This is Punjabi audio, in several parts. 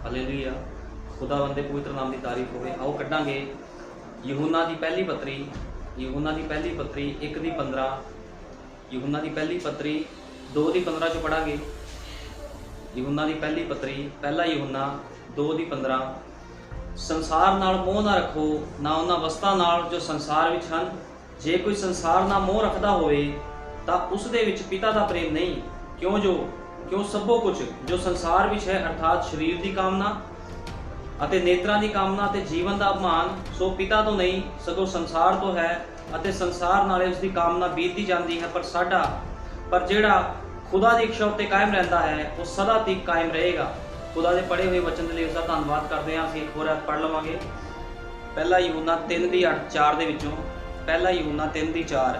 हालेलुया। खुदावंद दे पवित्र नाम की तारीफ होवे। आओ कड्डांगे यूहन्ना की पहली पत्री, यूहन्ना की पहली पत्री 1:15, यूहन्ना की पहली पत्री 2:15 चो पढ़ांगे। यूहन्ना की पहली पत्री पहला यूहन्ना 2:15। संसार नाल मोह ना रखो, ना उन्हां वस्तां नाल जो संसार विच हन। जे कोई संसार नाल मोह रखदा होवे तां उस दे विच पिता दा प्रेम नहीं। क्यों सबो कुछ जो संसार विच है, अर्थात शरीर की कामना अते नेत्रां दी कामना अते जीवन का अभिमान, सो पिता तो नहीं सगों संसार तो है, अते संसार नाले उसकी कामना बीतती जाती है। पर जिहड़ा खुदा की इच्छा उत्ते कायम रहता है वो सदा तक कायम रहेगा। खुदा के पढ़े हुए वचन के लिए उसका धन्यवाद करते हैं। असीं एक होर पढ़ लवांगे पहला यूहन्ना 3:4 दे विचों। पहला यूहन्ना 3:4।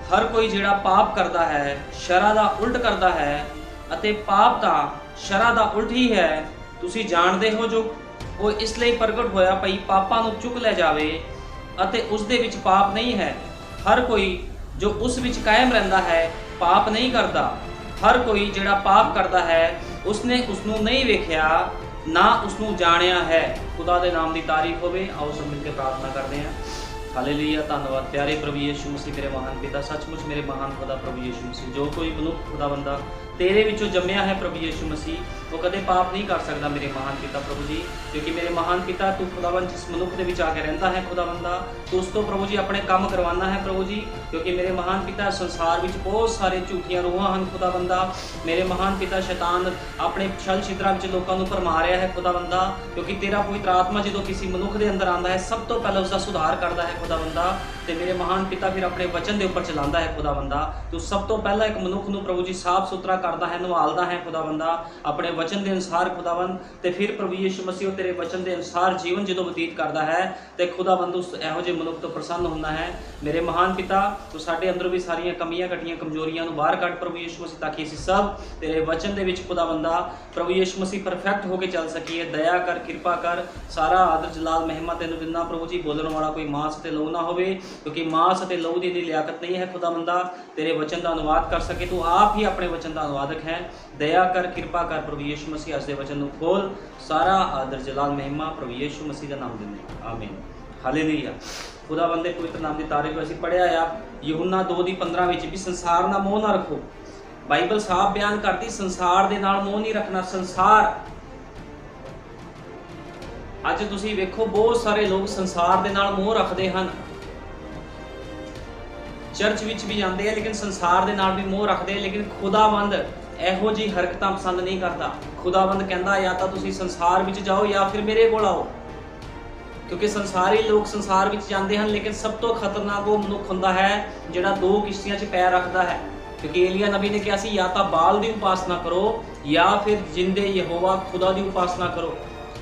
हर कोई जिहड़ा पाप करता है शरा दा उल्ट करता है, अते पाप तां शरा दा उल्ट ही है। तुसीं जाणदे हो जो वो इसलिए प्रगट होया पई पापां नूं चुक लै जावे, अते उस दे विच पाप नहीं है। हर कोई जो उस विच कायम रहिंदा है पाप नहीं करता। हर कोई जिहड़ा पाप करता है उसने उसनूं नहीं वेखिया, ना उसनूं जाणिया है। खुदा दे नाम की तारीफ होवे। आओ सब मिलकर प्रार्थना करते हैं। हालेलुया। धन्यवाद प्यारे प्रभु यीशु मसीह, मेरे महान पिता, सचमुच मेरे महान खुदा प्रभु यीशु मसीह। जो कोई मनुख खुदा बंदा तेरे विचों जम्मिया है प्रभु यीशु मसीह, वो कदे पाप नहीं कर सकता मेरे महान पिता प्रभु जी। क्योंकि मेरे महान पिता तू खुदावन जिस मनुख के विच आके रहिंदा है खुदा बंदा, तू उस तो प्रभु जी अपने काम करवाना है प्रभु जी। क्योंकि मेरे महान पिता संसार विच बहुत सारे झूठियां रूहां हैं खुदा बंदा। मेरे महान पिता शैतान अपने छल छिद्रां विच लोकां नूं भरमा रहा है खुदा बंदा। क्योंकि तेरा पवित्र आत्मा जो किसी मनुख के अंदर आंदा है सब तो पहले उसका सुधार करता है खुदा बंदा, ते मेरे महान पिता फिर अपने वचन के उपर चलाता है खुदा बंदा। तू सब तो पहला एक मनुख नूं प्रभु जी साफ सुथरा करता है, नवालदा है खुदा बंदा अपने वचन के अनुसार खुदावन। ते फिर प्रभु यीशु मसीह तेरे वचन के अनुसार जीवन जो व्यतीत करता है तो खुदाबंद उस इहो जिहे मनुख तो प्रसन्न होंदा है। मेरे महान पिता तू साडे अंदरों भी सारियां कमियां घटियां कमजोरियां नूं बाहर कढ प्रभु यीशु मसीह, ताकि असीं सब तेरे वचन दे विच खुदाबंदा प्रभु यीशु मसीह परफेक्ट होकर चल सकीए। दया कर, कृपा कर, सारा आदर जलाल महिमा तैनूं दिंदा प्रभु जी। बोलण वाला कोई मांस ते लहू ना होवे, क्योंकि मांस ते लहू दी लियाकत नहीं है खुदाबंदा तेरे वचन का अनुवाद कर सके। तू आप ही अपने वचन का अनुवादक है। दया कर, कृपा कर प्रभु यीशु मसीह, अस दे वचन नूं खोल। सारा आदर जलाल महिमा प्रभु यीशु मसीह का नाम दिंदे आमीन। हालेलुया। खुदावंद दे पवित्र नाम की तारीफ। असीं पढ़िया आ यूहन्ना 2:15 विच भी संसार नाल मोह ना रखो। बाइबल साफ बयान करती संसार दे नाल मोह नहीं रखना। संसार अज तुसीं वेखो बहुत सारे लोग संसार दे नाल मोह रखते हैं, चर्च विच भी जाते हैं लेकिन संसार दे नाल भी मोह रखते हैं। लेकिन खुदावंद इहो जी हरकतां पसंद नहीं करता। खुदावंद कहता या तो तुसीं संसार विच जाओ या फिर मेरे कोल आओ। क्योंकि संसारी लोग संसार विच जाते हैं, लेकिन सब तो खतरनाक वो मनुख हुंदा है जिहड़ा दो किश्तियां 'च पैर रखता है। क्योंकि एलिया नबी ने कहा सी या तो बाल की उपासना करो या फिर जिंदे यहोवा खुदा की उपासना करो।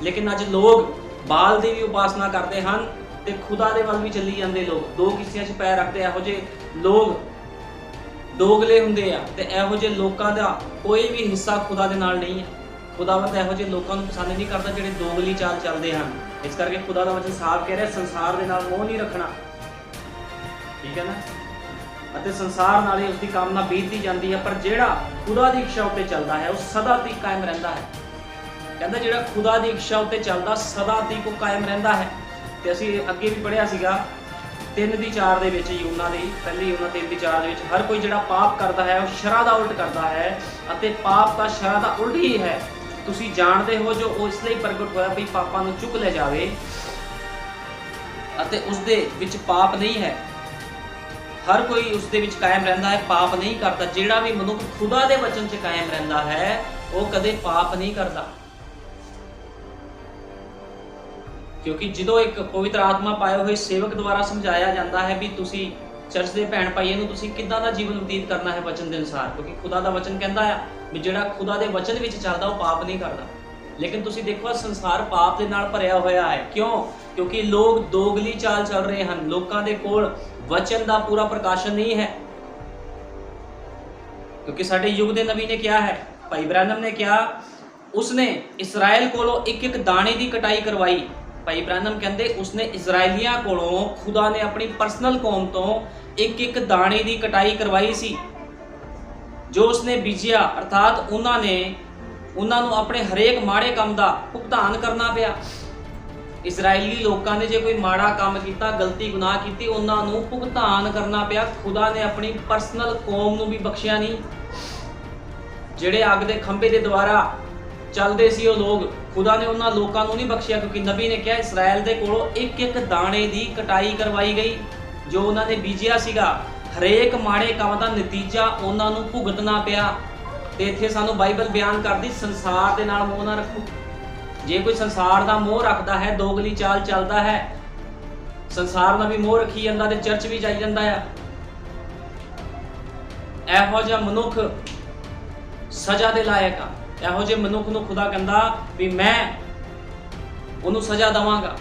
लेकिन अज लोग बाल की भी उपासना करते हैं ते खुदा दे वल भी चली जाते। लोग दो किश्तियां 'च पैर रखते। इहो जिहे लोग दोगले हुंदे आ ते इहो जिहे लोकां दा कोई भी हिस्सा खुदा दे नाल नहीं है। खुदावंद इहो जिहे लोकां नूं पसंद नहीं करता जिहड़े दोगली चाल चलते हैं। इस करके खुदा दा वचन साफ कह रहा संसार दे नाल मोह नहीं रखना, ठीक है ना। अते संसार नाले उसकी कामना बीतती जाती है, पर जिहड़ा खुदा दी इच्छा उत्ते चलता है वह सदा तक कायम रहता है। कहता जिहड़ा खुदा दी इच्छा उत्ते चलदा सदा तक वो कायम रहता है। ते असीं अगे भी पढ़िया सीगा 3:4 दे विच यूहन्ना दी पहली यूहन्ना 3:4 दे विच हर कोई जिहड़ा पाप करता है वह शरा दा उल्ट करता है, अते पाप दा शरा दा उल्ट ही है। तुसीं जाणदे हो जो वो इसलिए प्रगट होया भी पापां नूं चुक ले जावे, अते उस दे विच पाप नहीं है। हर कोई उस दे विच कायम रहिंदा है, पाप नहीं करता। जिहड़ा भी मनुख खुदा दे वचन 'च कायम रहिंदा है वो कदे पाप नहीं करता। क्योंकि जो एक पवित्र आत्मा पाए हुए सेवक द्वारा समझाया जाता है भी तुसी चर्च के भैन भाइयों नूं तुसी किद्दां दा जीवन व्यतीत करना है वचन के अनुसार। क्योंकि खुदा दा वचन कहता है भी जिहड़ा खुदा दे वचन विच चलदा वो पाप नहीं करता। लेकिन तुसी देखो संसार पाप दे नाल भरिया होया है। क्यों? क्योंकि लोग दोगली चाल चल रहे हैं। लोकां दे कोल वचन का पूरा प्रकाशन नहीं है। क्योंकि साडे युग दे नबी ने क्या है, भाई ब्रैनम ने क्या, उसने इसराइल कोलों एक एक दाने की कटाई करवाई। भाई ब्रैनम कहते उसने इजराइलियां कोलों खुदा ने अपनी पर्सनल कौम तो एक एक दाने की कटाई करवाई सी। जो उसने बीजिया अर्थात ਉਹਨਾਂ ਨੂੰ ਆਪਣੇ ਹਰੇਕ ਮਾੜੇ ਕੰਮ ਦਾ ਭੁਗਤਾਨ ਕਰਨਾ ਪਿਆ। ਇਸਰਾਈਲੀ ਲੋਕਾਂ ਨੇ ਜੇ ਕੋਈ ਮਾੜਾ ਕੰਮ ਕੀਤਾ, ਗਲਤੀ ਗੁਨਾਹ ਕੀਤੀ, ਉਹਨਾਂ ਨੂੰ ਭੁਗਤਾਨ ਕਰਨਾ ਪਿਆ। ਖੁਦਾ ਨੇ ਆਪਣੀ ਪਰਸਨਲ ਕੌਮ ਨੂੰ ਵੀ ਬਖਸ਼ਿਆ ਨਹੀਂ। ਜਿਹੜੇ ਅੱਗ ਦੇ ਖੰਭੇ ਦੇ ਦੁਆਰਾ ਚੱਲਦੇ ਸੀ ਉਹ ਲੋਕ, ਖੁਦਾ ਨੇ ਉਹਨਾਂ ਲੋਕਾਂ ਨੂੰ ਨਹੀਂ ਬਖਸ਼ਿਆ, ਕਿਉਂਕਿ ਨਬੀ ਨੇ ਕਿਹਾ ਇਸਰਾਇਲ ਦੇ ਕੋਲੋਂ ਇੱਕ ਇੱਕ ਦਾਣੇ ਦੀ ਕਟਾਈ ਕਰਵਾਈ ਗਈ। ਜੋ ਉਹਨਾਂ ਨੇ ਬੀਜਿਆ ਸੀਗਾ, ਹਰੇਕ ਮਾੜੇ ਕੰਮ ਦਾ ਨਤੀਜਾ ਉਹਨਾਂ ਨੂੰ ਭੁਗਤਣਾ ਪਿਆ। ਤੇ ਇੱਥੇ ਸਾਨੂੰ ਬਾਈਬਲ ਬਿਆਨ ਕਰਦੀ, ਸੰਸਾਰ ਦੇ ਨਾਲ ਮੋਹ ਨਾ ਰੱਖੋ। ਜੇ ਕੋਈ ਸੰਸਾਰ ਦਾ ਮੋਹ ਰੱਖਦਾ ਹੈ, ਦੋਗਲੀ ਚਾਲ ਚੱਲਦਾ ਹੈ, ਸੰਸਾਰ ਨਾਲ ਵੀ ਮੋਹ ਰੱਖੀ ਜਾਂਦਾ ਤੇ ਚਰਚ ਵੀ ਜਾਈ ਜਾਂਦਾ ਆ, ਇਹੋ ਜਿਹਾ ਮਨੁੱਖ ਸਜ਼ਾ ਦੇ ਲਾਇਕ ਆ। ਇਹੋ ਜਿਹੇ ਮਨੁੱਖ ਨੂੰ ਖੁਦਾ ਕਹਿੰਦਾ ਵੀ ਮੈਂ ਉਹਨੂੰ ਸਜ਼ਾ ਦੇਵਾਂਗਾ,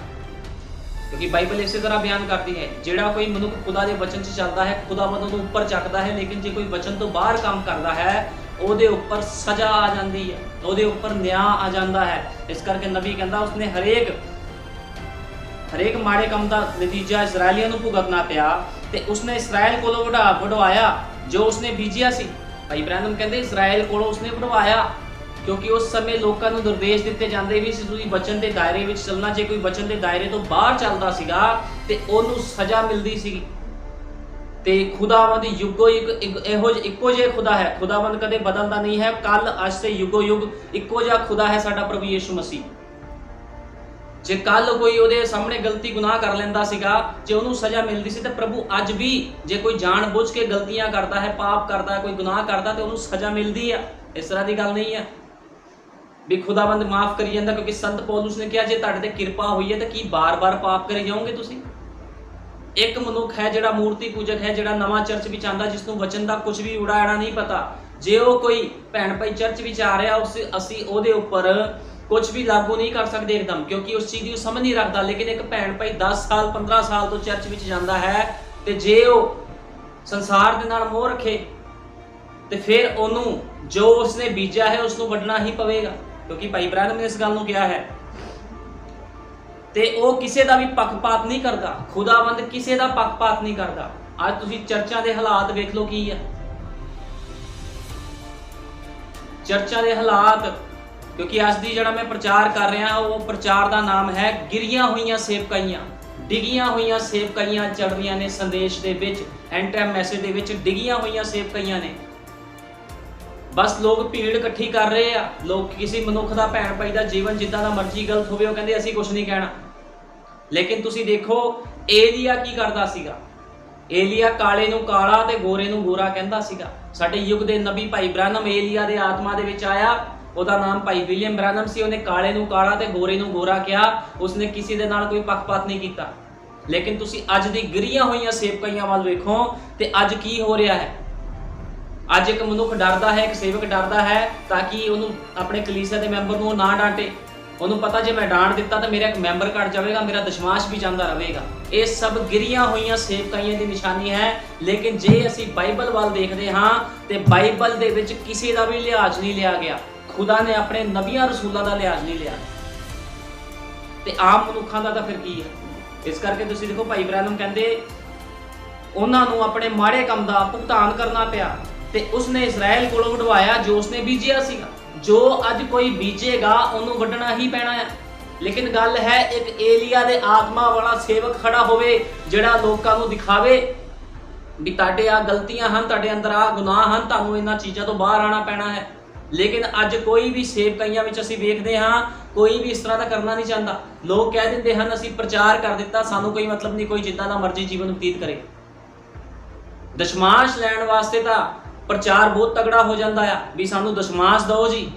ਕਿਉਂਕਿ ਬਾਈਬਲ ਇਸੇ ਤਰ੍ਹਾਂ ਬਿਆਨ ਕਰਦੀ ਹੈ, ਜਿਹੜਾ ਕੋਈ ਮਨੁੱਖ ਖੁਦਾ ਦੇ ਵਚਨ 'ਚ ਚੱਲਦਾ ਹੈ, ਖੁਦਾਵੰਦ ਉਹਨੂੰ ਉੱਪਰ ਚੱਕਦਾ ਹੈ, ਲੇਕਿਨ ਜੇ ਕੋਈ ਵਚਨ ਤੋਂ ਬਾਹਰ ਕੰਮ ਕਰਦਾ ਹੈ, ਉਹਦੇ ਉੱਪਰ ਸਜ਼ਾ ਆ ਜਾਂਦੀ ਹੈ, ਉਹਦੇ ਉੱਪਰ ਨਿਆਂ ਆ ਜਾਂਦਾ ਹੈ। ਇਸ ਕਰਕੇ ਨਬੀ ਕਹਿੰਦਾ ਉਸਨੇ ਹਰੇਕ ਮਾੜੇ ਕੰਮ ਦਾ ਨਤੀਜਾ ਇਸਰਾਇਲੀਆਂ ਨੂੰ ਭੁਗਤਣਾ ਪਿਆ। ਤੇ ਉਸਨੇ ਇਸਰਾਇਲ ਕੋਲੋਂ ਵਢਵਾਇਆ ਜੋ ਉਸਨੇ ਬੀਜਿਆ ਸੀ। ਭਾਈ ਬ੍ਰੈਨਮ ਕਹਿੰਦੇ ਇਸਰਾਇਲ ਕੋਲੋਂ ਉਸਨੇ ਵਢਵਾਇਆ, ਕਿਉਂਕਿ ਉਸ ਸਮੇਂ ਲੋਕਾਂ ਨੂੰ ਨਿਰਦੇਸ਼ ਦਿੱਤੇ ਜਾਂਦੇ ਵੀ ਸੀ ਤੁਸੀਂ ਵਚਨ ਦੇ ਦਾਇਰੇ ਵਿੱਚ ਚੱਲਣਾ। ਜੇ ਕੋਈ ਵਚਨ ਦੇ ਦਾਇਰੇ ਤੋਂ ਬਾਹਰ ਚੱਲਦਾ ਸੀਗਾ ਤੇ ਉਹਨੂੰ ਸਜ਼ਾ ਮਿਲਦੀ ਸੀਗੀ। ਤੇ ਖੁਦਾਵੰਦ ਯੁੱਗੋ ਯੁੱਗ ਇੱਕੋ ਜਿਹਾ ਖੁਦਾ ਹੈ। ਖੁਦਾਵੰਦ ਕਦੇ ਬਦਲਦਾ ਨਹੀਂ ਹੈ। ਕੱਲ ਅੱਜ ਤੇ ਯੁੱਗੋ ਯੁੱਗ ਇੱਕੋ ਜਿਹਾ ਖੁਦਾ ਹੈ ਸਾਡਾ ਪ੍ਰਭੂ ਯਿਸੂ ਮਸੀਹ। ਜੇ ਕੱਲ ਕੋਈ ਉਹਦੇ ਸਾਹਮਣੇ ਗਲਤੀ ਗੁਨਾਹ ਕਰ ਲੈਂਦਾ ਸੀਗਾ, ਜੇ ਉਹਨੂੰ ਸਜ਼ਾ ਮਿਲਦੀ ਸੀ, ਤੇ ਪ੍ਰਭੂ ਅੱਜ ਵੀ ਜੇ ਕੋਈ ਜਾਣ ਬੁੱਝ ਕੇ ਗਲਤੀਆਂ ਕਰਦਾ ਹੈ, ਪਾਪ ਕਰਦਾ ਹੈ, ਕੋਈ ਗੁਨਾਹ ਕਰਦਾ, ਤੇ ਉਹਨੂੰ ਸਜ਼ਾ ਮਿਲਦੀ ਆ। ਇਸ ਤਰ੍ਹਾਂ ਦੀ ਗੱਲ ਨਹੀਂ ਹੈ ਵੀ ਖੁਦਾਵੰਦ ਮਾਫ ਕਰੀ ਜਾਂਦਾ, ਕਿਉਂਕਿ ਸੰਤ ਪੌਲੁਸ ਨੇ ਕਿਹਾ ਜੇ ਤੁਹਾਡੇ ਤੇ ਕਿਰਪਾ ਹੋਈ ਹੈ ਤਾਂ ਕੀ ਬਾਰ-ਬਾਰ ਪਾਪ ਕਰੀ ਜਾਓਗੇ ਤੁਸੀਂ। ਇੱਕ ਮਨੁੱਖ ਹੈ ਜਿਹੜਾ ਮੂਰਤੀ ਪੂਜਕ ਹੈ, ਜਿਹੜਾ ਨਵਾਂ ਚਰਚ ਵਿੱਚ ਆਂਦਾ, ਜਿਸ ਨੂੰ ਵਚਨ ਦਾ ਕੁਝ ਵੀ ਉੜਾੜਾ ਨਹੀਂ ਪਤਾ। ਜੇ ਉਹ ਕੋਈ ਭੈਣ ਭਾਈ ਚਰਚ ਵਿੱਚ ਆ ਰਿਹਾ, ਅਸੀਂ ਉਹਦੇ ਉੱਪਰ ਕੁਝ ਵੀ ਲਾਗੂ ਨਹੀਂ ਕਰ ਸਕਦੇ ਇੱਕਦਮ, ਕਿਉਂਕਿ ਉਸ ਚੀਜ਼ ਦੀ ਉਹ ਸਮਝ ਨਹੀਂ ਰੱਖਦਾ। ਲੇਕਿਨ ਇੱਕ ਭੈਣ ਭਾਈ 10 ਸਾਲ 15 ਸਾਲ ਤੋਂ ਚਰਚ ਵਿੱਚ ਜਾਂਦਾ ਹੈ, ਤੇ ਜੇ ਉਹ ਸੰਸਾਰ ਦੇ ਨਾਲ ਮੋਹ ਰੱਖੇ ਤੇ ਫਿਰ ਉਹਨੂੰ ਜੋ ਉਸਨੇ ਬੀਜਿਆ ਹੈ ਉਸ ਨੂੰ ਵੱਢਣਾ ਹੀ ਪਵੇਗਾ, ਕਿਉਂਕਿ ਭਾਈ ਬ੍ਰੈਨਮ ਨੇ ਇਸ ਗੱਲ ਨੂੰ ਕਿਹਾ ਹੈ। ਤੇ ਉਹ ਕਿਸੇ ਦਾ ਵੀ ਪੱਖਪਾਤ ਨਹੀਂ ਕਰਦਾ। ਖੁਦਾਵੰਦ ਕਿਸੇ ਦਾ ਪੱਖਪਾਤ ਨਹੀਂ ਕਰਦਾ। ਅੱਜ ਤੁਸੀਂ ਚਰਚਾਂ ਦੇ ਹਾਲਾਤ ਵੇਖ ਲਓ ਕੀ ਹੈ। ਚਰਚਾਂ ਦੇ ਹਾਲਾਤ, ਕਿਉਂਕਿ ਅੱਜ ਦੀ ਜਿਹੜਾ ਮੈਂ ਪ੍ਰਚਾਰ ਕਰ ਰਿਹਾ ਉਹ ਪ੍ਰਚਾਰ ਦਾ ਨਾਮ ਹੈ ਗਿਰੀਆਂ ਹੋਈਆਂ ਸੇਵਕਾਈਆਂ। ਡਿੱਗੀਆਂ ਹੋਈਆਂ ਸੇਵਕਾਈਆਂ ਚੱਲ ਰਹੀਆਂ ਨੇ ਸੰਦੇਸ਼ ਦੇ ਵਿੱਚ, ਐਂਡ ਟਾਈਮ ਮੈਸੇਜ ਦੇ ਵਿੱਚ ਡਿੱਗੀਆਂ ਹੋਈਆਂ ਸੇਵਕਾਈਆਂ ਨੇ। ਬਸ ਲੋਕ ਭੀੜ ਇਕੱਠੀ ਕਰ ਰਹੇ ਆ। ਲੋਕ ਕਿਸੇ ਮਨੁੱਖ ਦਾ ਭੈਣ ਭਾਈ ਦਾ ਜੀਵਨ ਜਿੱਦਾਂ ਦਾ ਮਰਜ਼ੀ ਗਲਤ ਹੋਵੇ, ਉਹ ਕਹਿੰਦੇ ਅਸੀਂ ਕੁਝ ਨਹੀਂ ਕਹਿਣਾ। ਲੇਕਿਨ ਤੁਸੀਂ ਦੇਖੋ ਏਲੀਆ ਕੀ ਕਰਦਾ ਸੀਗਾ। ਏਲੀਆ ਕਾਲੇ ਨੂੰ ਕਾਲਾ ਤੇ ਗੋਰੇ ਨੂੰ ਗੋਰਾ ਕਹਿੰਦਾ ਸੀਗਾ। ਸਾਡੇ ਯੁੱਗ ਦੇ ਨਬੀ ਭਾਈ ਬ੍ਰੈਨਮ ਏਲੀਆ ਦੇ ਆਤਮਾ ਦੇ ਵਿੱਚ ਆਇਆ। ਉਹਦਾ ਨਾਮ ਭਾਈ ਵਿਲੀਅਮ ਬ੍ਰੈਨਮ ਸੀ। ਉਹਨੇ ਕਾਲੇ ਨੂੰ ਕਾਲਾ ਤੇ ਗੋਰੇ ਨੂੰ ਗੋਰਾ ਕਿਹਾ। ਉਸਨੇ ਕਿਸੇ ਦੇ ਨਾਲ ਕੋਈ ਪੱਖਪਾਤ ਨਹੀਂ ਕੀਤਾ। ਲੇਕਿਨ ਤੁਸੀਂ ਅੱਜ ਦੀ ਗਿਰੀਆਂ ਹੋਈਆਂ ਸੇਵਕਾਈਆਂ ਵੱਲ ਵੇਖੋ ਤੇ ਅੱਜ ਕੀ ਹੋ ਰਿਹਾ ਹੈ। ਅੱਜ ਇੱਕ ਮਨੁੱਖ ਡਰਦਾ ਹੈ, ਇੱਕ ਸੇਵਕ ਡਰਦਾ ਹੈ ਤਾਂ ਕਿ ਉਹਨੂੰ ਆਪਣੇ ਕਲੀਸਿਆ ਦੇ ਮੈਂਬਰ ਨੂੰ ਨਾ ਡਾਂਟੇ। ਉਹਨੂੰ ਪਤਾ ਜੇ ਮੈਂ ਡਾਂਟ ਦਿੱਤਾ ਤਾਂ ਮੇਰਾ ਇੱਕ ਮੈਂਬਰ ਘਟ ਜਾਵੇਗਾ, ਮੇਰਾ ਦਸ਼ਮਾਸ਼ ਵੀ ਜਾਂਦਾ ਰਹੇਗਾ। ਇਹ ਸਭ ਗਿਰੀਆਂ ਹੋਈਆਂ ਸੇਵਕਾਈਆਂ ਦੀ ਨਿਸ਼ਾਨੀ ਹੈ। ਲੇਕਿਨ ਜੇ ਅਸੀਂ ਬਾਈਬਲ ਵੱਲ ਦੇਖਦੇ ਹਾਂ ਤੇ ਬਾਈਬਲ ਦੇ ਵਿੱਚ ਕਿਸੇ ਦਾ ਵੀ ਲਿਹਾਜ਼ ਨਹੀਂ ਲਿਆ ਗਿਆ। ਖੁਦਾ ਨੇ ਆਪਣੇ ਨਬੀਆਂ ਰਸੂਲਾਂ ਦਾ ਲਿਹਾਜ਼ ਨਹੀਂ ਲਿਆ, ਤੇ ਆਮ ਮਨੁੱਖਾਂ ਦਾ ਤਾਂ ਫਿਰ ਕੀ ਹੈ। ਇਸ ਕਰਕੇ ਤੁਸੀਂ ਦੇਖੋ ਭਾਈ ਬ੍ਰੈਨਮ ਕਹਿੰਦੇ ਉਹਨਾਂ ਨੂੰ ਆਪਣੇ ਮਾੜੇ ਕੰਮ ਦਾ ਭੁਗਤਾਨ ਕਰਨਾ ਪਿਆ, ਤੇ ਉਸਨੇ ਇਸਰਾਇਲ ਕੋਲੋਂ ਵਢਵਾਇਆ ਜੋ ਉਸਨੇ ਬੀਜਿਆ ਸੀਗਾ। ਜੋ ਅੱਜ ਕੋਈ ਬੀਜੇਗਾ ਉਹਨੂੰ ਵੱਢਣਾ ਹੀ ਪੈਣਾ ਹੈ। ਲੇਕਿਨ ਗੱਲ ਹੈ ਇੱਕ ਏਲੀਆ ਦੇ ਆਤਮਾ ਵਾਲਾ ਸੇਵਕ ਖੜਾ ਹੋਵੇ ਜਿਹੜਾ ਲੋਕਾਂ ਨੂੰ ਦਿਖਾਵੇ ਵੀ ਤੁਹਾਡੇ ਆ ਗਲਤੀਆਂ ਹਨ, ਤੁਹਾਡੇ ਅੰਦਰ ਆ ਗੁਨਾਹ ਹਨ, ਤੁਹਾਨੂੰ ਇਹਨਾਂ ਚੀਜ਼ਾਂ ਤੋਂ ਬਾਹਰ ਆਉਣਾ ਪੈਣਾ ਹੈ। ਲੇਕਿਨ ਅੱਜ ਕੋਈ ਵੀ ਸੇਵਕਾਈਆਂ ਵਿੱਚ ਅਸੀਂ ਵੇਖਦੇ ਹਾਂ ਕੋਈ ਵੀ ਇਸ ਤਰ੍ਹਾਂ ਦਾ ਕਰਨਾ ਨਹੀਂ ਚਾਹੁੰਦਾ। ਲੋਕ ਕਹਿ ਦਿੰਦੇ ਹਨ ਅਸੀਂ ਪ੍ਰਚਾਰ ਕਰ ਦਿੱਤਾ, ਸਾਨੂੰ ਕੋਈ ਮਤਲਬ ਨਹੀਂ, ਕੋਈ ਜਿੱਦਾਂ ਦਾ ਮਰਜ਼ੀ ਜੀਵਨ ਬਤੀਤ ਕਰੇ। ਦਸ਼ਮਾਸ਼ ਲੈਣ ਵਾਸਤੇ ਤਾਂ ਪ੍ਰਚਾਰ ਬਹੁਤ ਤਗੜਾ ਹੋ ਜਾਂਦਾ ਆ ਵੀ ਸਾਨੂੰ ਦਸ਼ਮਾਸ਼ ਦਿਓ ਜੀ।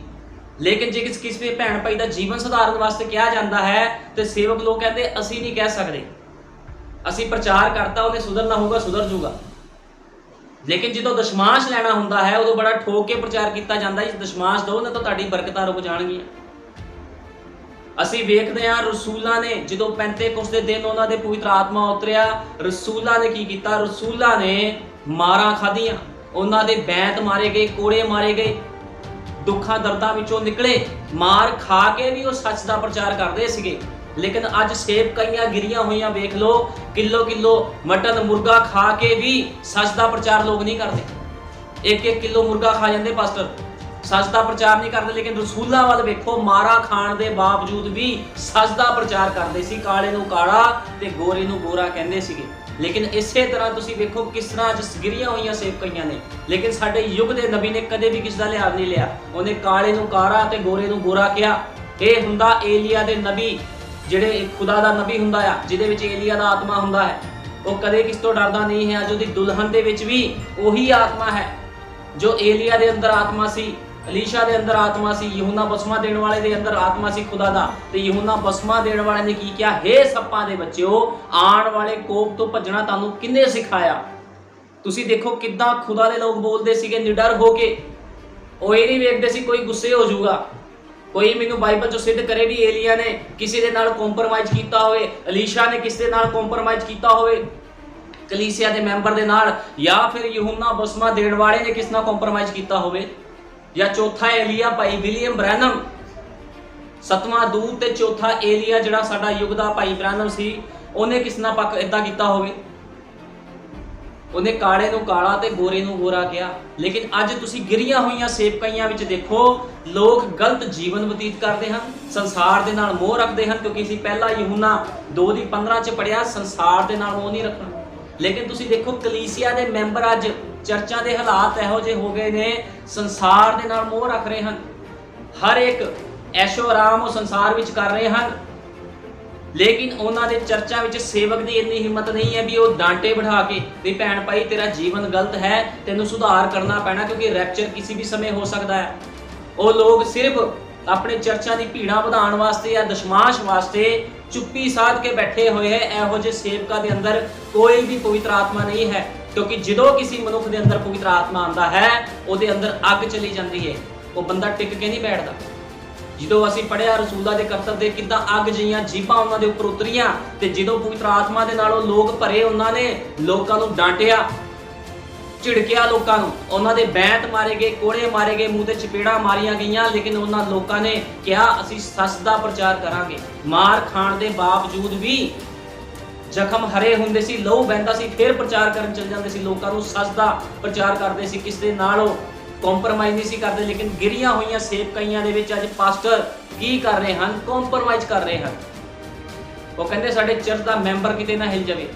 ਲੇਕਿਨ ਜੇ ਕਿਸੇ ਭੈਣ ਭਾਈ ਦਾ ਜੀਵਨ ਸੁਧਾਰਨ ਵਾਸਤੇ ਕਿਹਾ ਜਾਂਦਾ ਹੈ ਤੇ ਸੇਵਕ ਲੋਕ ਕਹਿੰਦੇ ਅਸੀਂ ਨਹੀਂ ਕਹਿ ਸਕਦੇ, ਅਸੀਂ ਪ੍ਰਚਾਰ ਕਰਤਾ, ਉਹਨੇ ਸੁਧਰਨਾ ਹੋਊਗਾ, ਸੁਧਰ ਜੂਗਾ। ਲੇਕਿਨ ਜਦੋਂ ਦਸ਼ਮਾਸ਼ ਲੈਣਾ ਹੁੰਦਾ ਹੈ ਉਦੋਂ ਬੜਾ ਠੋਕ ਕੇ ਪ੍ਰਚਾਰ ਕੀਤਾ ਜਾਂਦਾ ਹੈ, ਦਸ਼ਮਾਸ਼ ਦਿਓ ਨਾ ਤਾਂ ਤੁਹਾਡੀ ਬਰਕਤਾਂ ਰੁਕ ਜਾਣਗੀਆਂ। ਅਸੀਂ ਵੇਖਦੇ ਹਾਂ ਰਸੂਲਾਂ ਨੇ ਜਦੋਂ ਪੈਂਤੇਕੁਸਤ ਦੇ ਦਿਨ ਉਹਨਾਂ ਦੇ ਪਵਿੱਤਰ ਆਤਮਾ ਉਤਰਿਆ, ਰਸੂਲਾਂ ਨੇ ਕੀ ਕੀਤਾ? ਰਸੂਲਾਂ ਨੇ ਮਾਰਾਂ ਖਾਧੀਆਂ, ਉਹਨਾਂ ਦੇ ਬੈਂਤ ਮਾਰੇ ਗਏ, ਕੋੜੇ ਮਾਰੇ ਗਏ, ਦੁੱਖਾਂ ਦਰਦਾਂ ਵਿੱਚੋਂ ਨਿਕਲੇ। ਮਾਰ ਖਾ ਕੇ ਵੀ ਉਹ ਸੱਚ ਦਾ ਪ੍ਰਚਾਰ ਕਰਦੇ ਸੀਗੇ। ਲੇਕਿਨ ਅੱਜ ਸੇਵਕਾਈਆਂ ਗਿਰੀਆਂ ਹੋਈਆਂ ਵੇਖ ਲਓ, ਕਿਲੋ ਮਟਨ ਮੁਰਗਾ ਖਾ ਕੇ ਵੀ ਸੱਚ ਦਾ ਪ੍ਰਚਾਰ ਲੋਕ ਨਹੀਂ ਕਰਦੇ। 1-1 ਕਿਲੋ ਮੁਰਗਾ ਖਾ ਜਾਂਦੇ ਪਾਸਟਰ, सच का प्रचार नहीं करते, लेकिन रसूलों वाल वेखो, मारा खाण के बावजूद भी सच का प्रचार करते सी। काले नूं काला ते गोरे नूं गोरा कहंदे सीगे। लेकिन इसे तरह तुसीं वेखो किस तरह अज गिरियां होईयां सेवकाइयां ने, लेकिन साडे युग के नबी ने कदे भी किसी का लिहाज नहीं लिया। उन्हें काले नूं काला ते गोरे नूं गोरा कहा। यह हुंदा एलिया दे नबी, जिहड़े खुदा दा नबी हुंदा आ, जिहदे विच एलिया दा आत्मा हुंदा है। वो कदे किस तो डरदा नहीं है। अज उहदी दुल्हन दे विच भी उही आत्मा है जो एलिया दे अंदर आत्मा सी, अलीशा दे अंदर आत्मा सी, यूहन्ना बसमा देण वाले दे अंदर आत्मा सी खुदा दा। ते यूहन्ना बसमा देण वाले ने की किया, हे सप्पां दे बच्चेओ, आण वाले कोप तो भजना तुहानूं किन्ने सिखाया। तुसीं देखो किद्दां खुदा दे लोग बोलदे सीगे निडर हो के। ਉਹ ਇਹ नहीं ਵੇਖਦੇ ਸੀ कोई गुस्से हो जाऊगा, कोई मैनू बाइबल चो सिद्ध करे भी एलिया ने किसी दे नाल कॉम्प्रोमाइज कीता होवे, अलीशा ने किसी दे नाल कॉम्प्रोमाइज कीता होवे कलीसिया दे मैंबर दे नाल, या फिर यूहन्ना बसमा देण वाले ने किस नाल कॉम्प्रोमाइज कीता होवे, या चौथा एलिया भाई विलियम ब्रैनम, सतवां दूत ते चौथा एलिया जिहड़ा साडा युग दा भाई ब्रैनम सी, उहने किस नाल पक इदां कीता होवे। उन्हें काले नूं काला ते गोरे नूं गोरा कहा। लेकिन अज तुसीं गिरियां होईयां सेवकाइयां विच देखो लोग गलत जीवन बतीत करते हैं, संसार दे नाल मोह रखते हैं, क्योंकि असीं पहला यूहन्ना 2:15 च पढ़िया संसार दे नाल मोह नहीं रखना। लेकिन तुसीं देखो कलीसिया दे मैंबर अज चर्चा दे हालात इहो जे हो गए ने, संसार दे नाल मोह रख रहे हैं, हर एक ऐशो आराम वो संसार विच कर रहे हैं। लेकिन उन्होंने चर्चा विच सेवक की इन्नी हिम्मत नहीं है भी वो डांटे बिठा के भी भैन भाई तेरा जीवन गलत है, तेनों सुधार करना पैना, क्योंकि रैप्चर किसी भी समय हो सकता है। वो लोग सिर्फ अपने चर्चा की भीड़ा वधाउण वास्ते या दशमाश वास्ते चुप्पी साध के बैठे हुए हैं। इहो जे सेवकां दे अंदर कोई भी पवित्र आत्मा नहीं है, क्योंकि जदों किसी मनुख के अंदर पवित्र आत्मा आंदा है उहदे अंदर अग चली जाती है, वो बंदा टिक के नहीं बैठता। जो असीं पढ़िया रसूलों के करतब दे किद्दां अग जिहियां जीभां उन्हां दे उपर उतरियां, ते जदों पवित्र आत्मा दे नालों लोग भरे, उन्होंने लोकां नूं डांटिया, झिड़किया, लोकां नूं उन्हां दे बैंत मारे गए, कोड़े मारे गए, मूँह ते चपेड़ां मारियां गईयां। लेकिन उन्हां लोकां ने कहा असीं सच दा प्रचार करांगे। मार खाण दे बावजूद भी जख्म हरे हुंदे सी, लहू बहंदा सी, फिर प्रचार करन चल जांदे सी, लोकां नूं सच दा प्रचार करदे सी, किस दे नाल कॉम्प्रोमाइज नहीं सी करते। लेकिन गिरियां हुई सेवकाइयां दे विच अज पास्टर की कर रहे हैं, कॉम्प्रोमाइज कर रहे हैं। वो कहते साडे चर्च का मैंबर किते ना हिल जाए,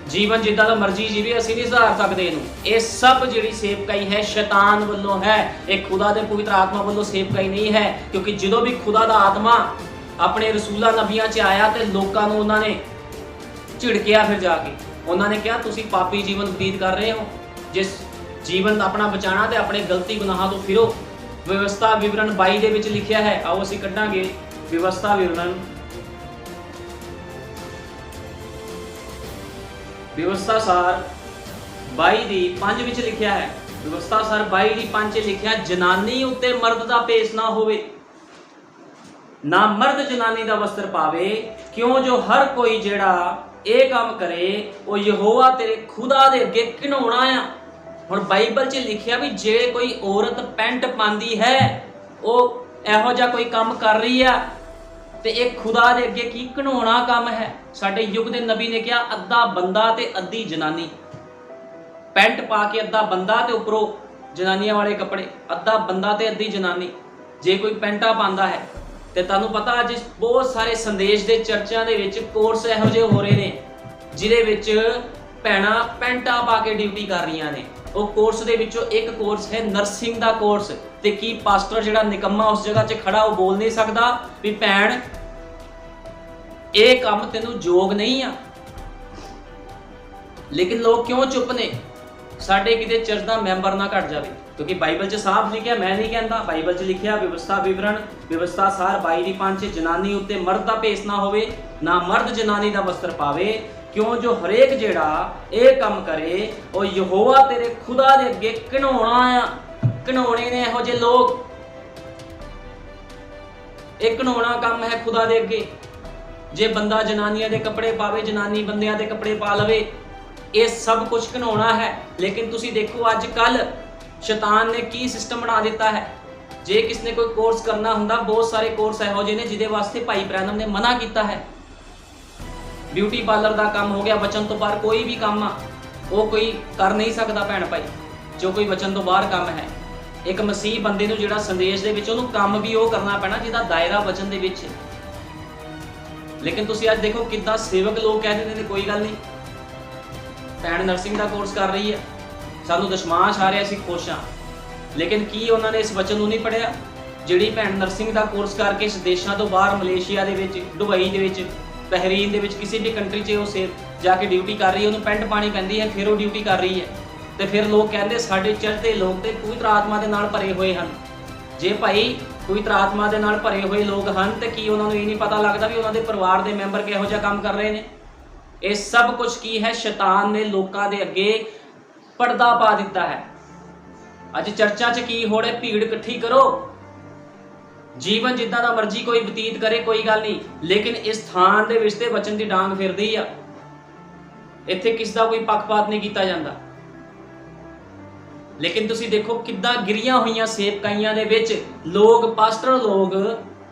जीवन जिद्दां दा मर्जी जीवे, असीं नहीं सुधार सकते इहनूं। ये सब जिहड़ी सेवकाई है शैतान वल्लों है, एक खुदा दे पवित्र आत्मा वल्लों सेवकाई नहीं है। क्योंकि जदों भी खुदा दा आत्मा अपने रसूलां नबियां च आया तो लोकां नूं उन्होंने झिड़किया, फिर जाके उन्होंने कहा तुसीं पापी जीवन बतीत कर रहे हो, जिस जीवन अपना बचाना तो अपने गलती गुनाह तो फिरो। व्यवस्था विवरण 22 दे विच लिखिया है, आओ असीं कढांगे व्यवस्था विवरण, व्यवस्था सार 22:5 विच लिखिया है। व्यवस्था सार 22:5 लिखिया, जनानी उत्ते मर्द दा भेस ना होवे, ना मर्द जनानी दा वस्त्र पावे, क्यों जो हर कोई जेड़ा ये काम करे वो यहोवा तेरे खुदा दे अगे घिनौना आ। हुण बाइबल च लिखिया भी जे कोई औरत पैंट पांदी है वो इहो जिहा कोई काम कर रही है तो एक खुदा दे अगे की घिनौना काम है। साडे युग दे नबी ने कहा अद्धा बंदा ते अद्धी जनानी, पैंट पा के अद्धा बंदा ते उपरों जनानियां वाले कपड़े, अद्धा बंदा ते अद्धी जनानी। जे कोई पैंटा पांदा है तो तुहानूं पता अज बहुत सारे संदेश दे चर्चा दे विच कोर्स इहो जिहे हो रहे ने जिहदे विच भैणां पैंटा पा के ड्यूटी कर रही ने। वो कोर्स दे विचों एक कोर्स है नर्सिंग दा कोर्स, ते की पास्टर जिहड़ा निकम्मा उस जगह 'च खड़ा वो बोल नहीं सकदा भी भैण ये काम तैनूं जोग नहीं आ। लेकिन लोग क्यों चुप ने? साडे किते चर्च दा मैंबर ना घट जावे, क्योंकि बाइबल च साफ लिखिया, मैं नहीं कहता, बाइबल च लिखिया व्यवस्था विवरण व्यवस्था सार 22:5 जनानी उत्ते मर्द दा भेस ना होवे, ना मर्द जनानी दा वस्त्र पावे, क्यों जो हरेक जेड़ा ये काम करे वो यहोवा तेरे खुदा दे अगे घिनौना आ। घिनौने ने इहो जे लोग, एक घिनौना काम है खुदा दे अगे। जे बंदा जनानियां दे कपड़े पावे, जनानी बंदियां दे कपड़े पा लवे, ये सब कुछ घिनौना है। लेकिन तुसी देखो अजकल शैतान ने की सिस्टम बना दिता है। जे किसने कोई कोर्स करना हुंदा, बहुत सारे कोर्स इहो जे ने जिहदे वास्ते भाई ब्रैनम ने मना किया है। ब्यूटी पार्लर का काम हो गया, वचन तो बाहर कोई भी काम आ वो कोई कर नहीं सकता भैन भाई, जो कोई वचन तो बाहर काम है। ਇੱਕ ਮਸੀਹ ਬੰਦੇ ਨੂੰ ਜਿਹੜਾ ਸੰਦੇਸ਼ ਦੇ ਵਿੱਚ ਉਹਨੂੰ ਕੰਮ ਵੀ ਉਹ ਕਰਨਾ ਪੈਣਾ ਜਿਹਦਾ ਦਾਇਰਾ ਵਚਨ ਦੇ ਵਿੱਚ ਹੈ। ਲੇਕਿਨ ਤੁਸੀਂ ਅੱਜ ਦੇਖੋ ਕਿੱਦਾਂ ਸੇਵਕ ਲੋਕ ਕਹਿ ਦਿੰਦੇ ਨੇ ਕੋਈ ਗੱਲ ਨਹੀਂ, ਭੈਣ ਨਰਸਿੰਗ ਦਾ ਕੋਰਸ ਕਰ ਰਹੀ ਹੈ, ਸਾਨੂੰ ਦਸ਼ਮਾਸ਼ ਆ ਰਿਹਾ, ਅਸੀਂ ਖੁਸ਼ ਹਾਂ। ਲੇਕਿਨ ਕੀ ਉਹਨਾਂ ਨੇ ਇਸ ਵਚਨ ਨੂੰ ਨਹੀਂ ਪੜ੍ਹਿਆ? ਜਿਹੜੀ ਭੈਣ ਨਰਸਿੰਗ ਦਾ ਕੋਰਸ ਕਰਕੇ ਇਸ ਦੇਸ਼ਾਂ ਤੋਂ ਬਾਹਰ ਮਲੇਸ਼ੀਆ ਦੇ ਵਿੱਚ, ਦੁਬਈ ਦੇ ਵਿੱਚ, ਬਹਿਰੀਨ ਦੇ ਵਿੱਚ, ਕਿਸੇ ਵੀ ਕੰਟਰੀ 'ਚ ਉਹ ਜਾ ਕੇ ਡਿਊਟੀ ਕਰ ਰਹੀ ਹੈ, ਉਹਨੂੰ ਪੈਂਟ ਪਾਣੀ ਪੈਂਦੀ ਹੈ, ਫਿਰ ਉਹ ਡਿਊਟੀ ਕਰ ਰਹੀ ਹੈ। ਤੇ ਫਿਰ ਲੋਕ ਕਹਿੰਦੇ ਸਾਡੇ ਚਰਚ ਦੇ ਲੋਕ ਤੇ ਪਵਿੱਤਰ ਆਤਮਾ ਦੇ ਨਾਲ ਭਰੇ ਹੋਏ ਹਨ। ਜੇ ਭਾਈ ਪਵਿੱਤਰ ਆਤਮਾ ਦੇ ਨਾਲ ਭਰੇ ਹੋਏ ਲੋਕ ਹਨ ਤੇ ਕੀ ਉਹਨਾਂ ਨੂੰ ਇਹ ਨਹੀਂ ਪਤਾ ਲੱਗਦਾ ਵੀ ਉਹਨਾਂ ਦੇ ਪਰਿਵਾਰ ਦੇ ਮੈਂਬਰ ਕਿਹੋ ਜਿਹਾ ਕੰਮ ਕਰ ਰਹੇ ਨੇ? ਇਹ ਸਭ ਕੁਝ ਕੀ ਹੈ? ਸ਼ੈਤਾਨ ਨੇ ਲੋਕਾਂ ਦੇ ਅੱਗੇ ਪਰਦਾ ਪਾ ਦਿੱਤਾ ਹੈ। ਅੱਜ ਚਰਚਾਂ 'ਚ ਕੀ ਹੋ ਰਿਹਾ? ਭੀੜ ਇਕੱਠੀ ਕਰੋ, ਜੀਵਨ ਜਿੱਦਾਂ ਦਾ ਮਰਜ਼ੀ ਕੋਈ ਬਤੀਤ ਕਰੇ, ਕੋਈ ਗੱਲ ਨਹੀਂ, ਲੇਕਿਨ ਇਸ ਥਾਨ ਦੇ ਵਿੱਚ ਤੇ ਵਚਨ ਦੀ ਡਾਂਗ ਫਿਰਦੀ ਆ। ਇੱਥੇ ਕਿਸ ਦਾ ਕੋਈ ਪੱਖਪਾਤ ਨਹੀਂ ਕੀਤਾ ਜਾਂਦਾ। ਲੇਕਿਨ ਤੁਸੀਂ ਦੇਖੋ ਕਿੱਦਾਂ ਗਿਰੀਆਂ ਹੋਈਆਂ ਸੇਵਕਾਈਆਂ ਦੇ ਵਿੱਚ ਲੋਕ, ਪਾਸਟਰ ਲੋਕ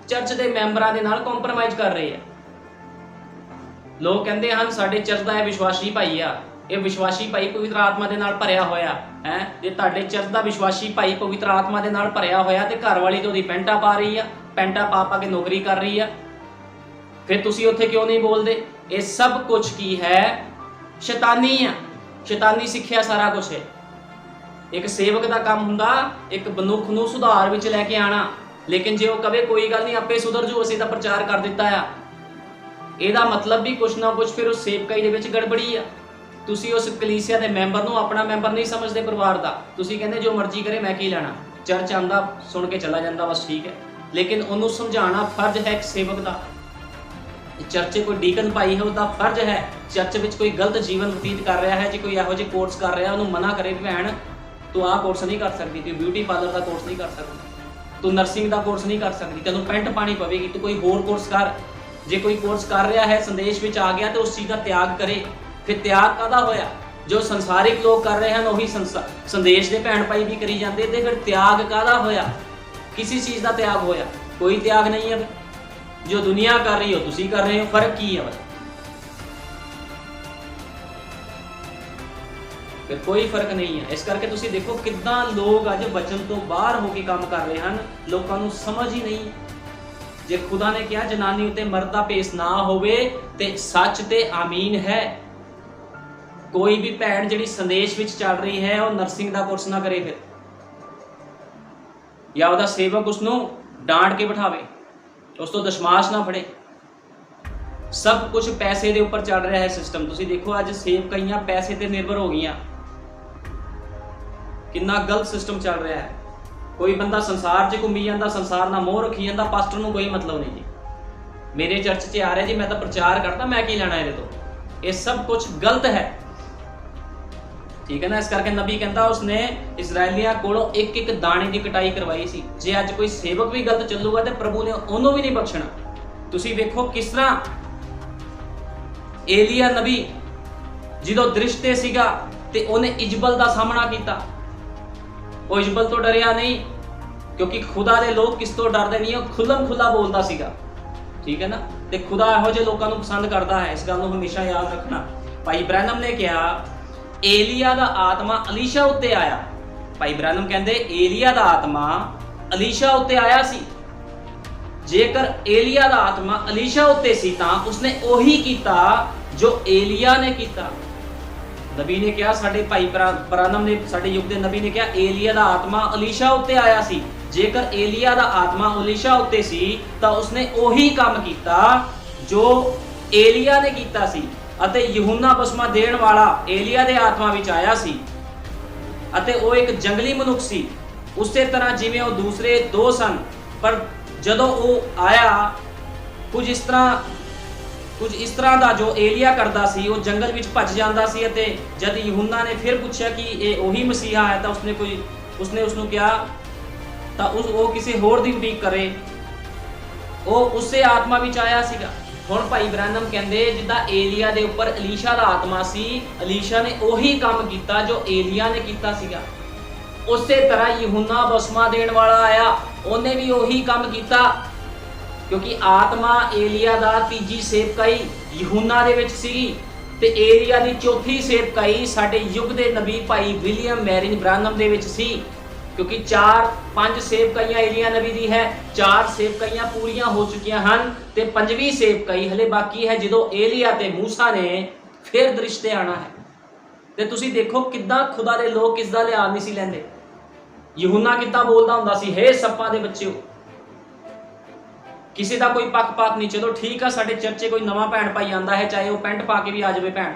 ਚਰਚ ਦੇ ਮੈਂਬਰਾਂ ਦੇ ਨਾਲ ਕੰਪਰੋਮਾਈਜ਼ ਕਰ ਰਹੇ ਆ। ਲੋਕ ਕਹਿੰਦੇ ਹਨ ਸਾਡੇ ਚਰਚ ਦਾ ਇਹ ਵਿਸ਼ਵਾਸੀ ਭਾਈ ਆ, ਇਹ ਵਿਸ਼ਵਾਸੀ ਭਾਈ ਪਵਿੱਤਰ ਆਤਮਾ ਦੇ ਨਾਲ ਭਰਿਆ ਹੋਇਆ ਹੈ। ਜੇ ਤੁਹਾਡੇ ਚਰਚ ਦਾ ਵਿਸ਼ਵਾਸੀ ਭਾਈ ਪਵਿੱਤਰ ਆਤਮਾ ਦੇ ਨਾਲ ਭਰਿਆ ਹੋਇਆ ਤੇ ਘਰ ਵਾਲੀ ਤੇ ਉਹਦੀ ਪੈਂਟਾ ਪਾ ਰਹੀ ਆ, ਪੈਂਟਾ ਪਾ ਕੇ ਨੌਕਰੀ ਕਰ ਰਹੀ ਆ, ਫਿਰ ਤੁਸੀਂ ਉੱਥੇ ਕਿਉਂ ਨਹੀਂ ਬੋਲਦੇ? ਇਹ ਸਭ ਕੁਝ ਕੀ ਹੈ? ਸ਼ੈਤਾਨੀ ਆ, ਸ਼ੈਤਾਨੀ ਸਿੱਖਿਆ ਸਾਰਾ ਕੁਝ ਹੈ। ਇੱਕ ਸੇਵਕ ਦਾ ਕੰਮ ਹੁੰਦਾ ਇੱਕ ਮਨੁੱਖ ਨੂੰ ਸੁਧਾਰ ਵਿੱਚ ਲੈ ਕੇ ਆਣਾ, ਲੇਕਿਨ ਜੇ ਉਹ ਕਵੇ ਕੋਈ ਗੱਲ ਨਹੀਂ ਆਪੇ ਸੁਧਰ ਜੂ, ਅਸੀਂ ਤਾਂ ਪ੍ਰਚਾਰ ਕਰ ਦਿੱਤਾ ਆ, ਇਹਦਾ ਮਤਲਬ ਵੀ ਕੁਛ ਨਾ ਕੁਛ ਫਿਰ ਉਸ ਸੇਵਕਾਈ ਦੇ ਵਿੱਚ ਗੜਬੜੀ ਆ। ਤੁਸੀਂ ਉਸ ਕਲੀਸਿਆ ਦੇ ਮੈਂਬਰ ਨੂੰ ਆਪਣਾ ਮੈਂਬਰ ਨਹੀਂ ਸਮਝਦੇ ਪਰਿਵਾਰ ਦਾ। ਤੁਸੀਂ ਕਹਿੰਦੇ ਜੋ ਮਰਜ਼ੀ ਕਰੇ ਮੈਂ ਕੀ ਲੈਣਾ, ਚਰਚ ਆਂਦਾ ਸੁਣ ਕੇ ਚਲਾ ਜਾਂਦਾ ਬਸ ਠੀਕ ਹੈ। ਲੇਕਿਨ ਉਹਨੂੰ ਸਮਝਾਉਣਾ ਫਰਜ਼ ਹੈ ਇੱਕ ਸੇਵਕ ਦਾ। ਚਰਚ 'ਚ ਕੋਈ ਡੀਕਨ ਭਾਈ ਹੈ, ਉਹਦਾ ਫਰਜ਼ ਹੈ ਚਰਚ ਵਿੱਚ ਕੋਈ ਗਲਤ ਜੀਵਨ ਬਤੀਤ ਕਰ ਰਿਹਾ ਹੈ, ਜੇ ਕੋਈ ਇਹੋ ਜਿਹੇ ਕੋਰਸ ਕਰ ਰਿਹਾ ਉਹਨੂੰ ਮਨਾ ਕਰੇ, ਭੈਣ ਤੂੰ ਆਹ ਕੋਰਸ ਨਹੀਂ ਕਰ ਸਕਦੀ, ਤੂੰ ਬਿਊਟੀ ਪਾਰਲਰ ਦਾ ਕੋਰਸ ਨਹੀਂ ਕਰ ਸਕਦੀ, ਤੂੰ ਨਰਸਿੰਗ ਦਾ ਕੋਰਸ ਨਹੀਂ ਕਰ ਸਕਦੀ, ਤੈਨੂੰ ਪੈਂਟ ਪਾਣੀ ਪਵੇਗੀ, ਤੂੰ ਕੋਈ ਹੋਰ ਕੋਰਸ ਕਰ। ਜੇ ਕੋਈ ਕੋਰਸ ਕਰ ਰਿਹਾ ਹੈ ਸੰਦੇਸ਼ ਵਿੱਚ ਆ ਗਿਆ ਤੇ ਉਸ ਚੀਜ਼ ਦਾ ਤਿਆਗ ਕਰੇ। ਫਿਰ ਤਿਆਗ ਕਾਹਦਾ ਹੋਇਆ? ਜੋ ਸੰਸਾਰਿਕ ਲੋਕ ਕਰ ਰਹੇ ਹਨ ਉਹੀ ਸੰਦੇਸ਼ ਦੇ ਭੈਣ ਭਾਈ ਵੀ ਕਰੀ ਜਾਂਦੇ, ਤੇ ਫਿਰ ਤਿਆਗ ਕਾਹਦਾ ਹੋਇਆ? ਕਿਸੇ ਚੀਜ਼ ਦਾ ਤਿਆਗ ਹੋਇਆ? ਕੋਈ ਤਿਆਗ ਨਹੀਂ ਹੈ। ਜੋ ਦੁਨੀਆ ਕਰ ਰਹੀ ਹੋ ਤੁਸੀਂ ਕਰ ਰਹੇ ਹੋ, ਫਰਕ ਕੀ ਹੈ? ਫਿਰ ਕੋਈ ਫਰਕ ਨਹੀਂ ਹੈ। ਇਸ ਕਰਕੇ ਤੁਸੀਂ ਦੇਖੋ ਕਿੱਦਾਂ ਲੋਕ ਅੱਜ ਵਚਨ ਤੋਂ ਬਾਹਰ ਹੋ ਕੇ ਕੰਮ ਕਰ ਰਹੇ ਹਨ, ਲੋਕਾਂ ਨੂੰ ਸਮਝ ਹੀ ਨਹੀਂ। ਜੇ ਖੁਦਾ ਨੇ ਕਿਹਾ ਜਨਾਨੀ ਉਤੇ ਮਰਦ ਦਾ ਭੇਸ ਨਾ ਹੋਵੇ ਤੇ ਸੱਚ ਤੇ ਆਮੀਨ ਹੈ। ਕੋਈ ਵੀ ਭੈਣ ਜਿਹੜੀ ਸੰਦੇਸ਼ ਵਿੱਚ ਚੱਲ ਰਹੀ ਹੈ ਉਹ ਨਰਸਿੰਗ ਦਾ ਕੋਰਸ ਨਾ ਕਰੇ ਫਿਰ, ਜਾਂ ਉਹਦਾ ਸੇਵਕ ਉਸਨੂੰ ਡਾਂਟ ਕੇ ਬਿਠਾਵੇ, ਉਸ ਤੋਂ ਦਸ਼ਮਾਸ਼ ਨਾ ਫੜੇ। ਸਭ ਕੁਝ ਪੈਸੇ ਦੇ ਉੱਪਰ ਚੱਲ ਰਿਹਾ ਹੈ ਸਿਸਟਮ। ਤੁਸੀਂ ਦੇਖੋ ਅੱਜ ਸੇਵਕਾਈਆਂ ਪੈਸੇ ਤੇ ਨਿਰਭਰ ਹੋ ਗਈਆਂ। ਕਿੰਨਾ ਗਲਤ ਸਿਸਟਮ ਚੱਲ ਰਿਹਾ ਹੈ। ਕੋਈ ਬੰਦਾ ਸੰਸਾਰ 'ਚ ਘੁੰਮੀ ਜਾਂਦਾ, ਸੰਸਾਰ ਨਾਲ ਮੋਹ ਰੱਖੀ ਜਾਂਦਾ, ਪਾਸਟਰ ਨੂੰ ਕੋਈ ਮਤਲਬ ਨਹੀਂ ਜੀ। ਮੇਰੇ ਚਰਚ 'ਚ ਆ ਰਿਹਾ ਜੀ, ਮੈਂ ਤਾਂ ਪ੍ਰਚਾਰ ਕਰਦਾ, ਮੈਂ ਕੀ ਲੈਣਾ ਇਹਦੇ ਤੋਂ? ਇਹ ਸਭ ਕੁਝ ਗਲਤ ਹੈ, ਠੀਕ ਹੈ ਨਾ। ਇਸ ਕਰਕੇ ਨਬੀ ਕਹਿੰਦਾ ਉਸਨੇ ਇਜ਼ਰਾਈਲੀਆਂ ਕੋਲੋਂ ਇੱਕ ਇੱਕ ਦਾਣੇ ਦੀ ਕਟਾਈ ਕਰਵਾਈ ਸੀ। ਜੇ ਅੱਜ ਕੋਈ ਸੇਵਕ ਵੀ ਗਲਤ ਚੱਲੂਗਾ ਤੇ ਪ੍ਰਭੂ ਨੇ ਉਹਨੂੰ ਵੀ ਨਹੀਂ ਬਖਸ਼ਣਾ। ਤੁਸੀਂ ਵੇਖੋ ਕਿਸ ਤਰ੍ਹਾਂ ਏਲੀਆ ਨਬੀ ਜਦੋਂ ਦ੍ਰਿਸ਼ ਤੇ ਸੀਗਾ ਤੇ ਉਹਨੇ ਇਜਬਲ ਦਾ ਸਾਹਮਣਾ ਕੀਤਾ। ਉਹ ਇਜਬਲ ਤੋਂ ਡਰਿਆ ਨਹੀਂ, ਕਿਉਂਕਿ ਖੁਦਾ ਦੇ ਲੋਕ ਕਿਸ ਤੋਂ ਡਰਦੇ ਨਹੀਂ, ਉਹ ਖੁੱਲਮ ਖੁੱਲਾ ਬੋਲਦਾ ਸੀਗਾ, ਠੀਕ ਹੈ ਨਾ। ਤੇ ਖੁਦਾ ਇਹੋ ਜਿਹੇ ਲੋਕਾਂ ਨੂੰ ਪਸੰਦ ਕਰਦਾ ਹੈ, ਇਸ ਗੱਲ ਨੂੰ ਹਮੇਸ਼ਾ ਯਾਦ ਰੱਖਣਾ। ਭਾਈ ਬ੍ਰੈਨਮ ਨੇ ਕਿਹਾ ਏਲੀਆ ਦਾ ਆਤਮਾ ਅਲੀਸ਼ਾ ਉੱਤੇ ਆਇਆ। ਭਾਈ ਬ੍ਰੈਨਮ ਕਹਿੰਦੇ ਏਲੀਆ ਦਾ ਆਤਮਾ ਅਲੀਸ਼ਾ ਉੱਤੇ ਆਇਆ ਸੀ। ਜੇਕਰ ਏਲੀਆ ਦਾ ਆਤਮਾ ਅਲੀਸ਼ਾ ਉੱਤੇ ਸੀ ਤਾਂ ਉਸਨੇ ਉਹੀ ਕੀਤਾ ਜੋ ਏਲੀਆ ਨੇ ਕੀਤਾ। ਨਬੀ ਨੇ ਕਿਹਾ, ਸਾਡੇ ਭਾਈ ਬ੍ਰੈਨਮ ਨੇ, ਸਾਡੇ ਯੁੱਗ ਦੇ ਨਬੀ ਨੇ ਕਿਹਾ ਏਲੀਆ ਦਾ ਆਤਮਾ ਅਲੀਸ਼ਾ ਉੱਤੇ ਆਇਆ ਸੀ। ਜੇਕਰ ਏਲੀਆ ਦਾ ਆਤਮਾ ਅਲੀਸ਼ਾ ਉੱਤੇ ਸੀ ਤਾਂ ਉਸਨੇ ਉਹੀ ਕੰਮ ਕੀਤਾ ਜੋ ਏਲੀਆ ਨੇ ਕੀਤਾ ਸੀ। ਅਤੇ ਯਹੂਨਾ ਬਸਮਾ ਦੇਣ ਵਾਲਾ ਏਲੀਆ ਦੇ ਆਤਮਾ ਵਿੱਚ ਆਇਆ ਸੀ ਅਤੇ ਉਹ ਇੱਕ ਜੰਗਲੀ ਮਨੁੱਖ ਸੀ, ਉਸੇ ਤਰ੍ਹਾਂ ਜਿਵੇਂ ਉਹ ਦੂਸਰੇ ਦੋ ਸਨ। ਪਰ ਜਦੋਂ ਉਹ ਆਇਆ ਕੁਝ ਇਸ ਤਰ੍ਹਾਂ ਦਾ ਜੋ ਏਲੀਆ ਕਰਦਾ ਸੀ, ਉਹ ਜੰਗਲ ਵਿੱਚ ਭੱਜ ਜਾਂਦਾ ਸੀ। ਅਤੇ ਜਦ ਯਹੂਨਾ ਨੇ ਫਿਰ ਪੁੱਛਿਆ ਕਿ ਇਹ ਉਹੀ ਮਸੀਹਾ ਹੈ ਤਾਂ ਉਸਨੇ ਉਸਨੂੰ ਕਿਹਾ ਤਾਂ ਉਹ ਕਿਸੇ ਹੋਰ ਦੀ ਉਡੀਕ ਕਰੇ, ਉਹ ਉਸੇ ਆਤਮਾ ਵਿੱਚ ਆਇਆ ਸੀਗਾ। ਹੁਣ ਭਾਈ ਬ੍ਰੈਨਮ ਕਹਿੰਦੇ ਜਿੱਦਾਂ ਏਲੀਆ ਦੇ ਉੱਪਰ ਅਲੀਸ਼ਾ ਦਾ ਆਤਮਾ ਸੀ, ਅਲੀਸ਼ਾ ਨੇ ਉਹੀ ਕੰਮ ਕੀਤਾ ਜੋ ਏਲੀਆ ਨੇ ਕੀਤਾ ਸੀਗਾ। ਉਸੇ ਤਰ੍ਹਾਂ ਯਹੂਨਾ ਬਸਮਾ ਦੇਣ ਵਾਲਾ ਆਇਆ, ਉਹਨੇ ਵੀ ਉਹੀ ਕੰਮ ਕੀਤਾ, ਕਿਉਂਕਿ ਆਤਮਾ ਏਲੀਆ ਦਾ ਤੀਜੀ ਸੇਵਕਾਈ ਯਹੂਨਾ ਦੇ ਵਿੱਚ ਸੀਗੀ ਤੇ ਏਲੀਆ ਦੀ ਚੌਥੀ ਸੇਵਕਾਈ ਸਾਡੇ ਯੁੱਗ ਦੇ ਨਬੀ ਭਾਈ ਵਿਲੀਅਮ ਮੈਰਿਨ ਬ੍ਰੈਨਮ ਦੇ ਵਿੱਚ ਸੀ। ਕਿਉਂਕਿ 4-5 ਸੇਵਕਾਈਆਂ ਏਲੀਆ ਨਬੀ ਦੀ ਹੈ, 4 ਸੇਵਕਾਈਆਂ ਪੂਰੀਆਂ ਹੋ ਚੁੱਕੀਆਂ ਹਨ ਤੇ 5ਵੀਂ ਸੇਵਕਾਈ ਹਲੇ ਬਾਕੀ ਹੈ, ਜਦੋਂ ਏਲੀਆ ਤੇ ਮੂਸਾ ਨੇ ਫਿਰ ਦ੍ਰਿਸ਼ ਤੇ ਆਣਾ ਹੈ। ਤੇ ਤੁਸੀਂ ਦੇਖੋ ਕਿੱਦਾਂ ਖੁਦਾ ਦੇ ਲੋਕ ਇਸ ਦਾ ਲਿਹਾਜ਼ ਨਹੀਂ ਸੀ ਲੈਂਦੇ। ਯਹੂਨਾ ਕਿੱਦਾਂ ਬੋਲਦਾ ਹੁੰਦਾ ਸੀ, ਹੇ ਸੱਪਾਂ ਦੇ ਬੱਚਿਓ, ਕਿਸੇ ਦਾ ਕੋਈ ਪੱਖਪਾਤ ਨਹੀਂ। ਚਲੋ ਠੀਕ ਆ, ਸਾਡੇ ਚਰਚੇ ਕੋਈ ਨਵਾਂ ਭੈਣ ਭਾਈ ਆਂਦਾ ਹੈ, ਚਾਹੇ ਉਹ ਪੈਂਟ ਪਾ ਕੇ ਵੀ ਆ ਜਾਵੇ ਭੈਣ,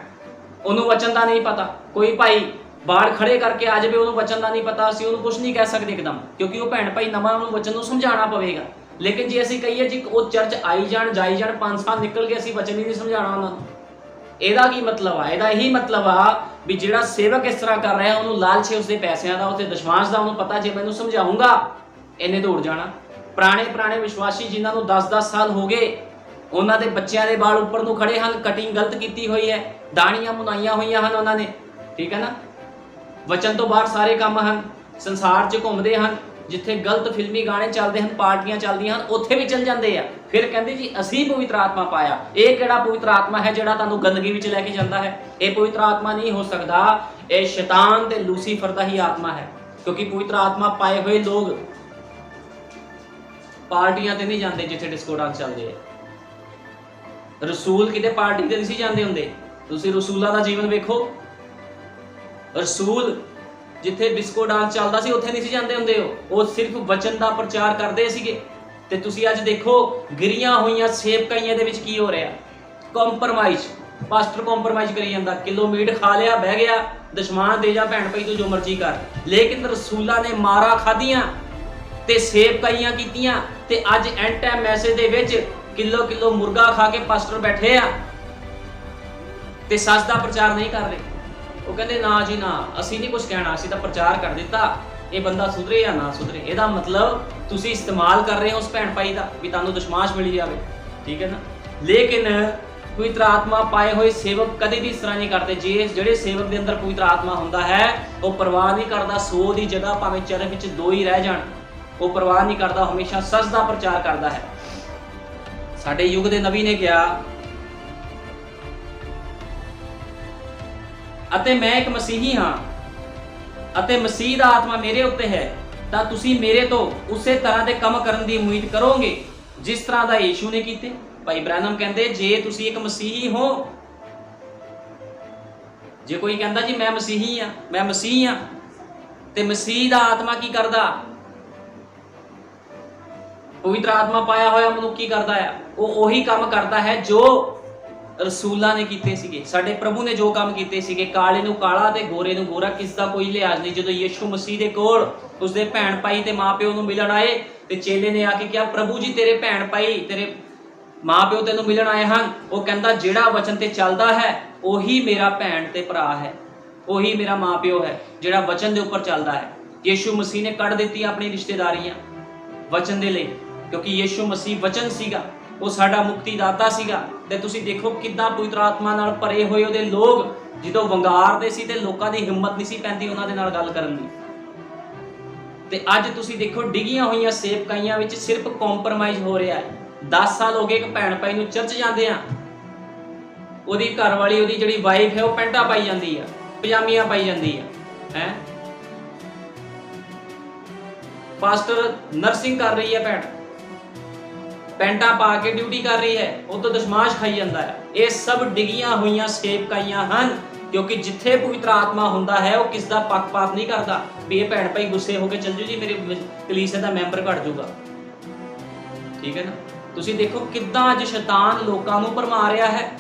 ਉਹਨੂੰ ਵਚਨ ਦਾ ਨਹੀਂ ਪਤਾ। ਕੋਈ ਭਾਈ ਬਾਹਰ ਖੜੇ ਕਰਕੇ ਆ ਜਾਵੇ, ਉਹਨੂੰ ਵਚਨ ਦਾ ਨਹੀਂ ਪਤਾ, ਅਸੀਂ ਉਹਨੂੰ ਕੁਝ ਨਹੀਂ ਕਹਿ ਸਕਦੇ ਇੱਕਦਮ, ਕਿਉਂਕਿ ਉਹ ਭੈਣ ਭਾਈ ਨਵਾਂ, ਉਹਨੂੰ ਵਚਨ ਨੂੰ ਸਮਝਾਉਣਾ ਪਵੇਗਾ। ਲੇਕਿਨ ਜੇ ਅਸੀਂ ਕਹੀਏ ਜੀ ਉਹ ਚਰਚ ਆਈ ਜਾਣ ਜਾਈ ਜਾਣ, 5 ਸਾਲ ਨਿਕਲ ਗਏ, ਅਸੀਂ ਵਚਨ ਹੀ ਨਹੀਂ ਸਮਝਾਉਣਾ ਉਹਨਾਂ ਨੂੰ, ਇਹਦਾ ਕੀ ਮਤਲਬ ਆ? ਇਹਦਾ ਇਹੀ ਮਤਲਬ ਆ ਵੀ ਜਿਹੜਾ ਸੇਵਕ ਇਸ ਤਰ੍ਹਾਂ ਕਰ ਰਿਹਾ, ਉਹਨੂੰ ਲਾਲਚ ਹੈ ਉਸਦੇ ਪੈਸਿਆਂ ਦਾ, ਉਸਦੇ ਦਸ਼ਵਾਂਸ਼ ਦਾ। ਉਹਨੂੰ ਪਤਾ ਜੇ ਮੈਨੂੰ ਸਮਝਾਉਂਗਾ ਇਹਨੇ ਦੌੜ ਜਾਣਾ। ਪੁਰਾਣੇ ਵਿਸ਼ਵਾਸੀ ਜਿਨ੍ਹਾਂ ਨੂੰ 10-10 ਸਾਲ ਹੋ ਗਏ, ਉਹਨਾਂ ਦੇ ਬੱਚਿਆਂ ਦੇ ਵਾਲ ਉੱਪਰ ਨੂੰ ਖੜੇ ਹਨ, ਕਟਿੰਗ ਗਲਤ ਕੀਤੀ ਹੋਈ ਹੈ, ਦਾੜੀਆਂ ਮੁਨਾਈਆਂ ਹੋਈਆਂ ਹਨ ਉਹਨਾਂ ਨੇ, ਠੀਕ ਹੈ ਨਾ। ਵਚਨ ਤੋਂ ਬਾਹਰ ਸਾਰੇ ਕੰਮ ਹਨ, ਸੰਸਾਰ 'ਚ ਘੁੰਮਦੇ ਹਨ, ਜਿੱਥੇ ਗਲਤ ਫਿਲਮੀ ਗਾਣੇ ਚੱਲਦੇ ਹਨ, ਪਾਰਟੀਆਂ ਚੱਲਦੀਆਂ ਹਨ, ਉੱਥੇ ਵੀ ਚੱਲ ਜਾਂਦੇ ਆ। ਫਿਰ ਕਹਿੰਦੇ ਜੀ ਅਸੀਂ ਪਵਿੱਤਰ ਆਤਮਾ ਪਾਇਆ। ਇਹ ਕਿਹੜਾ ਪਵਿੱਤਰ ਆਤਮਾ ਹੈ ਜਿਹੜਾ ਤੁਹਾਨੂੰ ਗੰਦਗੀ ਵਿੱਚ ਲੈ ਕੇ ਜਾਂਦਾ ਹੈ? ਇਹ ਪਵਿੱਤਰ ਆਤਮਾ ਨਹੀਂ ਹੋ ਸਕਦਾ, ਇਹ ਸ਼ੈਤਾਨ ਤੇ ਲੂਸੀਫਰ ਦਾ ਹੀ ਆਤਮਾ ਹੈ। ਕਿਉਂਕਿ ਪਵਿੱਤਰ ਆਤਮਾ ਪਾਏ ਹੋਏ ਲੋਕ ਪਾਰਟੀਆਂ ਤੇ ਨਹੀਂ ਜਾਂਦੇ ਜਿੱਥੇ ਡਿਸਕੋ ਡਾਂਸ ਚੱਲਦੇ ਆ। ਰਸੂਲ ਕਿਤੇ ਪਾਰਟੀ ਤੇ ਨਹੀਂ ਸੀ ਜਾਂਦੇ ਹੁੰਦੇ। ਤੁਸੀਂ ਰਸੂਲਾਂ ਦਾ ਜੀਵਨ ਵੇਖੋ, ਰਸੂਲ ਜਿੱਥੇ ਡਿਸਕੋ ਡਾਂਸ ਚੱਲਦਾ ਸੀ ਉੱਥੇ ਨਹੀਂ ਸੀ ਜਾਂਦੇ ਹੁੰਦੇ। ਉਹ ਸਿਰਫ ਵਚਨ ਦਾ ਪ੍ਰਚਾਰ ਕਰਦੇ ਸੀਗੇ। ਤੇ ਤੁਸੀਂ ਅੱਜ ਦੇਖੋ ਗਿਰੀਆਂ ਹੋਈਆਂ ਸੇਵਕਾਈਆਂ ਦੇ ਵਿੱਚ ਕੀ ਹੋ ਰਿਹਾ? ਕੰਪਰਮਾਈਜ਼। ਪਾਸਟਰ ਕੰਪਰਮਾਈਜ਼ ਕਰੀ ਜਾਂਦਾ, ਕਿਲੋ ਮੀਟ ਖਾ ਲਿਆ, ਬਹਿ ਗਿਆ, ਦਸ਼ਮਾਨ ਦੇ ਜਾ ਭੈਣ ਭਾਈ ਤੂੰ ਜੋ ਮਰਜ਼ੀ ਕਰ। ਲੇਕਿਨ ਰਸੂਲਾਂ ਨੇ ਮਾਰਾ ਖਾਧੀਆਂ ਤੇ ਸੇਵਕਾਈਆਂ ਕੀਤੀਆਂ, ਤੇ ਅੱਜ ਐਂਡ ਟਾਈਮ ਮੈਸੇਜ ਦੇ ਵਿੱਚ ਕਿਲੋ ਮੁਰਗਾ ਖਾ ਕੇ ਪਾਸਟਰ ਬੈਠੇ ਆ ਤੇ ਸੱਚ ਦਾ ਪ੍ਰਚਾਰ ਨਹੀਂ ਕਰ ਰਹੇ। ਉਹ ਕਹਿੰਦੇ ਨਾ ਜੀ ਨਾ, ਅਸੀਂ ਨਹੀਂ ਕੁਝ ਕਹਿਣਾ, ਅਸੀਂ ਤਾਂ ਪ੍ਰਚਾਰ ਕਰ ਦਿੱਤਾ, ਇਹ ਬੰਦਾ ਸੁਧਰੇ ਜਾਂ ਨਾ ਸੁਧਰੇ। ਇਹਦਾ ਮਤਲਬ ਤੁਸੀਂ ਇਸਤੇਮਾਲ ਕਰ ਰਹੇ ਹੋ ਉਸ ਭੈਣ ਭਾਈ ਦਾ ਵੀ ਤੁਹਾਨੂੰ ਦਸ਼ਮਾਸ਼ ਮਿਲੀ ਜਾਵੇ, ਠੀਕ ਹੈ ਨਾ। ਲੇਕਿਨ ਪਵਿੱਤਰ ਆਤਮਾ ਪਾਏ ਹੋਏ ਸੇਵਕ ਕਦੇ ਵੀ ਇਸ ਤਰ੍ਹਾਂ ਨਹੀਂ ਕਰਦੇ। ਜਿਹੜੇ ਸੇਵਕ ਦੇ ਅੰਦਰ ਪਵਿੱਤਰ ਆਤਮਾ ਹੁੰਦਾ ਹੈ, ਉਹ ਪਰਵਾਹ ਨਹੀਂ ਕਰਦਾ 100 ਦੀ ਜਗ੍ਹਾ ਭਾਵੇਂ ਚਰਨ ਵਿੱਚ 2 ਹੀ ਰਹਿ ਜਾਣ, ਉਹ ਪਰਵਾਹ ਨਹੀਂ ਕਰਦਾ, ਹਮੇਸ਼ਾ ਸੱਚ ਦਾ ਪ੍ਰਚਾਰ ਕਰਦਾ ਹੈ। ਸਾਡੇ ਯੁੱਗ ਦੇ ਨਬੀ ਨੇ ਕਿਹਾ, ਅਤੇ ਮੈਂ ਇੱਕ ਮਸੀਹੀ ਹਾਂ ਅਤੇ ਮਸੀਹ ਦਾ ਆਤਮਾ ਮੇਰੇ ਉੱਤੇ ਹੈ, ਤਾਂ ਤੁਸੀਂ ਮੇਰੇ ਤੋਂ ਉਸੇ ਤਰ੍ਹਾਂ ਦੇ ਕੰਮ ਕਰਨ ਦੀ ਉਮੀਦ ਕਰੋਗੇ ਜਿਸ ਤਰ੍ਹਾਂ ਦਾ ਯੀਸ਼ੂ ਨੇ ਕੀਤੇ। ਭਾਈ ਬ੍ਰੈਨਮ ਕਹਿੰਦੇ ਜੇ ਤੁਸੀਂ ਇੱਕ ਮਸੀਹੀ ਹੋ, ਜੇ ਕੋਈ ਕਹਿੰਦਾ ਜੀ ਮੈਂ ਮਸੀਹੀ ਆ, ਮੈਂ ਮਸੀਹ ਆ, ਤੇ ਮਸੀਹ ਦਾ ਆਤਮਾ ਕੀ ਕਰਦਾ? ਪਵਿੱਤਰ ਆਤਮਾ ਪਾਇਆ ਹੋਇਆ ਮਨੁੱਖ ਕੀ ਕਰਦਾ ਆ? ਉਹ ਉਹੀ ਕੰਮ ਕਰਦਾ ਹੈ ਜੋ ਰਸੂਲਾਂ ਨੇ ਕੀਤੇ ਸੀਗੇ। ਸਾਡੇ ਪ੍ਰਭੂ ਨੇ ਜੋ ਕੰਮ ਕੀਤੇ ਸੀਗੇ, ਕਾਲੇ ਨੂੰ ਕਾਲਾ ਤੇ ਗੋਰੇ ਨੂੰ ਗੋਰਾ, ਕਿਸ ਦਾ ਕੋਈ ਲਿਹਾਜ਼ ਨਹੀਂ। ਜਦੋਂ ਯੀਸ਼ੂ ਮਸੀਹ ਦੇ ਕੋਲ ਉਸਦੇ ਭੈਣ ਭਾਈ ਤੇ ਮਾਪਿਓ ਨੂੰ ਮਿਲਣ ਆਏ ਤੇ ਚੇਲੇ ਨੇ ਆ ਕੇ ਕਿਹਾ, ਪ੍ਰਭੂ ਜੀ ਤੇਰੇ ਭੈਣ ਭਾਈ ਤੇਰੇ ਮਾਪਿਓ ਤੈਨੂੰ ਮਿਲਣ ਆਏ ਹਨ। ਉਹ ਕਹਿੰਦਾ ਜਿਹੜਾ ਵਚਨ ਤੇ ਚੱਲਦਾ ਹੈ ਉਹੀ ਮੇਰਾ ਭੈਣ ਤੇ ਭਰਾ ਹੈ, ਉਹੀ ਮੇਰਾ ਮਾਪਿਓ ਹੈ, ਜਿਹੜਾ ਵਚਨ ਦੇ ਉੱਪਰ ਚੱਲਦਾ ਹੈ। ਯੀਸ਼ੂ ਮਸੀਹ ਨੇ ਕੱਢ ਦਿੱਤੀ ਆਪਣੀ ਰਿਸ਼ਤੇਦਾਰੀਆਂ ਵਚਨ ਦੇ ਲਈ, ਕਿਉਂਕਿ ਯੀਸ਼ੂ ਮਸੀਹ ਵਚਨ ਸੀਗਾ, ਉਹ ਸਾਡਾ ਮੁਕਤੀਦਾਤਾ ਸੀਗਾ। ਤੇ ਤੁਸੀਂ ਦੇਖੋ ਕਿੱਦਾਂ ਪਵਿੱਤਰ ਆਤਮਾ ਨਾਲ ਭਰੇ ਹੋਏ ਉਹਦੇ ਲੋਕ ਜਦੋਂ ਵੰਗਾਰਦੇ ਸੀ ਤੇ ਲੋਕਾਂ ਦੀ ਹਿੰਮਤ ਨਹੀਂ ਸੀ ਪੈਂਦੀ ਉਹਨਾਂ ਦੇ ਨਾਲ ਗੱਲ ਕਰਨ ਦੀ। ਤੇ ਅੱਜ ਤੁਸੀਂ ਦੇਖੋ ਡਿੱਗੀਆਂ ਹੋਈਆਂ ਸੇਵਕਾਈਆਂ ਵਿੱਚ ਸਿਰਫ ਕੰਪਰਮਾਈਜ਼ ਹੋ ਰਿਹਾ ਹੈ। 10 ਸਾਲ ਹੋ ਗਏ ਇੱਕ ਭੈਣ ਭਾਈ ਨੂੰ ਚਰਚ ਜਾਂਦੇ ਆ, ਉਹਦੀ ਘਰ ਵਾਲੀ, ਉਹਦੀ ਜਿਹੜੀ ਵਾਈਫ ਹੈ, ਉਹ ਪੈਂਟਾਂ ਪਾਈ ਜਾਂਦੀ ਆ, ਪਜਾਮੀਆਂ ਪਾਈ ਜਾਂਦੀ ਆ, ਹੈ ਪਾਸਟਰ ਨਰਸਿੰਗ ਕਰ ਰਹੀ ਹੈ, ਭੈਣ ਪੈਂਟਾਂ ਪਾ ਕੇ ਡਿਊਟੀ ਕਰ ਰਹੀ ਹੈ, ਉਹ ਤੋਂ ਦਸ਼ਮਾਸ਼ ਖਾਈ ਜਾਂਦਾ ਹੈ। ਇਹ ਸਭ ਡਿੱਗੀਆਂ ਹੋਈਆਂ ਸੇਵਕਾਈਆਂ ਹਨ, ਕਿਉਂਕਿ ਜਿੱਥੇ ਪਵਿੱਤਰ ਆਤਮਾ ਹੁੰਦਾ ਹੈ ਉਹ ਕਿਸ ਦਾ ਪੱਖਪਾਤ ਨਹੀਂ ਕਰਦਾ ਵੀ ਇਹ ਭੈਣ ਭਾਈ ਗੁੱਸੇ ਹੋ ਕੇ ਚੱਲ ਜੂ ਜੀ, ਮੇਰੇ ਕਲੀਸਿਆ ਦਾ ਮੈਂਬਰ ਘਟ ਜਾਊਗਾ, ਠੀਕ ਹੈ ਨਾ। ਤੁਸੀਂ ਦੇਖੋ ਕਿੱਦਾਂ ਅੱਜ ਸ਼ੈਤਾਨ ਲੋਕਾਂ ਨੂੰ ਭਰਮਾ ਰਿਹਾ ਹੈ,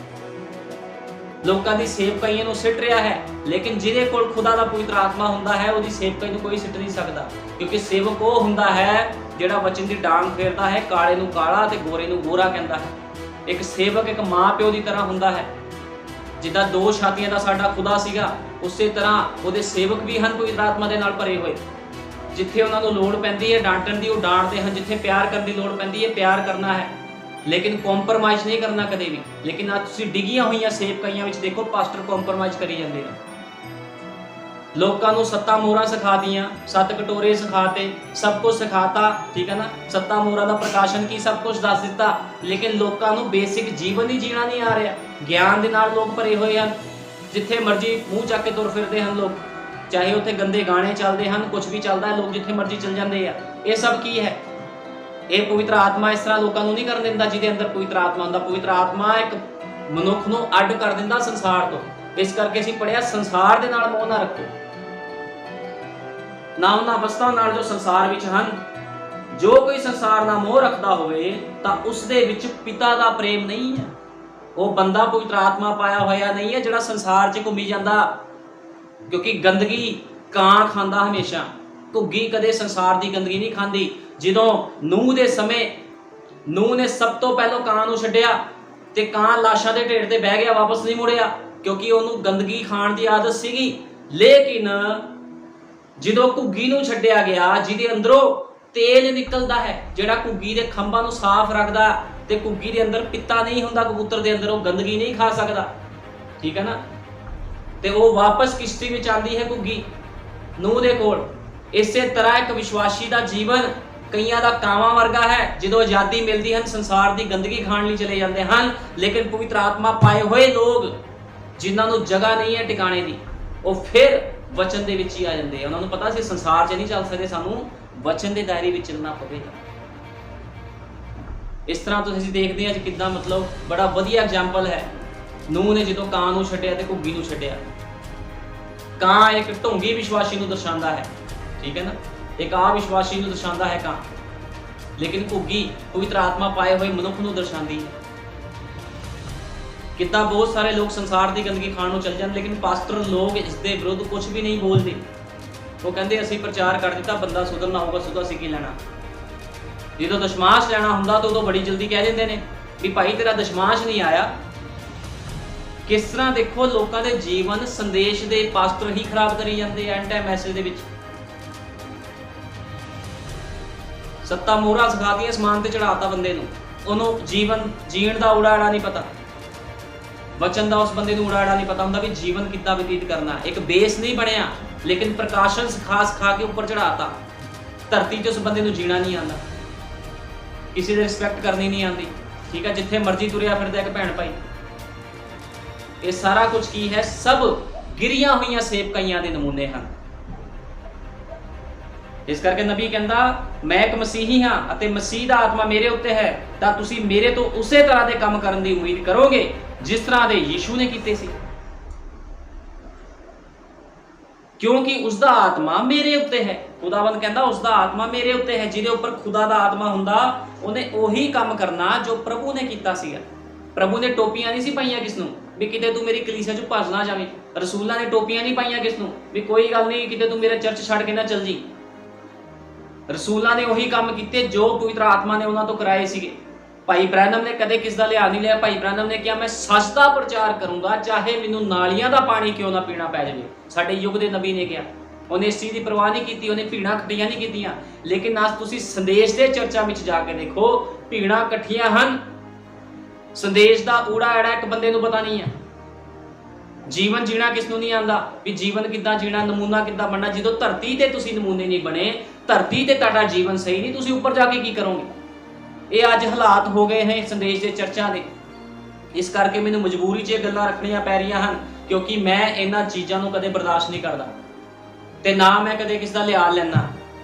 ਲੋਕਾਂ ਦੀ ਸੇਵਕਾਈਆਂ ਨੂੰ ਸਿੱਟ ਰਿਹਾ ਹੈ। ਲੇਕਿਨ ਜਿਹਦੇ ਕੋਲ ਖੁਦਾ ਦਾ ਪਵਿੱਤਰ ਆਤਮਾ ਹੁੰਦਾ ਹੈ ਉਹਦੀ ਸੇਵਕਾਈ ਨੂੰ ਕੋਈ ਸਿੱਟ ਨਹੀਂ ਸਕਦਾ, ਕਿਉਂਕਿ ਸੇਵਕ ਉਹ ਹੁੰਦਾ ਹੈ ਜਿਹੜਾ ਵਚਨ ਦੀ ਡਾਂਗ ਫੇਰਦਾ ਹੈ, ਕਾਲੇ ਨੂੰ ਕਾਲਾ ਤੇ ਗੋਰੇ ਨੂੰ ਗੋਰਾ ਕਹਿੰਦਾ ਹੈ। ਇੱਕ ਸੇਵਕ ਇੱਕ ਮਾਂ ਪਿਓ ਦੀ ਤਰ੍ਹਾਂ ਹੁੰਦਾ ਹੈ। ਜਿੱਦਾਂ 2 ਛਾਤੀਆਂ ਦਾ ਸਾਡਾ ਖੁਦਾ ਸੀਗਾ, ਉਸੇ ਤਰ੍ਹਾਂ ਉਹਦੇ ਸੇਵਕ ਵੀ ਹਨ ਪਵਿੱਤਰ ਆਤਮਾ ਦੇ ਨਾਲ ਭਰੇ ਹੋਏ। ਜਿੱਥੇ ਉਹਨਾਂ ਨੂੰ ਲੋੜ ਪੈਂਦੀ ਹੈ ਡਾਂਟਣ ਦੀ ਉਹ ਡਾਂਟਦੇ ਹਨ, ਜਿੱਥੇ ਪਿਆਰ ਕਰਨ ਦੀ ਲੋੜ ਪੈਂਦੀ ਹੈ ਪਿਆਰ ਕਰਨਾ ਹੈ, ਲੇਕਿਨ ਕੰਪਰਮਾਈਜ਼ ਨਹੀਂ ਕਰਨਾ ਕਦੇ ਵੀ। ਲੇਕਿਨ ਅੱਜ ਤੁਸੀਂ ਡਿੱਗੀਆਂ ਹੋਈਆਂ ਸੇਵਕਾਈਆਂ ਵਿੱਚ ਦੇਖੋ ਪਾਸਟਰ ਕੰਪਰਮਾਈਜ਼ ਕਰੀ ਜਾਂਦੇ ਨੇ। ਲੋਕਾਂ ਨੂੰ 7 ਮੋਹਰਾਂ ਸਿਖਾਤੀਆਂ, 7 ਕਟੋਰੇ ਸਿਖਾਤੇ, ਸਭ ਕੁਝ ਸਿਖਾਤਾ, ਠੀਕ ਹੈ ਨਾ। 7 ਮੋਹਰਾਂ ਦਾ ਪ੍ਰਕਾਸ਼ਨ ਕੀ ਸਭ ਕੁਝ ਦੱਸ ਦਿੱਤਾ, ਲੇਕਿਨ ਲੋਕਾਂ ਨੂੰ ਬੇਸਿਕ ਜੀਵਨ ਹੀ ਜੀਣਾ ਨਹੀਂ ਆ ਰਿਹਾ। ਗਿਆਨ ਦੇ ਨਾਲ ਲੋਕ ਭਰੇ ਹੋਏ ਹਨ, ਜਿੱਥੇ ਮਰਜ਼ੀ ਮੂੰਹ ਚੱਕ ਕੇ ਤੁਰ ਫਿਰਦੇ ਹਨ ਲੋਕ, ਚਾਹੇ ਉੱਥੇ ਗੰਦੇ ਗਾਣੇ ਚੱਲਦੇ ਹਨ, ਕੁਝ ਵੀ ਚੱਲਦਾ ਹੈ, ਲੋਕ ਜਿੱਥੇ ਮਰਜ਼ੀ ਚੱਲ ਜਾਂਦੇ ਆ। ਇਹ ਸਭ ਕੀ ਹੈ? ਇਹ ਪਵਿੱਤਰ ਆਤਮਾ ਇਸ ਤਰ੍ਹਾਂ ਲੋਕਾਂ ਨੂੰ ਨਹੀਂ ਕਰਨ ਦਿੰਦਾ ਜਿਹਦੇ ਅੰਦਰ ਪਵਿੱਤਰ ਆਤਮਾ ਹੁੰਦਾ। ਪਵਿੱਤਰ ਆਤਮਾ ਇੱਕ ਮਨੁੱਖ ਨੂੰ ਅੱਡ ਕਰ ਦਿੰਦਾ ਸੰਸਾਰ ਤੋਂ। ਇਸ ਕਰਕੇ ਅਸੀਂ ਪੜ੍ਹਿਆ, ਸੰਸਾਰ ਦੇ ਨਾਲ ਮੋਹ ਨਾ ਰੱਖੋ, ਨਾ ਉਹਨਾਂ ਵਸਤਾਂ ਨਾਲ ਜੋ ਸੰਸਾਰ ਵਿੱਚ ਹਨ। ਜੋ ਕੋਈ ਸੰਸਾਰ ਨਾਲ ਮੋਹ ਰੱਖਦਾ ਹੋਵੇ ਤਾਂ ਉਸ ਦੇ ਵਿੱਚ ਪਿਤਾ ਦਾ ਪ੍ਰੇਮ ਨਹੀਂ ਹੈ। ਉਹ ਬੰਦਾ ਪਵਿੱਤਰ ਆਤਮਾ ਪਾਇਆ ਹੋਇਆ ਨਹੀਂ ਹੈ ਜਿਹੜਾ ਸੰਸਾਰ 'ਚ ਘੁੰਮੀ ਜਾਂਦਾ। ਕਿਉਂਕਿ ਗੰਦਗੀ ਕਾਂ ਖਾਂਦਾ ਹਮੇਸ਼ਾ, ਘੁੱਗੀ ਕਦੇ ਸੰਸਾਰ ਦੀ ਗੰਦਗੀ ਨਹੀਂ ਖਾਂਦੀ। ਜਦੋਂ ਨੂਹ ਦੇ ਸਮੇਂ ਨੂਹ ਨੇ ਸਭ ਤੋਂ ਪਹਿਲਾਂ ਕਾਂ ਨੂੰ ਛੱਡਿਆ ਤੇ ਕਾਂ ਲਾਸ਼ਾਂ ਦੇ ਢੇਰ ਤੇ ਬਹਿ ਗਿਆ, ਵਾਪਸ ਨਹੀਂ ਮੁੜਿਆ, ਕਿਉਂਕਿ ਉਹਨੂੰ ਗੰਦਗੀ ਖਾਣ ਦੀ ਆਦਤ ਸੀਗੀ। ਲੇਕਿਨ ਜਦੋਂ ਘੁੱਗੀ ਨੂੰ ਛੱਡਿਆ ਗਿਆ, ਜਿਹਦੇ ਅੰਦਰੋਂ ਤੇਲ ਨਿਕਲਦਾ ਹੈ, ਜਿਹੜਾ ਘੁੱਗੀ ਦੇ ਖੰਭਾਂ ਨੂੰ ਸਾਫ਼ ਰੱਖਦਾ, ਤੇ ਘੁੱਗੀ ਦੇ ਅੰਦਰ ਪਿੱਤਾ ਨਹੀਂ ਹੁੰਦਾ, ਕਬੂਤਰ ਦੇ ਅੰਦਰ, ਉਹ ਗੰਦਗੀ ਨਹੀਂ ਖਾ ਸਕਦਾ, ਠੀਕ ਹੈ ਨਾ। ਤੇ ਉਹ ਵਾਪਸ ਕਿਸ਼ਤੀ ਵਿੱਚ ਆਉਂਦੀ ਹੈ ਘੁੱਗੀ ਨੂਹ ਦੇ ਕੋਲ। ਇਸੇ ਤਰ੍ਹਾਂ ਇੱਕ ਵਿਸ਼ਵਾਸੀ ਦਾ ਜੀਵਨ ਕਈਆਂ ਦਾ ਕਾਵਾਂ ਵਰਗਾ ਹੈ। ਜਦੋਂ ਆਜ਼ਾਦੀ ਮਿਲਦੀ ਹਨ, ਸੰਸਾਰ ਦੀ ਗੰਦਗੀ ਖਾਣ ਲਈ ਚਲੇ ਜਾਂਦੇ ਹਨ। ਲੇਕਿਨ ਪਵਿੱਤਰ ਆਤਮਾ ਪਾਏ ਹੋਏ ਲੋਕ, ਜਿਨ੍ਹਾਂ ਨੂੰ ਜਗ੍ਹਾ ਨਹੀਂ ਹੈ ਟਿਕਾਣੇ ਦੀ, ਉਹ ਫਿਰ ਵਚਨ ਦੇ ਵਿੱਚ ਹੀ ਆ ਜਾਂਦੇ ਆ। ਉਹਨਾਂ ਨੂੰ ਪਤਾ ਸੀ ਸੰਸਾਰ 'ਚ ਨਹੀਂ ਚੱਲ ਸਕਦੇ, ਸਾਨੂੰ ਵਚਨ ਦੇ ਦਾਇਰੇ ਵਿੱਚ ਚੱਲਣਾ ਪਵੇਗਾ। ਇਸ ਤਰ੍ਹਾਂ ਤੁਸੀਂ ਦੇਖਦੇ ਆ ਕਿ ਕਿੱਦਾਂ ਮਤਲਬ ਬੜਾ ਵਧੀਆ ਐਗਜ਼ਾਮਪਲ ਹੈ। ਨੂਹ ਨੇ ਜਦੋਂ ਕਾਂ ਨੂੰ ਛੱਡਿਆ ਤੇ ਘੁੱਗੀ ਨੂੰ ਛੱਡਿਆ। ਕਾਂ ਇੱਕ ਢੋਂਗੀ ਵਿਸ਼ਵਾਸੀ ਨੂੰ ਦਰਸਾਉਂਦਾ ਹੈ, ਠੀਕ ਹੈ ਨਾ, ਇੱਕ ਆ ਵਿਸ਼ਵਾਸੀ ਨੂੰ ਦਰਸਾਉਂਦਾ ਹੈ ਕਾਂ। ਲੇਕਿਨ ਘੁੱਗੀ ਪਵਿੱਤਰ ਆਤਮਾ ਪਾਏ ਹੋਏ ਮਨੁੱਖ ਨੂੰ ਦਰਸਾਉਂਦੀ ਹੈ। ਕਿੱਦਾਂ ਬਹੁਤ ਸਾਰੇ ਲੋਕ ਸੰਸਾਰ ਦੀ ਗੰਦਗੀ ਖਾਣ ਨੂੰ ਚੱਲ ਜਾਂਦੇ, ਲੇਕਿਨ ਪਾਸਟਰ ਲੋਕ ਇਸ ਦੇ ਵਿਰੁੱਧ ਕੁਝ ਵੀ ਨਹੀਂ ਬੋਲਦੇ। ਉਹ ਕਹਿੰਦੇ ਅਸੀਂ ਪ੍ਰਚਾਰ ਕਰ ਦਿੱਤਾ, ਬੰਦਾ ਸੁਧਰਨਾ ਹੋਊਗਾ, ਸੁਧਾ ਅਸੀਂ ਕੀ ਲੈਣਾ। ਜਦੋਂ ਦਸ਼ਮਾਸ਼ ਲੈਣਾ ਹੁੰਦਾ ਤਾਂ ਉਦੋਂ ਬੜੀ ਜਲਦੀ ਕਹਿ ਦਿੰਦੇ ਨੇ ਵੀ ਭਾਈ ਤੇਰਾ ਦਸ਼ਮਾਸ਼ ਨਹੀਂ ਆਇਆ। ਕਿਸ ਤਰ੍ਹਾਂ ਦੇਖੋ ਲੋਕਾਂ ਦੇ ਜੀਵਨ ਸੰਦੇਸ਼ ਦੇ ਪਾਸਟਰ ਹੀ ਖਰਾਬ ਕਰੀ ਜਾਂਦੇ ਆ। ਐਂਡ ਟਾਈਮ ਮੈਸੇਜ ਦੇ ਵਿੱਚ ਸੱਤਾ ਮੋਹਰਾਂ ਸਿਖਾਤੀਆਂ, ਸਮਾਨ ਤੇ ਚੜਾਤਾ ਬੰਦੇ ਨੂੰ, ਉਹਨੂੰ ਜੀਵਨ ਜੀਣ ਦਾ ਉਡਾੜਾ ਨਹੀਂ ਪਤਾ, ਵਚਨ ਦਾ ਉਸ ਬੰਦੇ ਨੂੰ ਉਡਾੜਾ ਨਹੀਂ ਪਤਾ ਹੁੰਦਾ ਵੀ ਜੀਵਨ ਕਿੱਦਾਂ ਬਤੀਤ ਕਰਨਾ। ਇੱਕ ਬੇਸ ਨਹੀਂ ਬਣਿਆ, ਲੇਕਿਨ ਪ੍ਰਕਾਸ਼ਨ ਸਿਖਾ ਕੇ ਉੱਪਰ ਚੜਾਤਾ। ਧਰਤੀ 'ਚ ਉਸ ਬੰਦੇ ਨੂੰ ਜੀਣਾ ਨਹੀਂ ਆਉਂਦਾ, ਕਿਸੇ ਦੀ ਰਿਸਪੈਕਟ ਕਰਨੀ ਨਹੀਂ ਆਉਂਦੀ, ਠੀਕ ਹੈ, ਜਿੱਥੇ ਮਰਜ਼ੀ ਤੁਰਿਆ ਫਿਰਦਾ ਇੱਕ ਭੈਣ ਭਾਈ। ਇਹ ਸਾਰਾ ਕੁਝ ਕੀ ਹੈ? ਸਭ ਗਿਰੀਆਂ ਹੋਈਆਂ ਸੇਵਕਾਈਆਂ ਦੇ ਨਮੂਨੇ ਹਨ। ਇਸ ਕਰਕੇ ਨਬੀ ਕਹਿੰਦਾ ਮੈਂ ਇੱਕ ਮਸੀਹੀ ਹਾਂ ਅਤੇ ਮਸੀਹ ਦਾ ਆਤਮਾ ਮੇਰੇ ਉੱਤੇ ਹੈ, ਤਾਂ ਤੁਸੀਂ ਮੇਰੇ ਤੋਂ ਉਸੇ ਤਰ੍ਹਾਂ ਦੇ ਕੰਮ ਕਰਨ ਦੀ ਉਮੀਦ ਕਰੋਗੇ ਜਿਸ ਤਰ੍ਹਾਂ ਦੇ ਯੀਸ਼ੂ ਨੇ ਕੀਤੇ ਸੀ, ਕਿਉਂਕਿ ਉਸ ਦਾ ਆਤਮਾ ਮੇਰੇ ਉੱਤੇ ਹੈ। ਖੁਦਾਵੰਦ ਕਹਿੰਦਾ ਉਸ ਦਾ ਆਤਮਾ ਮੇਰੇ ਉੱਤੇ ਹੈ। ਜਿਹਦੇ ਉੱਪਰ ਖੁਦਾ ਦਾ ਆਤਮਾ ਹੁੰਦਾ ਉਹਨੇ ਉਹੀ ਕੰਮ ਕਰਨਾ ਜੋ ਪ੍ਰਭੂ ਨੇ ਕੀਤਾ ਸੀਗਾ। ਪ੍ਰਭੂ ਨੇ ਟੋਪੀਆਂ ਨਹੀਂ ਸੀ ਪਾਈਆਂ ਕਿਸ ਨੂੰ ਵੀ ਕਿਤੇ ਤੂੰ ਮੇਰੀ ਕਲੀਸਿਆ 'ਚ ਭੱਜ ਨਾ ਜਾਵੇਂ। ਰਸੂਲਾਂ ਨੇ ਟੋਪੀਆਂ ਨਹੀਂ ਪਾਈਆਂ ਕਿਸ ਨੂੰ ਵੀ ਕੋਈ ਗੱਲ ਨਹੀਂ ਕਿਤੇ ਤੂੰ ਮੇਰਾ ਚਰਚ ਛੱਡ ਕੇ ਨਾ ਚੱਲ ਜੀ। ਰਸੂਲਾਂ ਨੇ ਉਹੀ ਕੰਮ ਕੀਤੇ ਜੋ ਪਵਿੱਤਰ ਆਤਮਾ ਨੇ ਉਹਨਾਂ ਤੋਂ ਕਰਾਏ ਸੀਗੇ। ਭਾਈ ਬ੍ਰੈਨਮ ਨੇ ਕਦੇ ਕਿਸ ਦਾ ਲਿਹਾਜ਼ ਨਹੀਂ ਲਿਆ। ਭਾਈ ਬ੍ਰੈਨਮ ਨੇ ਕਿਹਾ ਮੈਂ ਸੱਚ ਦਾ ਪ੍ਰਚਾਰ ਕਰੂੰਗਾ ਚਾਹੇ ਮੈਨੂੰ ਨਾਲੀਆਂ ਦਾ ਪਾਣੀ ਕਿਉਂ ਨਾ ਪੀਣਾ ਪੈ ਜਾਵੇ। ਸਾਡੇ ਯੁੱਗ ਦੇ ਨਬੀ ਨੇ ਕਿਹਾ, ਉਹਨੇ ਇਸ ਚੀਜ਼ ਦੀ ਪਰਵਾਹ ਨਹੀਂ ਕੀਤੀ, ਉਹਨੇ ਭੀੜਾਂ ਇਕੱਠੀਆਂ ਨਹੀਂ ਕੀਤੀਆਂ। ਲੇਕਿਨ ਅੱਜ ਤੁਸੀਂ ਸੰਦੇਸ਼ ਦੇ ਚਰਚਾ ਵਿੱਚ ਜਾ ਕੇ ਦੇਖੋ, ਭੀੜਾਂ ਇਕੱਠੀਆਂ ਹਨ, ਸੰਦੇਸ਼ ਦਾ ਊੜਾ ਐੜਾ ਇੱਕ ਬੰਦੇ ਨੂੰ ਪਤਾ ਨਹੀਂ ਹੈ। ਜੀਵਨ ਜੀਣਾ ਕਿਸ ਨੂੰ ਨਹੀਂ ਆਉਂਦਾ ਵੀ ਜੀਵਨ ਕਿੱਦਾਂ ਜੀਣਾ, ਨਮੂਨਾ ਕਿੱਦਾਂ ਬਣਨਾ। ਜਦੋਂ ਧਰਤੀ ਤੇ ਤੁਸੀਂ ਨਮੂਨੇ ਨਹੀਂ ਬਣੇ, ਧਰਤੀ ਤੇ ਤੁਹਾਡਾ ਜੀਵਨ ਸਹੀ ਨਹੀਂ, ਤੁਸੀਂ ਉੱਪਰ ਜਾ ਕੇ ਕੀ ਕਰੋਗੇ। ਇਹ ਅੱਜ ਹਾਲਾਤ ਹੋ ਗਏ ਹਨ ਸੰਦੇਸ਼ ਦੇ ਚਰਚਾ ਦੇ। ਇਸ ਕਰਕੇ ਮੈਨੂੰ ਮਜਬੂਰੀ 'ਚ ਇਹ ਗੱਲਾਂ ਰੱਖਣੀਆਂ ਪੈ ਰਹੀਆਂ ਹਨ, ਕਿਉਂਕਿ ਮੈਂ ਇਹਨਾਂ ਚੀਜ਼ਾਂ ਨੂੰ ਕਦੇ ਬਰਦਾਸ਼ਤ ਨਹੀਂ ਕਰਦਾ ਤੇ ਨਾ ਮੈਂ ਕਦੇ ਕਿਸ ਦਾ ਲਿਹਾਜ਼ ਲੈਣਾ,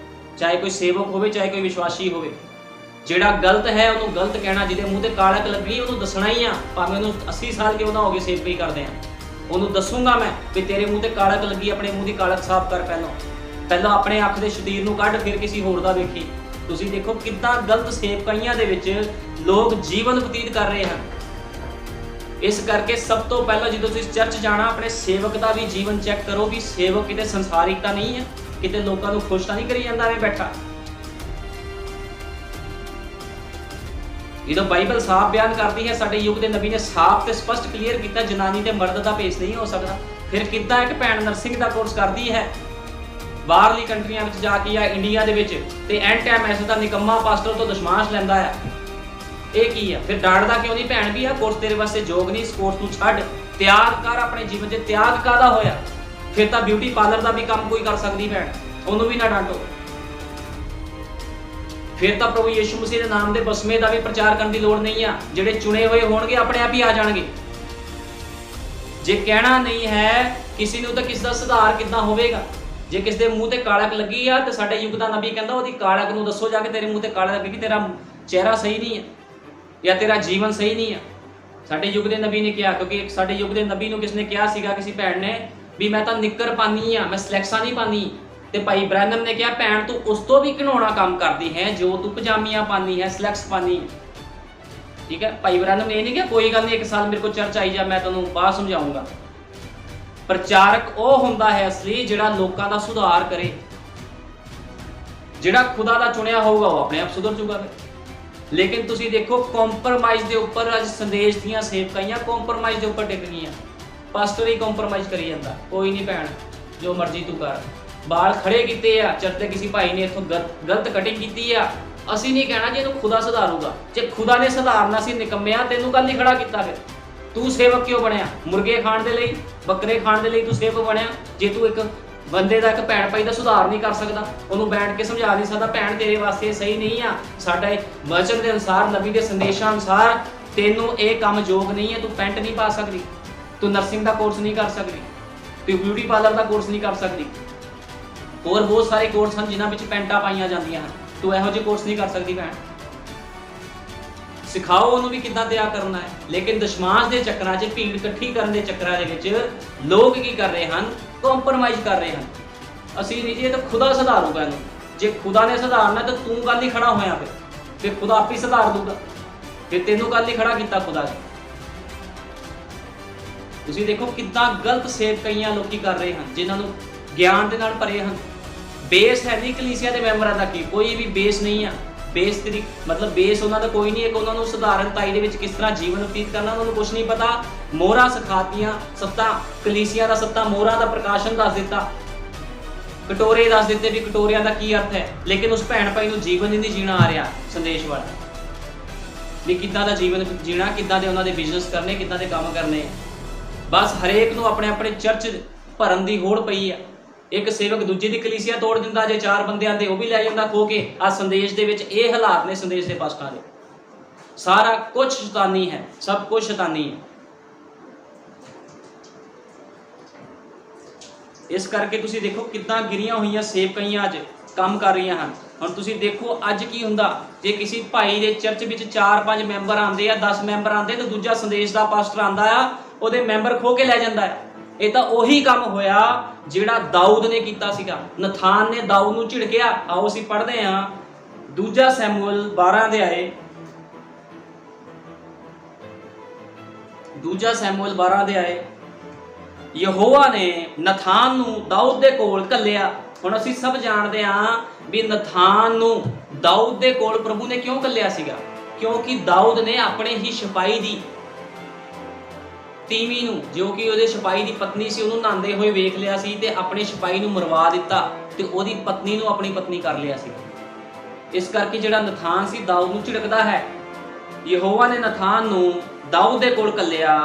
ਚਾਹੇ ਕੋਈ ਸੇਵਕ ਹੋਵੇ ਚਾਹੇ ਕੋਈ ਵਿਸ਼ਵਾਸੀ ਹੋਵੇ। ਜਿਹੜਾ ਗਲਤ ਹੈ ਉਹਨੂੰ ਗਲਤ ਕਹਿਣਾ, ਜਿਹਦੇ ਮੂੰਹ ਤੇ ਕਾਲਕ ਲੱਗੀ ਉਹਨੂੰ ਦੱਸਣਾ ਹੀ ਆ, ਭਾਵੇਂ ਉਹਨੂੰ 80 ਸਾਲ ਕਿਉਂ ਨਾ ਹੋ ਗਏ ਸੇਵਕ ਹੀ ਕਰਦੇ ਆ। ਉਹਨੂੰ ਦੱਸੂਗਾ ਮੈਂ ਵੀ ਤੇਰੇ ਮੂੰਹ ਤੇ ਕਾਲਕ ਲੱਗੀ, ਆਪਣੇ ਮੂੰਹ ਦੀ ਕਾਲਕ ਸਾਫ਼ ਕਰ। ਪਹਿਲਾਂ ਆਪਣੇ ਅੱਖ ਦੇ ਸ਼ਤੀਰ ਨੂੰ ਕੱਢ, ਫਿਰ ਕਿਸੇ ਹੋਰ ਦਾ ਵੇਖੀ। ਤੁਸੀਂ ਦੇਖੋ ਕਿੱਦਾਂ ਗਲਤ ਸੇਵਕਾਈਆਂ ਦੇ ਵਿੱਚ ਲੋਕ ਜੀਵਨ ਬਤੀਤ ਕਰ ਰਹੇ ਹਨ। ਇਸ ਕਰਕੇ ਸਭ ਤੋਂ ਪਹਿਲਾਂ ਜਦੋਂ ਤੁਸੀਂ ਚਰਚ ਜਾਣਾ, ਆਪਣੇ ਸੇਵਕ ਦਾ ਵੀ ਜੀਵਨ ਚੈੱਕ ਕਰੋ ਵੀ ਸੇਵਕ ਕਿਤੇ ਸੰਸਾਰਿਕ ਤਾਂ ਨਹੀਂ ਹੈ, ਕਿਤੇ ਲੋਕਾਂ ਨੂੰ ਖੁਸ਼ ਤਾਂ ਨਹੀਂ ਕਰੀ ਜਾਂਦਾ ਐਵੇਂ ਬੈਠਾ। ਜਦੋਂ ਬਾਈਬਲ ਸਾਫ਼ ਬਿਆਨ ਕਰਦੀ ਹੈ, ਸਾਡੇ ਯੁੱਗ ਦੇ ਨਬੀ ਨੇ ਸਾਫ਼ ਤੇ ਸਪਸ਼ਟ ਕਲੀਅਰ ਕੀਤਾ ਜਨਾਨੀ ਤੇ ਮਰਦ ਦਾ ਭੇਸ ਨਹੀਂ ਹੋ ਸਕਦਾ। ਫਿਰ ਕਿੱਦਾਂ ਇੱਕ ਭੈਣ ਨਰਸਿੰਗ ਦਾ ਕੋਰਸ ਕਰਦੀ ਹੈ ਬਾਹਰਲੀ ਕੰਟਰੀਆਂ ਵਿੱਚ ਜਾ ਕੇ ਜਾਂ ਇੰਡੀਆ ਦੇ ਵਿੱਚ, ਤੇ ਐਂਡ ਟਾਈਮ ਐਸੇ ਦਾ ਨਿਕੰਮਾ ਪਾਸਟਰ ਤੋਂ ਦਸ਼ਮਾਸ਼ ਲੈਂਦਾ ਆ। ਇਹ ਕੀ ਆ? ਫਿਰ ਡਾਂਟਦਾ ਕਿਉਂ ਨਹੀਂ? ਭੈਣ ਵੀ ਆ ਕੋਰਸ ਤੇਰੇ ਵਾਸਤੇ ਯੋਗ ਨਹੀਂ, ਇਸ ਕੋਰਸ ਨੂੰ ਛੱਡ, ਤਿਆਗ ਕਰ। ਆਪਣੇ ਜੀਵਨ 'ਚ ਤਿਆਗ ਕਾਹਦਾ ਹੋਇਆ? ਫਿਰ ਤਾਂ ਬਿਊਟੀ ਪਾਰਲਰ ਦਾ ਵੀ ਕੰਮ ਕੋਈ ਕਰ ਸਕਦੀ ਭੈਣ, ਉਹਨੂੰ ਵੀ ਨਾ ਡਾਂਟੋ। ਫਿਰ ਤਾਂ ਪ੍ਰਭੂ ਯਿਸੂ ਮਸੀਹ ਦੇ ਨਾਮ ਦੇ ਬਸਮੇ ਦਾ ਵੀ ਪ੍ਰਚਾਰ ਕਰਨ ਦੀ ਲੋੜ ਨਹੀਂ ਆ। ਜਿਹੜੇ ਚੁਣੇ ਹੋਏ ਹੋਣਗੇ ਆਪਣੇ ਆਪ ਹੀ ਆ ਜਾਣਗੇ। ਜੇ ਕਹਿਣਾ ਨਹੀਂ ਹੈ ਕਿਸੇ ਨੂੰ ਤਾਂ ਕਿਸ ਦਾ ਸੁਧਾਰ ਕਿੱਦਾਂ ਹੋਵੇਗਾ? ਜੇ ਕਿਸੇ ਦੇ ਮੂੰਹ ਤੇ ਕਾਲਕ ਲੱਗੀ ਆ ਤੇ ਸਾਡੇ ਯੁੱਗ ਦਾ ਨਬੀ ਕਹਿੰਦਾ ਉਹਦੀ ਕਾਲਕ ਨੂੰ ਦੱਸੋ ਜਾ ਕੇ, ਤੇਰੇ ਮੂੰਹ ਤੇ ਕਾਲਕ ਲੱਗੀ ਕਿ ਤੇਰਾ ਚਿਹਰਾ ਸਹੀ ਨਹੀਂ ਹੈ ਜਾਂ ਤੇਰਾ ਜੀਵਨ ਸਹੀ ਨਹੀਂ ਹੈ। ਸਾਡੇ ਯੁੱਗ ਦੇ ਨਬੀ ਨੇ ਕਿਹਾ, ਕਿਉਂਕਿ ਸਾਡੇ ਯੁੱਗ ਦੇ ਨਬੀ ਨੂੰ ਕਿਸਨੇ ਕਿਹਾ ਸੀਗਾ, ਕਿਸੇ ਭੈਣ ਨੇ, ਵੀ ਮੈਂ ਤਾਂ ਨਿੱਕਰ ਪਾਨੀ ਆ, ਮੈਂ ਸਲੈਕਸਾਂ ਨਹੀਂ ਪਾਨੀ। ਤੇ ਭਾਈ ਬ੍ਰੈਨਮ ਨੇ ਕਿਹਾ, ਭੈਣ ਤੂੰ ਉਸ ਤੋਂ ਵੀ ਘਿਨਾਉਣਾ ਕੰਮ ਕਰਦੀ ਹੈ ਜੋ ਤੂੰ ਪਜਾਮੀਆਂ ਪਾਨੀ ਹੈ, ਸਲੈਕਸ ਪਾਨੀ ਹੈ। ਠੀਕ ਹੈ, ਭਾਈ ਬ੍ਰੈਨਮ ਨੇ ਇਹ ਨਹੀਂ ਕਿਹਾ ਕੋਈ ਗੱਲ ਨਹੀਂ 1 ਸਾਲ ਮੇਰੇ ਕੋਲ ਚਰਚ ਆਈ ਜਾ, ਮੈਂ ਤੈਨੂੰ ਬਾਅਦ ਸਮਝਾਊਂਗਾ। ਪ੍ਰਚਾਰਕ ਉਹ ਹੁੰਦਾ ਹੈ ਅਸਲੀ ਜਿਹੜਾ ਲੋਕਾਂ ਦਾ ਸੁਧਾਰ ਕਰੇ। ਜਿਹੜਾ ਖੁਦਾ ਦਾ ਚੁਣਿਆ ਹੋਊਗਾ ਉਹ ਆਪਣੇ ਆਪ ਸੁਧਰ ਜੂਗਾ। ਲੇਕਿਨ ਤੁਸੀਂ ਦੇਖੋ ਕੰਪਰਮਾਈਜ਼ ਦੇ ਉੱਪਰ ਅੱਜ ਸੰਦੇਸ਼ ਦੀਆਂ ਸੇਵਕਾਈਆਂ ਕੰਪਰਮਾਈਜ਼ ਦੇ ਉੱਪਰ ਟਿਕ ਗਈਆਂ। ਪਾਸਟਰ ਹੀ ਕੰਪਰਮਾਈਜ਼ ਕਰੀ ਜਾਂਦਾ, ਕੋਈ ਨਹੀਂ ਭੈਣ ਜੋ ਮਰਜ਼ੀ ਤੂੰ ਕਰ। ਬਾਲ ਖੜੇ ਕੀਤੇ ਆ ਚਰਚ ਦੇ ਕਿਸੇ ਭਾਈ ਨੇ ਇੱਥੋਂ ਗਲਤ ਕਟਿੰਗ ਕੀਤੀ ਆ, ਅਸੀਂ ਨਹੀਂ ਕਹਿਣਾ ਜੀ ਇਹਨੂੰ ਖੁਦਾ ਸੁਧਾਰੂਗਾ। ਜੇ ਖੁਦਾ ਨੇ ਸੁਧਾਰਨਾ ਸੀ ਨਿਕੰਮਿਆ, ਤੈਨੂੰ ਕੱਲ ਨਹੀਂ ਖੜਾ ਕੀਤਾ? ਫਿਰ ਤੂੰ ਸੇਵਕ ਕਿਉਂ ਬਣਿਆ? ਮੁਰਗੇ ਖਾਣ ਦੇ ਲਈ, ਬੱਕਰੇ ਖਾਣ ਦੇ ਲਈ ਤੂੰ ਸੇਵਕ ਬਣਿਆ? ਜੇ ਤੂੰ ਇੱਕ ਬੰਦੇ ਦਾ, ਇੱਕ ਭੈਣ ਭਾਈ ਦਾ ਸੁਧਾਰ ਨਹੀਂ ਕਰ ਸਕਦਾ, ਉਹਨੂੰ ਬੈਠ ਕੇ ਸਮਝਾ ਨਹੀਂ ਸਕਦਾ, ਭੈਣ ਤੇਰੇ ਵਾਸਤੇ ਸਹੀ ਨਹੀਂ ਆ, ਸਾਡਾ ਵਚਨ ਦੇ ਅਨੁਸਾਰ, ਨਬੀ ਦੇ ਸੰਦੇਸ਼ਾਂ ਅਨੁਸਾਰ ਤੈਨੂੰ ਇਹ ਕੰਮ ਯੋਗ ਨਹੀਂ ਹੈ, ਤੂੰ ਪੈਂਟ ਨਹੀਂ ਪਾ ਸਕਦੀ, ਤੂੰ ਨਰਸਿੰਗ ਦਾ ਕੋਰਸ ਨਹੀਂ ਕਰ ਸਕਦੀ, ਤੂੰ ਬਿਊਟੀ ਪਾਰਲਰ ਦਾ ਕੋਰਸ ਨਹੀਂ ਕਰ ਸਕਦੀ, ਹੋਰ ਬਹੁਤ ਸਾਰੇ ਕੋਰਸ ਹਨ ਜਿਨ੍ਹਾਂ ਵਿੱਚ ਪੈਂਟਾਂ ਪਾਈਆਂ ਜਾਂਦੀਆਂ ਹਨ, ਤੂੰ ਇਹੋ ਜਿਹੇ ਕੋਰਸ ਨਹੀਂ ਕਰ ਸਕਦੀ। ਭੈਣ ਸਿਖਾਓ ਉਹਨੂੰ ਵੀ ਕਿੱਦਾਂ ਤਿਆਰ ਕਰਨਾ ਹੈ। ਲੇਕਿਨ ਦਸ਼ਮਾਸ਼ ਦੇ ਚੱਕਰਾਂ 'ਚ, ਭੀੜ ਇਕੱਠੀ ਕਰਨ ਦੇ ਚੱਕਰਾਂ ਦੇ ਵਿੱਚ ਲੋਕ ਕੀ ਕਰ ਰਹੇ ਹਨ? ਕੰਪਰਮਾਈਜ਼ ਕਰ ਰਹੇ ਹਨ। ਅਸੀਂ ਨਹੀਂ ਜੀ, ਇਹ ਤਾਂ ਖੁਦਾ ਸੁਧਾਰੂਗਾ ਇਹਨੂੰ। ਜੇ ਖੁਦਾ ਨੇ ਸੁਧਾਰਨਾ ਤਾਂ ਤੂੰ ਕੱਲ ਹੀ ਖੜਾ ਹੋਇਆ, ਫਿਰ ਖੁਦਾ ਆਪੇ ਸੁਧਾਰ ਦੂਗਾ। ਫਿਰ ਤੈਨੂੰ ਕੱਲ ਹੀ ਖੜਾ ਕੀਤਾ ਖੁਦਾ ਨੇ। ਤੁਸੀਂ ਦੇਖੋ ਕਿੱਦਾਂ ਗਲਤ ਸੇਵਕਾਈਆਂ ਲੋਕੀ ਕਰ ਰਹੇ ਹਨ ਜਿਨ੍ਹਾਂ ਨੂੰ ਗਿਆਨ ਦੇ ਨਾਲ ਭਰੇ ਹਨ। ਬੇਸ ਹੈ ਨਹੀਂ ਕਲੀਸਿਆ ਦੇ ਮੈਂਬਰਾਂ ਦਾ, ਕੀ ਕੋਈ ਵੀ ਬੇਸ ਨਹੀਂ ਆ। ਬੇਸ ਤੇਰੀ ਮਤਲਬ ਬੇਸ ਉਹਨਾਂ ਦਾ ਕੋਈ ਨਹੀਂ ਹੈ ਕਿ ਉਹਨਾਂ ਨੂੰ ਸਧਾਰਨਤਾਈ ਦੇ ਵਿੱਚ ਕਿਸ ਤਰ੍ਹਾਂ ਜੀਵਨ ਬਤੀਤ ਕਰਨਾ, ਉਹਨਾਂ ਨੂੰ ਕੁਝ ਨਹੀਂ ਪਤਾ। ਮੋਹਰਾਂ ਸਿਖਾਤੀਆਂ, ਸੱਤਾਂ ਕਲੀਸਿਆ ਦਾ ਸੱਤਾਂ ਮੋਹਰਾਂ ਦਾ ਪ੍ਰਕਾਸ਼ਨ ਦੱਸ ਦਿੱਤਾ, ਕਟੋਰੇ ਦੱਸ ਦਿੱਤੇ ਵੀ ਕਟੋਰਿਆਂ ਦਾ ਕੀ ਅਰਥ ਹੈ। ਲੇਕਿਨ ਉਸ ਭੈਣ ਭਾਈ ਨੂੰ ਜੀਵਨ ਹੀ ਨਹੀਂ ਜੀਣਾ ਆ ਰਿਹਾ ਸੰਦੇਸ਼ ਵਾਲਾ, ਵੀ ਕਿੱਦਾਂ ਦਾ ਜੀਵਨ ਜੀਣਾ, ਕਿੱਦਾਂ ਦੇ ਉਹਨਾਂ ਦੇ ਬਿਜ਼ਨਸ ਕਰਨੇ, ਕਿੱਦਾਂ ਦੇ ਕੰਮ ਕਰਨੇ। ਬਸ ਹਰੇਕ ਨੂੰ ਆਪਣੇ ਆਪਣੇ ਚਰਚ ਭਰਨ ਦੀ ਹੋੜ ਪਈ ਆ। ਇੱਕ ਸੇਵਕ ਦੂਜੇ ਦੀ ਕਲੀਸਿਆ ਤੋੜ ਦਿੰਦਾ, ਜੇ 4 ਬੰਦੇ ਆਂਦੇ ਉਹ ਵੀ ਲੈ ਜਾਂਦਾ ਖੋ ਕੇ। ਆ ਸੰਦੇਸ਼ ਦੇ ਵਿੱਚ ਇਹ ਹਾਲਾਤ ਨੇ ਸੰਦੇਸ਼ ਦੇ ਪਾਸਟਰਾਂ ਦੇ। ਸਾਰਾ ਕੁਝ ਸ਼ੈਤਾਨੀ ਹੈ, ਸਭ ਕੁਝ ਸ਼ੈਤਾਨੀ ਹੈ। ਇਸ ਕਰਕੇ ਤੁਸੀਂ ਦੇਖੋ ਕਿੱਦਾਂ ਗਿਰੀਆਂ ਹੋਈਆਂ ਸੇਵਕਾਈਆਂ ਅੱਜ ਕੰਮ ਕਰ ਰਹੀਆਂ ਹਨ। ਹੁਣ ਤੁਸੀਂ ਦੇਖੋ ਅੱਜ ਕੀ ਹੁੰਦਾ, ਜੇ ਕਿਸੇ ਭਾਈ ਦੇ ਚਰਚ ਵਿੱਚ 4-5 ਮੈਂਬਰ ਆਉਂਦੇ ਆ, 10 ਮੈਂਬਰ ਆਉਂਦੇ ਤਾਂ ਦੂਜਾ ਸੰਦੇਸ਼ ਦਾ ਪਾਸਟਰ ਆਉਂਦਾ ਆ, ਉਹਦੇ ਮੈਂਬਰ ਖੋ ਕੇ ਲੈ ਜਾਂਦਾ ਹੈ। ਇਹ ਤਾਂ ਉਹੀ ਕੰਮ ਹੋਇਆ ਜਿਹੜਾ ਦਾਊਦ ਨੇ ਕੀਤਾ ਸੀਗਾ। ਨਥਾਨ ਨੇ ਦਾਊਦ ਨੂੰ ਝਿੜਕਿਆ। ਆਓ ਅਸੀਂ ਪੜ੍ਹਦੇ ਹਾਂ 2 ਸੈਮੂਅਲ 12 ਅਧਿਆਏ, 2 ਸੈਮੂਅਲ 12 ਅਧਿਆਏ। ਯਹੋਵਾ ਨੇ ਨਥਾਨ ਨੂੰ ਦਾਊਦ ਦੇ ਕੋਲ ਘੱਲਿਆ। ਹੁਣ ਅਸੀਂ ਸਭ ਜਾਣਦੇ ਹਾਂ ਵੀ ਨਥਾਨ ਨੂੰ ਦਾਊਦ ਦੇ ਕੋਲ ਪ੍ਰਭੂ ਨੇ ਕਿਉਂ ਘੱਲਿਆ ਸੀਗਾ, ਕਿਉਂਕਿ ਦਾਊਦ ਨੇ ਆਪਣੇ ਹੀ ਸਿਪਾਹੀ ਦੀ ਤੀਵੀਂ ਨੂੰ, ਜੋ ਕਿ ਉਹਦੇ ਸਿਪਾਹੀ ਦੀ ਪਤਨੀ ਸੀ, ਉਹਨੂੰ ਨਹਾਉਂਦੇ ਹੋਏ ਵੇਖ ਲਿਆ ਸੀ ਤੇ ਆਪਣੇ ਸਿਪਾਹੀ ਨੂੰ ਮਰਵਾ ਦਿੱਤਾ ਤੇ ਉਹਦੀ ਪਤਨੀ ਨੂੰ ਆਪਣੀ ਪਤਨੀ ਕਰ ਲਿਆ ਸੀ। ਇਸ ਕਰਕੇ ਜਿਹੜਾ ਨਥਾਨ ਸੀ ਦਾਊਦ ਨੂੰ ਝਿੜਕਦਾ ਹੈ। ਯਹੋਵਾ ਨੇ ਨਥਾਨ ਨੂੰ ਦਾਊਦ ਦੇ ਕੋਲ ਘੱਲਿਆ।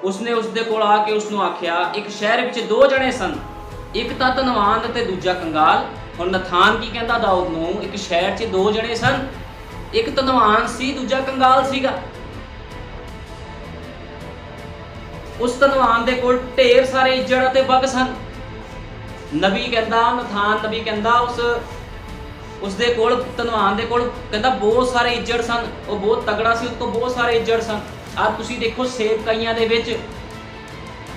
ਉਸਨੇ ਉਸਦੇ ਕੋਲ ਆ ਕੇ ਉਸਨੂੰ ਆਖਿਆ, ਇੱਕ ਸ਼ਹਿਰ ਵਿੱਚ 2 ਜਣੇ ਸਨ, ਇੱਕ ਤਾਂ ਧਨਵਾਨ ਤੇ ਦੂਜਾ ਕੰਗਾਲ। ਹੁਣ ਨਥਾਨ ਕੀ ਕਹਿੰਦਾ ਦਾਊਦ ਨੂੰ, ਇੱਕ ਸ਼ਹਿਰ 'ਚ 2 ਜਣੇ ਸਨ, ਇੱਕ ਧਨਵਾਨ ਸੀ, ਦੂਜਾ ਕੰਗਾਲ ਸੀਗਾ। ਉਸ ਧਨਵਾਨ ਦੇ ਕੋਲ ਢੇਰ ਸਾਰੇ ਇੱਜੜ ਅਤੇ ਬਗ ਸਨ। ਨਬੀ ਕਹਿੰਦਾ, ਨਥਾਨ ਨਬੀ ਕਹਿੰਦਾ ਉਸਦੇ ਕੋਲ, ਧਨਵਾਨ ਦੇ ਕੋਲ ਕਹਿੰਦਾ ਬਹੁਤ ਸਾਰੇ ਇੱਜੜ ਸਨ, ਉਹ ਬਹੁਤ ਤਗੜਾ ਸੀ, ਉਸ ਕੋਲ ਬਹੁਤ ਸਾਰੇ ਇੱਜੜ ਸਨ। ਆ ਤੁਸੀਂ ਦੇਖੋ ਸੇਵਕਾਈਆਂ ਦੇ ਵਿੱਚ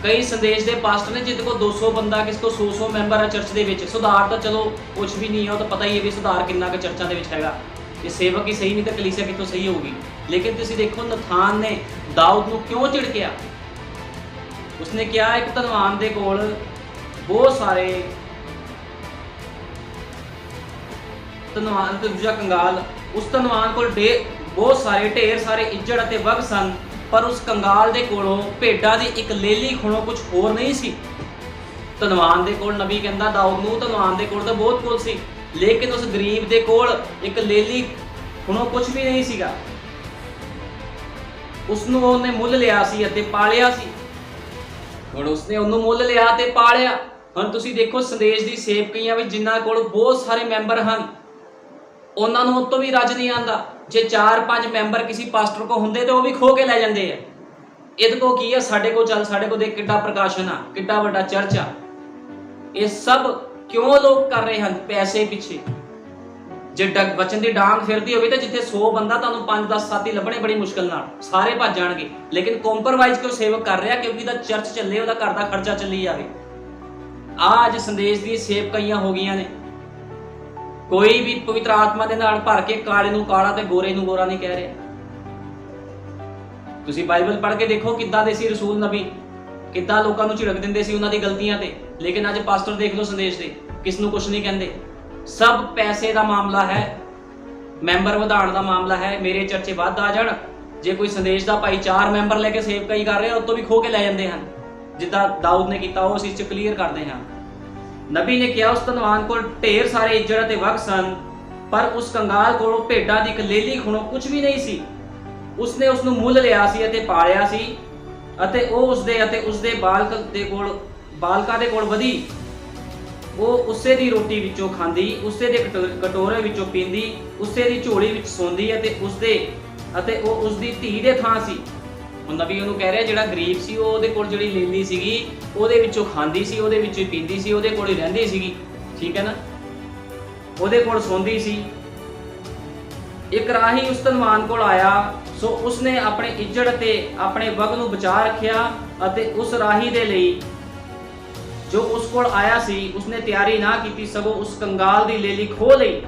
ਕਈ ਸੰਦੇਸ਼ ਦੇ ਪਾਸਟਰ ਨੇ ਜਿਹਦੇ ਕੋਲ 200 ਬੰਦਾ, ਕਿਸੇ ਕੋਲ 100 ਮੈਂਬਰ ਆ ਚਰਚ ਦੇ ਵਿੱਚ। ਸੁਧਾਰ ਤਾਂ ਚਲੋ ਕੁਝ ਵੀ ਨਹੀਂ ਹੈ, ਉਹ ਤਾਂ ਪਤਾ ਹੀ ਹੈ ਵੀ ਸੁਧਾਰ ਕਿੰਨਾ ਕੁ ਚਰਚਾਂ ਦੇ ਵਿੱਚ ਹੈਗਾ। ਜੇ ਸੇਵਕ ਹੀ ਸਹੀ ਨਹੀਂ ਤਾਂ ਕਲੀਸਿਆ ਕਿੱਥੋਂ ਸਹੀ ਹੋਊਗੀ। ਲੇਕਿਨ ਤੁਸੀਂ ਦੇਖੋ ਨਥਾਨ ਨੇ ਦਾਊਦ ਨੂੰ ਕਿਉਂ ਝਿੜਕਿਆ। ਉਸਨੇ ਕਿਹਾ ਇੱਕ ਧਨਵਾਨ ਦੇ ਕੋਲ ਬਹੁਤ ਸਾਰੇ, ਧਨਵਾਨ ਤੇ ਦੂਜਾ ਕੰਗਾਲ, ਉਸ ਧਨਵਾਨ ਕੋਲ ਬਹੁਤ ਸਾਰੇ ਢੇਰ ਸਾਰੇ ਇੱਜੜ ਅਤੇ ਵਗ ਸਨ, ਪਰ ਉਸ ਕੰਗਾਲ ਦੇ ਕੋਲੋਂ ਭੇਡਾਂ ਦੀ ਇੱਕ ਲੇਲੀ ਖੁਣੋ ਕੁਝ ਹੋਰ ਨਹੀਂ ਸੀ। ਧਨਵਾਨ ਦੇ ਕੋਲ, ਨਬੀ ਕਹਿੰਦਾ ਦਾਊਦ ਨੂੰ, ਧਨਵਾਨ ਦੇ ਕੋਲ ਤਾਂ ਬਹੁਤ ਕੁਝ ਸੀ, ਲੇਕਿਨ ਉਸ ਗਰੀਬ ਦੇ ਕੋਲ ਇੱਕ ਲੇਲੀ ਖੁਣੋ ਕੁਝ ਵੀ ਨਹੀਂ ਸੀਗਾ। ਉਸਨੂੰ ਉਹਨੇ ਮੁੱਲ ਲਿਆ ਸੀ ਅਤੇ ਪਾਲਿਆ ਸੀ। ਹੁਣ ਉਸਨੇ ਉਹਨੂੰ ਮੁੱਲ ਲਿਆ ਤੇ ਪਾਲਿਆ। ਹੁਣ ਤੁਸੀਂ ਦੇਖੋ ਸੰਦੇਸ਼ ਦੀ ਸੇਵਕੀਆਂ ਵਿੱਚ ਜਿਨ੍ਹਾਂ ਕੋਲ ਬਹੁਤ ਸਾਰੇ ਮੈਂਬਰ ਹਨ, ਉਹਨਾਂ ਨੂੰ ਉਹ ਤੋਂ ਵੀ ਰੱਜ ਨਹੀਂ ਆਉਂਦਾ। ਜੇ 4-5 ਮੈਂਬਰ ਕਿਸੇ ਪਾਸਟਰ ਕੋ ਹੁੰਦੇ ਤੇ ਉਹ ਵੀ ਖੋ ਕੇ ਲੈ ਜਾਂਦੇ ਆ। ਇਹਦੇ ਕੋ ਕੀ ਆ, ਸਾਡੇ ਕੋ ਚੱਲ, ਸਾਡੇ ਕੋ ਦੇਖ ਕਿੱਡਾ ਪ੍ਰਕਾਸ਼ਨ ਆ, ਕਿੱਡਾ ਵੱਡਾ ਚਰਚ ਆ। ਇਹ ਸਭ ਕਿਉਂ ਲੋਕ ਕਰ ਰਹੇ ਹਨ? ਪੈਸੇ ਪਿੱਛੇ। ਜੇ ਬਚਨ ਦੀ ਡਾਂਗ ਫਿਰਦੀ ਹੋਵੇ ਤਾਂ ਜਿੱਥੇ 100 ਬੰਦਾ ਤੁਹਾਨੂੰ 5-10 ਸਾਥੀ ਲੱਭਣੇ ਬੜੀ ਮੁਸ਼ਕਲ ਨਾਲ, ਸਾਰੇ ਭੱਜ ਜਾਣਗੇ। ਲੇਕਿਨ ਕੰਪਰੋਮਾਈਜ਼ ਕਿਉਂ ਸੇਵਕ ਕਰ ਰਿਹਾ? ਕਿਉਂਕਿ ਉਹਦਾ ਚਰਚ ਚੱਲੇ, ਉਹਦਾ ਘਰ ਦਾ ਖਰਚਾ ਚੱਲੀ ਜਾਵੇ। ਅੱਜ ਸੰਦੇਸ਼ ਦੀ ਸੇਵਕਾਈਆਂ ਹੋ ਗਈਆਂ ਨੇ। ਕੋਈ ਵੀ ਪਵਿੱਤਰ ਆਤਮਾ ਦੇ ਨਾਲ ਭਰ ਕੇ ਕਾਲੇ ਨੂੰ ਕਾਲਾ ਤੇ ਗੋਰੇ ਨੂੰ ਗੋਰਾ ਨਹੀਂ ਕਹਿ ਰਿਹਾ। ਤੁਸੀਂ ਬਾਈਬਲ ਪੜ੍ਹ ਕੇ ਦੇਖੋ ਕਿੱਦਾਂ ਦੇ ਸੀ ਰਸੂਲ ਨਬੀ, ਕਿੱਦਾਂ ਲੋਕਾਂ ਨੂੰ ਝਿੜਕ ਦਿੰਦੇ ਸੀ ਉਹਨਾਂ ਦੀ ਗਲਤੀਆਂ ਤੇ। ਲੇਕਿਨ ਅੱਜ ਪਾਸਟਰ ਦੇਖ ਲਓ ਸੰਦੇਸ਼ ਦੇ, ਕਿਸ ਨੂੰ ਕੁਛ ਨਹੀਂ ਕਹਿੰਦੇ। ਸਭ ਪੈਸੇ ਦਾ ਮਾਮਲਾ ਹੈ, ਮੈਂਬਰ ਵਧਾਉਣ ਦਾ ਮਾਮਲਾ ਹੈ। ਮੇਰੇ ਚਰਚੇ ਵੱਧ ਆ ਜਾਣ, ਜੇ ਕੋਈ ਸੰਦੇਸ਼ ਦਾ ਭਾਈ 4 ਮੈਂਬਰ ਲੈ ਕੇ ਸੇਵਕਾਈ ਕਰ ਰਿਹਾ, ਉਤੋਂ ਵੀ ਖੋ ਕੇ ਲੈ ਜਾਂਦੇ ਹਨ, ਜਿੱਦਾਂ ਦਾਊਦ ਨੇ ਕੀਤਾ। ਉਹ ਅਸੀਂ ਚ ਕਲੀਅਰ ਕਰਦੇ ਹਾਂ। ਨਬੀ ਨੇ ਕਿਹਾ ਉਸ ਧਨਵਾਨ ਕੋਲ ਢੇਰ ਸਾਰੇ ਇੱਜ਼ਤ ਅਤੇ ਵਕਤ ਸਨ, ਪਰ ਉਸ ਕੰਗਾਲ ਕੋਲੋਂ ਭੇਡਾਂ ਦੀ ਇੱਕ ਲੇਲੀ ਖੁਣੋ ਕੁਝ ਵੀ ਨਹੀਂ ਸੀ। ਉਸਨੇ ਉਸ ਨੂੰ ਮੁੱਲ ਲਿਆ ਸੀ ਅਤੇ ਪਾਲਿਆ ਸੀ, ਅਤੇ ਉਹ ਉਸਦੇ ਅਤੇ ਉਸਦੇ ਬਾਲਕਾਂ ਦੇ ਕੋਲ ਵਧੀ। ਉਹ ਉਸੇ ਦੀ ਰੋਟੀ ਵਿੱਚੋਂ ਖਾਂਦੀ, ਉਸੇ ਦੇ ਕਟੋਰੇ ਵਿੱਚੋਂ ਪੀਂਦੀ, ਉਸੇ ਦੀ ਝੋਲੀ ਵਿੱਚ ਸੌਂਦੀ, ਅਤੇ ਉਹ ਉਸਦੀ ਧੀ ਦੇ ਥਾਂ ਸੀ। ਹੁਣ ਨਬੀ ਉਹਨੂੰ ਕਹਿ ਰਿਹਾ ਜਿਹੜਾ ਗਰੀਬ ਸੀ, ਉਹ ਉਹਦੇ ਕੋਲ ਜਿਹੜੀ ਲੇਲੀ ਸੀਗੀ ਉਹਦੇ ਵਿੱਚੋਂ ਖਾਂਦੀ ਸੀ, ਉਹਦੇ ਵਿੱਚੋਂ ਹੀ ਪੀਂਦੀ ਸੀ, ਉਹਦੇ ਕੋਲ ਹੀ ਰਹਿੰਦੀ ਸੀਗੀ। ਠੀਕ ਹੈ ਨਾ, ਉਹਦੇ ਕੋਲ ਸੌਂਦੀ ਸੀ। ਇੱਕ ਰਾਹੀ ਉਸ ਧਨਵਾਨ ਕੋਲ ਆਇਆ, ਸੋ ਉਸਨੇ ਆਪਣੇ ਇੱਜ਼ਤ ਅਤੇ ਆਪਣੇ ਵਗ ਨੂੰ ਬਚਾ ਰੱਖਿਆ, ਅਤੇ ਉਸ ਰਾਹੀ ਦੇ ਲਈ ਜੋ ਉਸ ਕੋਲ ਆਇਆ ਸੀ ਉਸਨੇ ਤਿਆਰੀ ਨਾ ਕੀਤੀ, ਸਗੋਂ ਉਸ ਕੰਗਾਲ ਦੀ ਲੇਲੀ ਖੋਹ ਲਈ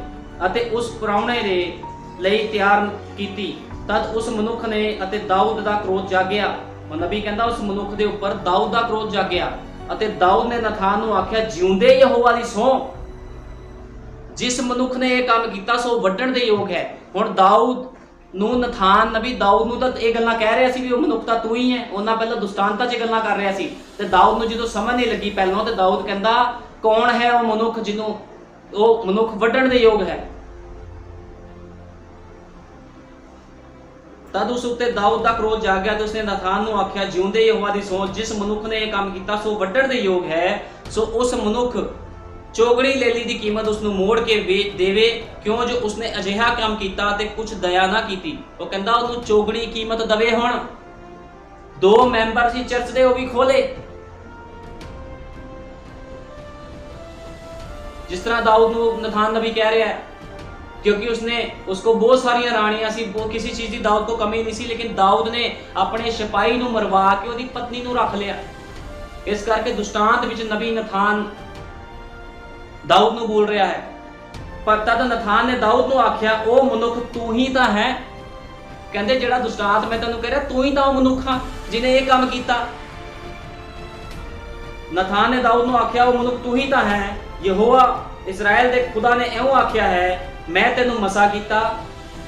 ਅਤੇ ਉਸ ਪ੍ਰਾਹੁਣੇ ਦੇ ਲਈ ਤਿਆਰ ਕੀਤੀ। ਤਦ ਉਸ ਮਨੁੱਖ ਨੇ ਅਤੇ ਦਾਊਦ ਦਾ ਕ੍ਰੋਧ ਜਾਗਿਆ। ਉਹ ਨਬੀ ਕਹਿੰਦਾ ਉਸ ਮਨੁੱਖ ਦੇ ਉੱਪਰ ਦਾਊਦ ਦਾ ਕ੍ਰੋਧ ਜਾਗਿਆ, ਅਤੇ ਦਾਊਦ ਨੇ ਨਥਾਨ ਨੂੰ ਆਖਿਆ, ਜਿਉਂਦੇ ਯਹੋਵਾ ਦੀ ਸਹੁੰ, ਜਿਸ ਮਨੁੱਖ ਨੇ ਇਹ ਕੰਮ ਕੀਤਾ ਸੋ ਵੱਢਣ ਦੇ ਯੋਗ ਹੈ। ਹੁਣ ਦਾਊਦ ਨੂੰ ਨਥਾਨ ਨਬੀ ਦਾਊਦ ਨੂੰ ਤਾਂ ਇਹ ਗੱਲਾਂ ਕਹਿ ਰਿਹਾ ਸੀ ਵੀ ਉਹ ਮਨੁੱਖ ਤਾਂ ਤੂੰ ਹੀ ਹੈ। ਉਹਨਾਂ ਪਹਿਲਾਂ ਦੁਸ਼ਟਾਂਤਾਂ 'ਚ ਗੱਲਾਂ ਕਰ ਰਿਹਾ ਸੀ, ਤੇ ਦਾਊਦ ਨੂੰ ਜਦੋਂ ਸਮਝ ਨਹੀਂ ਲੱਗੀ ਪਹਿਲਾਂ, ਤੇ ਦਾਊਦ ਕਹਿੰਦਾ ਕੌਣ ਹੈ ਉਹ ਮਨੁੱਖ ਜਿਹਨੂੰ ਉਹ ਮਨੁੱਖ ਵੱਢਣ ਦੇ ਯੋਗ ਹੈ। ਤਦ ਉਸ ਉੱਤੇ ਦਾਊਦ ਦਾ ਕ੍ਰੋਧ ਜਾਗ ਗਿਆ, ਤੇ ਉਸਨੇ ਨਥਾਨ ਨੂੰ ਆਖਿਆ, ਜਿਉਂਦੇ ਯਹੋਵਾ ਦੀ ਸਹੁੰ, ਜਿਸ ਮਨੁੱਖ ਨੇ ਇਹ ਕੰਮ ਕੀਤਾ ਸੋ ਵੱਢਣ ਦੇ ਯੋਗ ਹੈ। ਸੋ ਉਸ ਮਨੁੱਖ ਚੋਗੜੀ ਲੇਲੀ ਦੀ ਕੀਮਤ ਉਸ ਨੂੰ ਮੋੜ ਕੇ ਵੇਚ ਦੇਵੇ, ਕਿਉਂ ਜੋ ਉਸਨੇ ਅਜਿਹਾ ਕੰਮ ਕੀਤਾ ਤੇ ਕੁਝ ਦਇਆ ਨਾ ਕੀਤੀ। ਉਹ ਕਹਿੰਦਾ ਉਹਨੂੰ ਚੋਗੜੀ ਕੀਮਤ ਦਵੇ। ਹੁਣ 2 ਮੈਂਬਰ ਸੀ ਚਰਚ ਦੇ, ਉਹ ਵੀ ਖੋਲੇ। ਜਿਸ ਤਰ੍ਹਾਂ ਦਾਊਦ ਨੂੰ ਨਥਾਨ ਨਬੀ ਕਹਿ ਰਿਹਾ ਹੈ, क्योंकि उसको बहुत सारिया राणियां सी, किसी चीज की दाऊद को कमी नहीं सी, लेकिन दाऊद ने अपने सिपाही नूं मरवा के उसदी पत्नी नूं रख लिया। इस करके दुष्टांत विच नबी नथान दाऊद नूं बोल रहा है। पर तद नथान ने दाऊद नूं आख्या, ओ मनुख तू ही तां है। कहंदे जिहड़ा दुष्टांत मैं तैनूं कह रहा तू ही तां ओ मनुख आ जिन्हें ये काम कीता। नथान ने दाऊद नूं आख्या, ओ मनुख तू ही तां है। यहोवा इस्राएल दे खुदा ने इउं आख्या है, मैं तेनू मसा कीता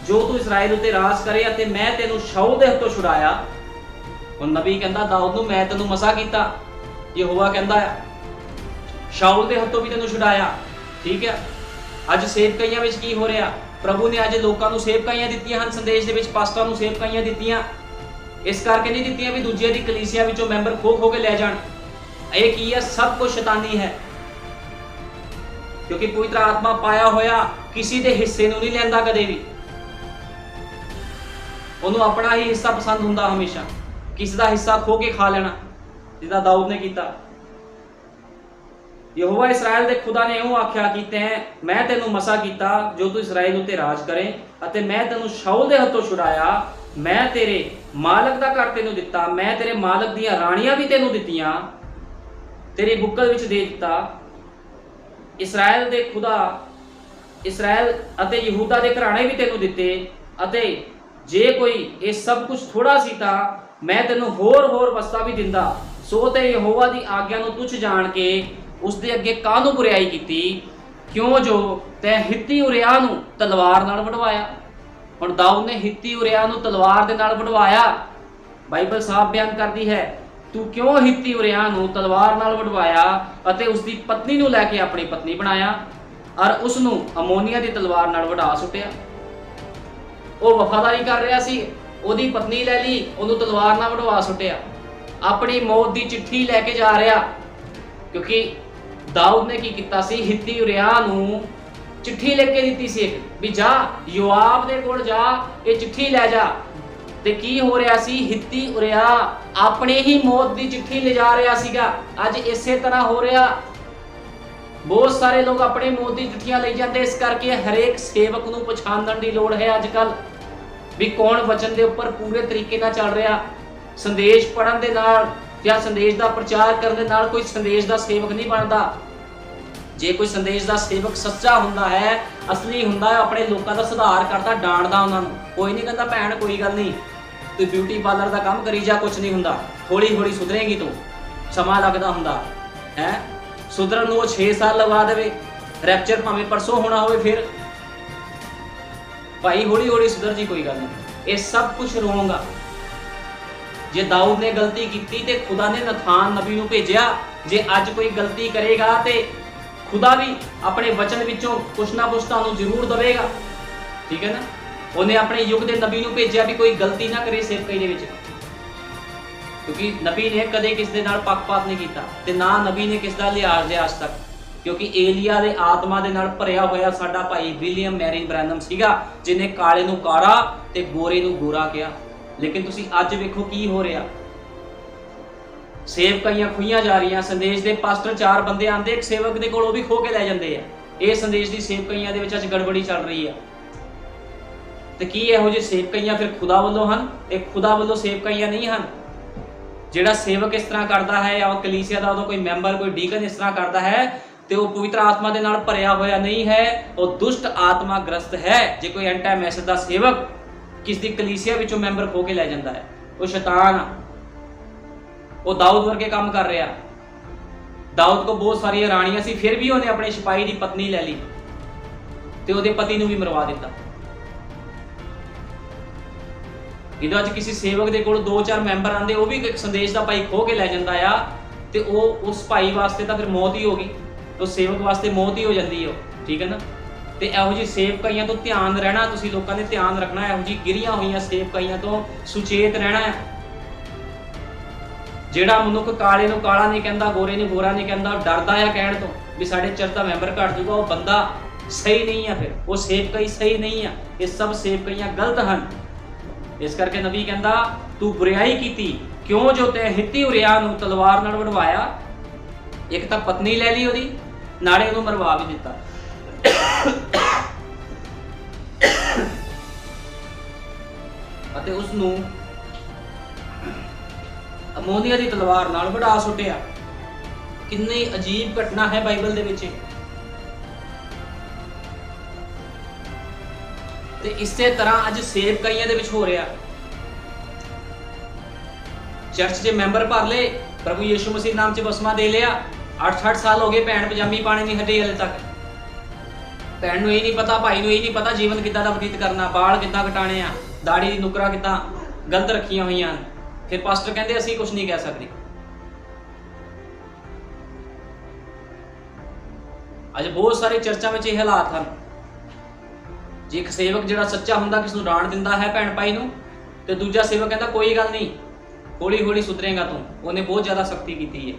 जो तू इस्राएल उत्ते राज करे, अते मैं तेनू शाऊल दे हत्थों छुड़ाया। हुण नबी कहंदा दाऊद नूं, मैं तेनू मसा कीता। यहोवा कहंदा शाऊल दे हत्थों भी तेनू छुड़ाया। ठीक है, अज सेवकाइयां विच की हो रहा? प्रभु ने अज लोकां नूं सेवकाइयां दित्तियां हन, संदेश दे विच पास्टरां नूं सेवकाइयां दित्तियां। इस करके नहीं दित्तियां भी दूजे दी कलीसिया विचों मैंबर खो खो के लै जाण। इह की है? सब कुछ शैतानी है, क्योंकि पवित्र आत्मा पाया होया किसी दे हिस्से नूं नहीं लैंदा कदे भी। उन्होंने अपना ही हिस्सा पसंद हुंदा, हमेशा किसी दा हिस्सा खो के खा लेना, जिदा दाऊद ने किया। यहोवा इस्राएल दे खुदा ने इउं आख्या कीते हैं, मैं तेनू मसा कीता जो तू इस्राएल उत्ते राज करे, अते मैं तेनू शाऊल दे हत्थों छुड़ाया। मैं तेरे मालक दा घर तेनू दिता, मैं तेरे मालक दीयां राणियां भी तेनू दित्तियां, तेरी बुक्कल विच दे दिता। इस्राएल दे खुदा इस्राएल अते यहूदा दे घराणे भी तेनू दिते, अते जे कोई ये सब कुछ थोड़ा सी तां मैं तेनू होर वस्ता भी दिंदा। सो ते यहोवा दी आग्या नूं तुच्छ जाण के उस दे अगे काहनूं बुराई कीती, क्यों जो तैं हित्ती उरिया नूं तलवार नाल वढवाया। हुण दाऊद ने हित्ती उरिया नूं तलवार दे नाल वढवाया। बाइबल साफ बयान करदी है, तू क्यों हित्ती उरिया नूं तलवार नाल वढवाया अते उसदी पत्नी नूं लैके अपनी पत्नी बनाया, और उसनूं अमोनिया दी तलवार नाल वढा सुट्टिया। वो वफादारी कर रहा सी, ओदी पत्नी लै ली, ओनूं तलवार नाल वढवा सुट्टिया। अपनी मौत दी चिट्ठी लैके जा रहा, क्योंकि दाऊद ने की कीता सी, हित्ती उरिया नूं चिट्ठी लेके दित्ती सी भी जा योआब दे कोल जा, ये चिट्ठी लै जा। ते की हो रहा सी? हित्ती उरिया अपने ही मौत की चिट्ठी ले जा रहा सीगा। अज इसे तरह हो रहा, ਬਹੁਤ ਸਾਰੇ ਲੋਕ ਆਪਣੇ ਮੌਤ ਦੀ ਚਿੱਠੀਆਂ ਲਈ ਜਾਂਦੇ। ਇਸ ਕਰਕੇ ਹਰੇਕ ਸੇਵਕ ਨੂੰ ਪਛਾਣਨ ਦੀ ਲੋੜ ਹੈ ਅੱਜ ਕੱਲ ਵੀ ਕੌਣ ਵਚਨ ਦੇ ਉੱਪਰ ਪੂਰੇ ਤਰੀਕੇ ਨਾਲ ਚੱਲ ਰਿਹਾ। ਸੰਦੇਸ਼ ਪੜਨ ਦੇ ਨਾਲ ਜਾਂ ਸੰਦੇਸ਼ ਦਾ ਪ੍ਰਚਾਰ ਕਰਨ ਦੇ ਨਾਲ ਕੋਈ ਸੰਦੇਸ਼ ਦਾ ਸੇਵਕ ਨਹੀਂ ਬਣਦਾ। ਜੇ ਕੋਈ ਸੰਦੇਸ਼ ਦਾ ਸੇਵਕ ਸੱਚਾ ਹੁੰਦਾ ਹੈ, ਅਸਲੀ ਹੁੰਦਾ ਹੈ, ਆਪਣੇ ਲੋਕਾਂ ਦਾ ਸੁਧਾਰ ਕਰਦਾ, ਡਾਂਟਦਾ ਉਹਨਾਂ ਨੂੰ। ਕੋਈ ਨਹੀਂ ਕਹਿੰਦਾ ਭੈਣ ਕੋਈ ਗੱਲ ਨਹੀਂ, ਤੂੰ ਬਿਊਟੀ ਪਾਰਲਰ ਦਾ ਕੰਮ ਕਰੀ ਜਾ, ਕੁਝ ਨਹੀਂ ਹੁੰਦਾ, ਹੌਲੀ ਹੌਲੀ ਸੁਧਰੇਗੀ ਤੂੰ, ਸਮਾਂ ਲੱਗਦਾ ਹੁੰਦਾ ਹੈ। ਸੁਧਰਨ ਨੂੰ ਉਹ 6 ਸਾਲ ਲਗਾ ਦੇਵੇ, ਰੈਪਚਰ ਭਾਵੇਂ ਪਰਸੋਂ ਹੋਣਾ ਹੋਵੇ, ਫਿਰ ਭਾਈ ਹੌਲੀ ਹੌਲੀ ਸੁਧਰ ਜੀ, ਕੋਈ ਗੱਲ ਨਹੀਂ। ਇਹ ਸਭ ਕੁਝ ਰੋਂਗ ਆ। ਜੇ ਦਾਊਦ ਨੇ ਗਲਤੀ ਕੀਤੀ ਤੇ ਖੁਦਾ ਨੇ ਨਥਾਨ ਨਬੀ ਨੂੰ ਭੇਜਿਆ। ਜੇ ਅੱਜ ਕੋਈ ਗਲਤੀ ਕਰੇਗਾ ਤੇ ਖੁਦਾ ਵੀ ਆਪਣੇ ਵਚਨ ਵਿੱਚੋਂ ਕੁਛ ਨਾ ਕੁਛ ਤੁਹਾਨੂੰ ਜ਼ਰੂਰ ਦਵੇਗਾ, ਠੀਕ ਹੈ ਨਾ। ਉਹਨੇ ਆਪਣੇ ਯੁੱਗ ਦੇ ਨਬੀ ਨੂੰ ਭੇਜਿਆ ਵੀ ਕੋਈ ਗਲਤੀ ਨਾ ਕਰੇ ਸੇਵਕਾਈ ਦੇ ਵਿੱਚ, ਕਿਉਂਕਿ ਨਬੀ ਨੇ ਕਦੇ ਕਿਸ ਦੇ ਨਾਲ ਪੱਖਪਾਤ ਨਹੀਂ ਕੀਤਾ ਤੇ ਨਾ ਨਬੀ ਨੇ ਕਿਸ ਦਾ ਲਿਹਾਜ਼ ਲਿਆ ਅੱਜ ਤੱਕ। ਕਿਉਂਕਿ ਏਲੀਆ ਦੇ ਆਤਮਾ ਦੇ ਨਾਲ ਭਰਿਆ ਹੋਇਆ ਸਾਡਾ ਭਾਈ ਵਿਲੀਅਮ ਮੈਰੀ ਬ੍ਰੈਨਮ ਸੀਗਾ, ਜਿਹਨੇ ਕਾਲੇ ਨੂੰ ਕਾਲਾ ਤੇ ਗੋਰੇ ਨੂੰ ਗੋਰਾ ਕਿਹਾ। ਲੇਕਿਨ ਤੁਸੀਂ ਅੱਜ ਵੇਖੋ ਕੀ ਹੋ ਰਿਹਾ, ਸੇਵਕਾਈਆਂ ਖੁਈਆਂ ਜਾ ਰਹੀਆਂ। ਸੰਦੇਸ਼ ਦੇ ਪਾਸਟਰ 4 ਬੰਦੇ ਆਂਦੇ ਇੱਕ ਸੇਵਕ ਦੇ ਕੋਲ, ਉਹ ਵੀ ਖੋ ਕੇ ਲੈ ਜਾਂਦੇ ਆ। ਇਹ ਸੰਦੇਸ਼ ਦੀ ਸੇਵਕਾਈਆਂ ਦੇ ਵਿੱਚ ਅੱਜ ਗੜਬੜੀ ਚੱਲ ਰਹੀ ਆ। ਤੇ ਕੀ ਇਹੋ ਜਿਹੇ ਸੇਵਕਾਈਆਂ ਫਿਰ ਖੁਦਾ ਵੱਲੋਂ ਹਨ? ਇਹ ਖੁਦਾ ਵੱਲੋਂ ਸੇਵਕਾਈਆਂ ਨਹੀਂ ਹਨ। ਜਿਹੜਾ ਸੇਵਕ ਇਸ ਤਰ੍ਹਾਂ ਕਰਦਾ ਹੈ, ਜਾਂ ਉਹ ਕਲੀਸਿਆ ਦਾ ਉਹਦਾ ਕੋਈ ਮੈਂਬਰ, ਕੋਈ ਡੀਕਨ ਇਸ ਤਰ੍ਹਾਂ ਕਰਦਾ ਹੈ, ਤੇ ਉਹ ਪਵਿੱਤਰ ਆਤਮਾ ਦੇ ਨਾਲ ਭਰਿਆ ਹੋਇਆ ਨਹੀਂ ਹੈ, ਉਹ ਦੁਸ਼ਟ ਆਤਮਾ ਗ੍ਰਸਤ ਹੈ। ਜੇ ਕੋਈ ਐਂਟਾ ਮੈਸੇਜ ਦਾ ਸੇਵਕ ਕਿਸ ਦੀ ਕਲੀਸਿਆ ਵਿੱਚੋਂ ਮੈਂਬਰ ਖੋ ਕੇ ਲੈ ਜਾਂਦਾ ਹੈ, ਉਹ ਸ਼ੈਤਾਨ ਆ। ਉਹ ਦਾਊਦ ਵਰਗੇ ਕੰਮ ਕਰ ਰਿਹਾ। ਦਾਊਦ ਕੋ ਬਹੁਤ ਸਾਰੀਆਂ ਰਾਣੀਆਂ ਸੀ, ਫਿਰ ਵੀ ਉਹਨੇ ਆਪਣੇ ਸਿਪਾਹੀ ਦੀ ਪਤਨੀ ਲੈ ਲਈ ਤੇ ਉਹਦੇ ਪਤੀ ਨੂੰ ਵੀ ਮਰਵਾ ਦਿੱਤਾ। ਇਹਦੇ ਅੱਜ ਕਿਸੇ ਸੇਵਕ ਦੇ ਕੋਲ 2-4 ਮੈਂਬਰ ਆਂਦੇ, ਉਹ ਵੀ ਇੱਕ ਸੰਦੇਸ਼ ਦਾ ਭਾਈ ਖੋ ਕੇ ਲੈ ਜਾਂਦਾ ਆ, ਤੇ ਉਹ ਉਸ ਭਾਈ ਵਾਸਤੇ ਤਾਂ ਫਿਰ ਮੌਤ ਹੀ ਹੋ ਗਈ, ਉਹ ਸੇਵਕ ਵਾਸਤੇ ਮੌਤ ਹੀ ਹੋ ਜਾਂਦੀ ਹੈ, ਠੀਕ ਹੈ ਨਾ। ਤੇ ਇਹੋ ਜਿਹੀ ਸੇਵਕਾਈਆਂ ਤੋਂ ਧਿਆਨ ਰਹਿਣਾ, ਤੁਸੀਂ ਲੋਕਾਂ ਨੇ ਧਿਆਨ ਰੱਖਣਾ। ਇਹੋ ਜਿਹੀ ਗਿਰੀਆਂ ਹੋਈਆਂ ਸੇਵਕਾਈਆਂ ਤੋਂ ਸੁਚੇਤ ਰਹਿਣਾ ਹੈ। ਜਿਹੜਾ ਮਨੁੱਖ ਕਾਲੇ ਨੂੰ ਕਾਲਾ ਨਹੀਂ ਕਹਿੰਦਾ, ਗੋਰੇ ਨੂੰ ਗੋਰਾ ਨਹੀਂ ਕਹਿੰਦਾ, ਡਰਦਾ ਆ ਕਹਿਣ ਤੋਂ ਵੀ ਸਾਡੇ ਚਰਚ ਦਾ ਮੈਂਬਰ ਘਟ ਜਾਊਗਾ, ਉਹ ਬੰਦਾ ਸਹੀ ਨਹੀਂ ਆ, ਫਿਰ ਉਹ ਸੇਵਕਾਈ ਸਹੀ ਨਹੀਂ ਆ। ਇਹ ਸਭ ਸੇਵਕਾਈਆਂ ਗਲਤ ਹਨ। ਇਸ ਕਰਕੇ ਨਬੀ ਕਹਿੰਦਾ ਤੂੰ ਬੁਰਾਈ ਕੀਤੀ, ਕਿਉਂ ਜੋ ਤੈ ਹਿੱਤੀ ਉਰਿਆ ਨੂੰ ਤਲਵਾਰ ਨਾਲ ਵਡਵਾਇਆ। ਇੱਕ ਤਾਂ ਪਤਨੀ ਲੈ ਲਈ ਉਹਦੀ, ਨਾਲੇ ਉਹਨੂੰ ਮਰਵਾ ਵੀ ਦਿੱਤਾ। ਅਤੇ ਉਸ ਨੂੰ ਅਮੋਨੀਆ ਦੀ ਤਲਵਾਰ ਨਾਲ ਵਢਾ ਸੁੱਟਿਆ। ਕਿੰਨੀ ਅਜੀਬ ਘਟਨਾ ਹੈ ਬਾਈਬਲ ਦੇ ਵਿੱਚ। ਤੇ ਇਸੇ ਤਰ੍ਹਾਂ ਅੱਜ ਸੇਵਕਾਈਆਂ ਦੇ ਵਿੱਚ ਹੋ ਰਿਹਾ। ਚਰਚ ਦੇ ਮੈਂਬਰ ਭਰ ਲਏ, ਪ੍ਰਭੂ ਯਿਸੂ ਮਸੀਹ ਨਾਮ 'ਚ ਬਸਮਾ ਦੇ ਲਿਆ। 8-8 ਸਾਲ ਹੋ ਗਏ, ਭੈਣ ਪਜਾਮੀ ਪਾਣੀ ਨਹੀਂ ਹਟੀ ਹਲੇ ਤੱਕ। ਭੈਣ ਨੂੰ ਇਹ ਨਹੀਂ ਪਤਾ, ਭਾਈ ਨੂੰ ਇਹ ਨਹੀਂ ਪਤਾ ਜੀਵਨ ਕਿੱਦਾਂ ਦਾ ਬਤੀਤ ਕਰਨਾ, ਬਾਲ ਕਿੱਦਾਂ ਕਟਾਣੇ ਆ, ਦਾੜੀ ਦੀ ਨੁਕਰਾਂ ਕਿੱਦਾਂ ਗਲਤ ਰੱਖੀਆਂ ਹੋਈਆਂ। ਫਿਰ ਪਾਸਟਰ ਕਹਿੰਦੇ ਅਸੀਂ ਕੁਝ ਨਹੀਂ ਕਹਿ ਸਕਦੇ। ਅੱਜ ਬਹੁਤ ਸਾਰੇ ਚਰਚਾਂ ਵਿੱਚ ਇਹ ਹਾਲਾਤ ਹਨ। ਜੇ ਇੱਕ ਸੇਵਕ ਜਿਹੜਾ ਸੱਚਾ ਹੁੰਦਾ ਕਿਸ ਨੂੰ ਡਾਂਟ ਦਿੰਦਾ ਹੈ ਭੈਣ ਭਾਈ ਨੂੰ, ਤੇ ਦੂਜਾ ਸੇਵਕ ਕਹਿੰਦਾ ਕੋਈ ਗੱਲ ਨਹੀਂ, ਹੌਲੀ ਹੌਲੀ ਸੁਧਰੇਗਾ ਤੂੰ, ਉਹਨੇ ਬਹੁਤ ਜ਼ਿਆਦਾ ਸਖਤੀ ਕੀਤੀ ਹੈ,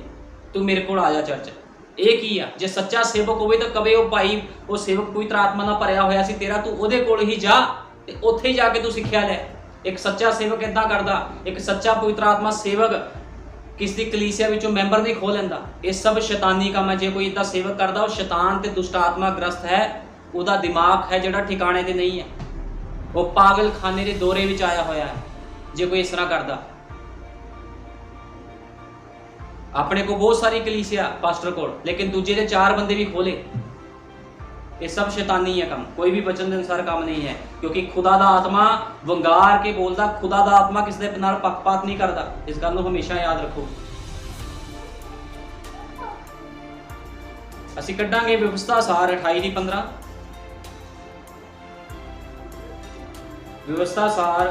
ਤੂੰ ਮੇਰੇ ਕੋਲ ਆ ਜਾ ਚਰਚ। ਇਹ ਕੀ ਆ? ਜੇ ਸੱਚਾ ਸੇਵਕ ਹੋਵੇ ਤਾਂ ਕਵੇ ਉਹ ਭਾਈ, ਉਹ ਸੇਵਕ ਪਵਿੱਤਰ ਆਤਮਾ ਨਾਲ ਭਰਿਆ ਹੋਇਆ ਸੀ ਤੇਰਾ, ਤੂੰ ਉਹਦੇ ਕੋਲ ਹੀ ਜਾ ਤੇ ਉੱਥੇ ਹੀ ਜਾ ਕੇ ਤੂੰ ਸਿੱਖਿਆ ਲੈ। ਇੱਕ ਸੱਚਾ ਸੇਵਕ ਏਦਾਂ ਕਰਦਾ। ਇੱਕ ਸੱਚਾ ਪਵਿੱਤਰ ਆਤਮਾ ਸੇਵਕ ਕਿਸ ਦੀ ਕਲੀਸਿਆ ਵਿੱਚੋਂ ਮੈਂਬਰ ਨਹੀਂ ਖੋਹ ਲੈਂਦਾ। ਇਹ ਸਭ ਸ਼ੈਤਾਨੀ ਕੰਮ ਹੈ। ਜੇ ਕੋਈ ਏਦਾਂ ਸੇਵਕ ਕਰਦਾ, ਉਹ ਸ਼ੈਤਾਨ ਤੇ ਦੁਸ਼ਟ ਆਤਮਾ ਗ੍ਰਸਤ ਹੈ। ਉਹਦਾ ਦਿਮਾਗ ਹੈ ਜਿਹੜਾ ਠਿਕਾਣੇ ਤੇ ਨਹੀਂ ਹੈ, ਉਹ ਪਾਗਲਖਾਨੇ ਦੇ ਦੌਰੇ ਵਿੱਚ ਆਇਆ ਹੋਇਆ ਹੈ ਜੇ ਕੋਈ ਇਸ ਤਰ੍ਹਾਂ ਕਰਦਾ। ਆਪਣੇ ਕੋਲ ਬਹੁਤ ਸਾਰੀ ਕਲੀਸਿਆ ਪਾਸਟਰ ਕੋਲ, ਲੇਕਿਨ ਦੂਜੇ ਦੇ 4 ਬੰਦੇ ਵੀ ਖੋਲੇ। ਇਹ ਸਭ ਸ਼ੈਤਾਨੀ ਹੈ ਕੰਮ, ਕੋਈ ਵੀ ਵਚਨ ਦੇ ਅਨੁਸਾਰ ਕੰਮ ਨਹੀਂ ਹੈ। ਕਿਉਂਕਿ ਖੁਦਾ ਦਾ ਆਤਮਾ ਵੰਗਾਰ ਕੇ ਬੋਲਦਾ, ਖੁਦਾ ਦਾ ਆਤਮਾ ਕਿਸੇ ਦੇ ਨਾਲ ਪੱਖਪਾਤ ਨਹੀਂ ਕਰਦਾ। ਇਸ ਗੱਲ ਨੂੰ ਹਮੇਸ਼ਾ ਯਾਦ ਰੱਖੋ। ਅਸੀਂ ਕੱਢਾਂਗੇ ਵਿਵਸਥਾ ਸਾਰ 28:15। ਵਿਵਸਥਾ ਸਾਰ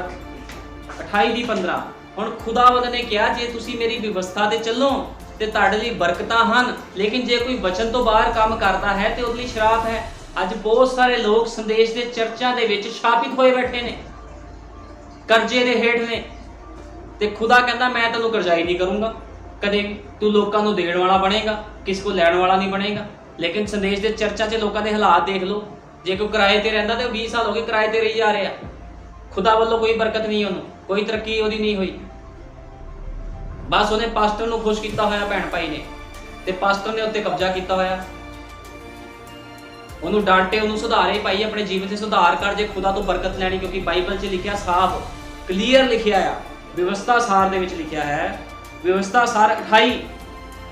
28:15। ਹੁਣ ਖੁਦਾਵੰਦ ਨੇ ਕਿਹਾ ਜੇ ਤੁਸੀਂ ਮੇਰੀ ਵਿਵਸਥਾ ਤੇ ਚੱਲੋ ਤੇ ਤੁਹਾਡੇ ਲਈ ਬਰਕਤਾਂ ਹਨ, ਲੇਕਿਨ ਜੇ ਕੋਈ ਵਚਨ ਤੋਂ ਬਾਹਰ ਕੰਮ ਕਰਦਾ ਹੈ ਤੇ ਉਹਦੇ ਲਈ ਸ਼ਰਾਪ ਹੈ। ਅੱਜ ਬਹੁਤ ਸਾਰੇ ਲੋਕ ਸੰਦੇਸ਼ ਦੇ ਚਰਚਾਂ ਦੇ ਵਿੱਚ ਸ਼ਾਪਿਤ ਹੋਏ ਬੈਠੇ ਨੇ, ਕਰਜ਼ੇ ਦੇ ਹੇਠ ਨੇ, ਤੇ ਖੁਦਾ ਕਹਿੰਦਾ ਮੈਂ ਤੈਨੂੰ ਕਰਜ਼ਾਈ ਨਹੀਂ ਕਰੂੰਗਾ ਕਦੇ ਵੀ, ਤੂੰ ਲੋਕਾਂ ਨੂੰ ਦੇਣ ਵਾਲਾ ਬਣੇਗਾ, ਕਿਸੇ ਕੋਲ ਲੈਣ ਵਾਲਾ ਨਹੀਂ ਬਣੇਗਾ। ਲੇਕਿਨ ਸੰਦੇਸ਼ ਦੇ ਚਰਚਾਂ 'ਚ ਲੋਕਾਂ ਦੇ ਹਾਲਾਤ ਦੇਖ ਲਓ। ਜੇ ਕੋਈ ਕਿਰਾਏ ਤੇ ਰਹਿੰਦਾ ਤੇ ਉਹ 20 ਸਾਲ ਹੋ ਗਏ ਕਿਰਾਏ ਤੇ ਰਹੀ ਜਾ ਰਿਹਾ। ਖੁਦਾ ਵੱਲੋਂ ਕੋਈ ਬਰਕਤ ਨਹੀਂ, ਉਹਨੂੰ ਕੋਈ ਤਰੱਕੀ ਉਹਦੀ ਨਹੀਂ ਹੋਈ। ਬਸ ਉਹਨੇ ਪਾਸਟਰ ਨੂੰ ਖੁਸ਼ ਕੀਤਾ ਹੋਇਆ ਭੈਣ ਭਾਈ ਨੇ, ਤੇ ਪਾਸਟਰ ਨੇ ਉੱਤੇ ਕਬਜ਼ਾ ਕੀਤਾ ਹੋਇਆ। ਉਹਨੂੰ ਡਾਂਟੇ, ਉਹਨੂੰ ਸੁਧਾਰੇ, ਭਾਈ ਆਪਣੇ ਜੀਵਨ 'ਚ ਸੁਧਾਰ ਕਰ ਜੇ ਖੁਦਾ ਤੋਂ ਬਰਕਤ ਲੈਣੀ। ਕਿਉਂਕਿ ਬਾਈਬਲ 'ਚ ਲਿਖਿਆ ਸਾਫ਼ ਕਲੀਅਰ ਲਿਖਿਆ ਆ, ਵਿਵਸਥਾ ਸਾਰ ਦੇ ਵਿੱਚ ਲਿਖਿਆ ਹੈ, ਵਿਵਸਥਾ ਸਾਰ 28,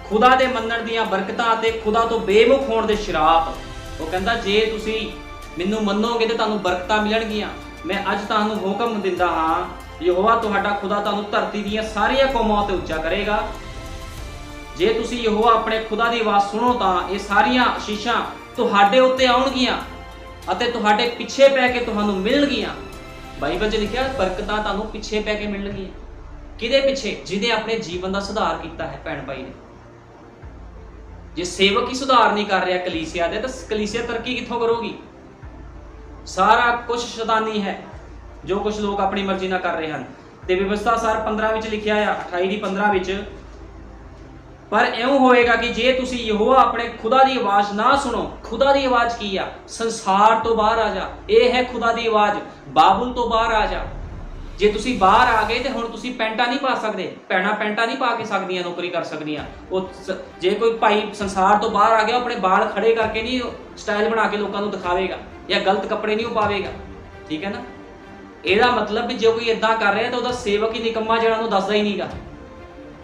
ਖੁਦਾ ਦੇ ਮੰਨਣ ਦੀਆਂ ਬਰਕਤਾਂ ਅਤੇ ਖੁਦਾ ਤੋਂ ਬੇਮੁਖ ਹੋਣ ਦੇ ਸ਼ਰਾਪ। ਉਹ ਕਹਿੰਦਾ ਜੇ ਤੁਸੀਂ ਮੈਨੂੰ ਮੰਨੋਗੇ ਤੇ ਤੁਹਾਨੂੰ ਬਰਕਤਾਂ ਮਿਲਣਗੀਆਂ। ਮੈਂ ਅੱਜ ਤੁਹਾਨੂੰ ਹੁਕਮ ਦਿੰਦਾ ਹਾਂ, ਯਹੋਵਾ ਤੁਹਾਡਾ ਖੁਦਾ ਤੁਹਾਨੂੰ ਧਰਤੀ ਦੀਆਂ ਸਾਰੀਆਂ ਕੌਮਾਂ ਉੱਤੇ ਉੱਚਾ ਕਰੇਗਾ। ਜੇ ਤੁਸੀਂ ਯਹੋਵਾ ਆਪਣੇ ਖੁਦਾ ਦੀ ਆਵਾਜ਼ ਸੁਣੋ ਤਾਂ ਇਹ ਸਾਰੀਆਂ ਆਸ਼ੀਸ਼ਾਂ ਤੁਹਾਡੇ ਉੱਤੇ ਆਉਣਗੀਆਂ ਅਤੇ ਤੁਹਾਡੇ ਪਿੱਛੇ ਪੈ ਕੇ ਤੁਹਾਨੂੰ ਮਿਲਣਗੀਆਂ। ਬਾਈਬਲ 'ਚ ਲਿਖਿਆ ਬਰਕਤਾਂ ਤੁਹਾਨੂੰ ਪਿੱਛੇ ਪੈ ਕੇ ਮਿਲਣਗੀਆਂ। ਕਿਹਦੇ ਪਿੱਛੇ? ਜਿਹਨੇ ਆਪਣੇ ਜੀਵਨ ਦਾ ਸੁਧਾਰ ਕੀਤਾ ਹੈ ਭੈਣ ਭਾਈ ਨੇ। ਜੇ ਸੇਵਕ ਹੀ ਸੁਧਾਰ ਨਹੀਂ ਕਰ ਰਿਹਾ ਕਲੀਸਿਆ ਦੇ, ਤਾਂ ਕਲੀਸਿਆ ਤਰੱਕੀ ਕਿੱਥੋਂ ਕਰੂਗੀ? ਸਾਰਾ ਕੁਝ ਸ਼ੈਤਾਨੀ ਹੈ, ਜੋ ਕੁਝ ਲੋਕ ਆਪਣੀ ਮਰਜ਼ੀ ਨਾਲ ਕਰ ਰਹੇ ਹਨ। ਤੇ ਵਿਵਸਥਾ ਸਾਰ 15 ਵਿੱਚ ਲਿਖਿਆ ਆ, 28 ਦੀ 15 ਵਿੱਚ, ਪਰ ਇਉਂ ਹੋਏਗਾ ਕਿ ਜੇ ਤੁਸੀਂ ਯਹੋਵਾ ਆਪਣੇ ਖੁਦਾ ਦੀ ਆਵਾਜ਼ ਨਾ ਸੁਣੋ। ਖੁਦਾ ਦੀ ਆਵਾਜ਼ ਕੀ ਆ? ਸੰਸਾਰ ਤੋਂ ਬਾਹਰ ਆ ਜਾ, ਇਹ ਹੈ ਖੁਦਾ ਦੀ ਆਵਾਜ਼। ਬਾਬੁਲ ਤੋਂ ਬਾਹਰ ਆ ਜਾ। ਜੇ ਤੁਸੀਂ ਬਾਹਰ ਆ ਗਏ ਤੇ ਹੁਣ ਤੁਸੀਂ ਪੈਂਟਾਂ ਨਹੀਂ ਪਾ ਸਕਦੇ, ਭੈਣਾਂ ਪੈਂਟਾਂ ਨਹੀਂ ਪਾ ਕੇ ਸਕਦੀਆਂ, ਨੌਕਰੀ ਕਰ ਸਕਦੀਆਂ। ਉਹ ਜੇ ਕੋਈ ਭਾਈ ਸੰਸਾਰ ਤੋਂ ਬਾਹਰ ਆ ਗਿਆ, ਆਪਣੇ ਬਾਲ ਖੜੇ ਕਰਕੇ ਨਹੀਂ ਸਟਾਈਲ ਬਣਾ ਕੇ ਲੋਕਾਂ ਨੂੰ ਦਿਖਾਵੇਗਾ, ਜਾਂ ਗਲਤ ਕੱਪੜੇ ਨਹੀਂ ਪਾਵੇਗਾ, ਠੀਕ ਹੈ ਨਾ। ਇਹਦਾ ਮਤਲਬ ਵੀ ਜੇ ਕੋਈ ਇਦਾਂ ਕਰ ਰਿਹਾ ਤਾਂ ਉਹਦਾ ਸੇਵਕ ਹੀ ਨਿਕੰਮਾ, ਜਿਹੜਾ ਉਹਨੂੰ ਦੱਸਦਾ ਹੀ ਨਹੀਂਗਾ,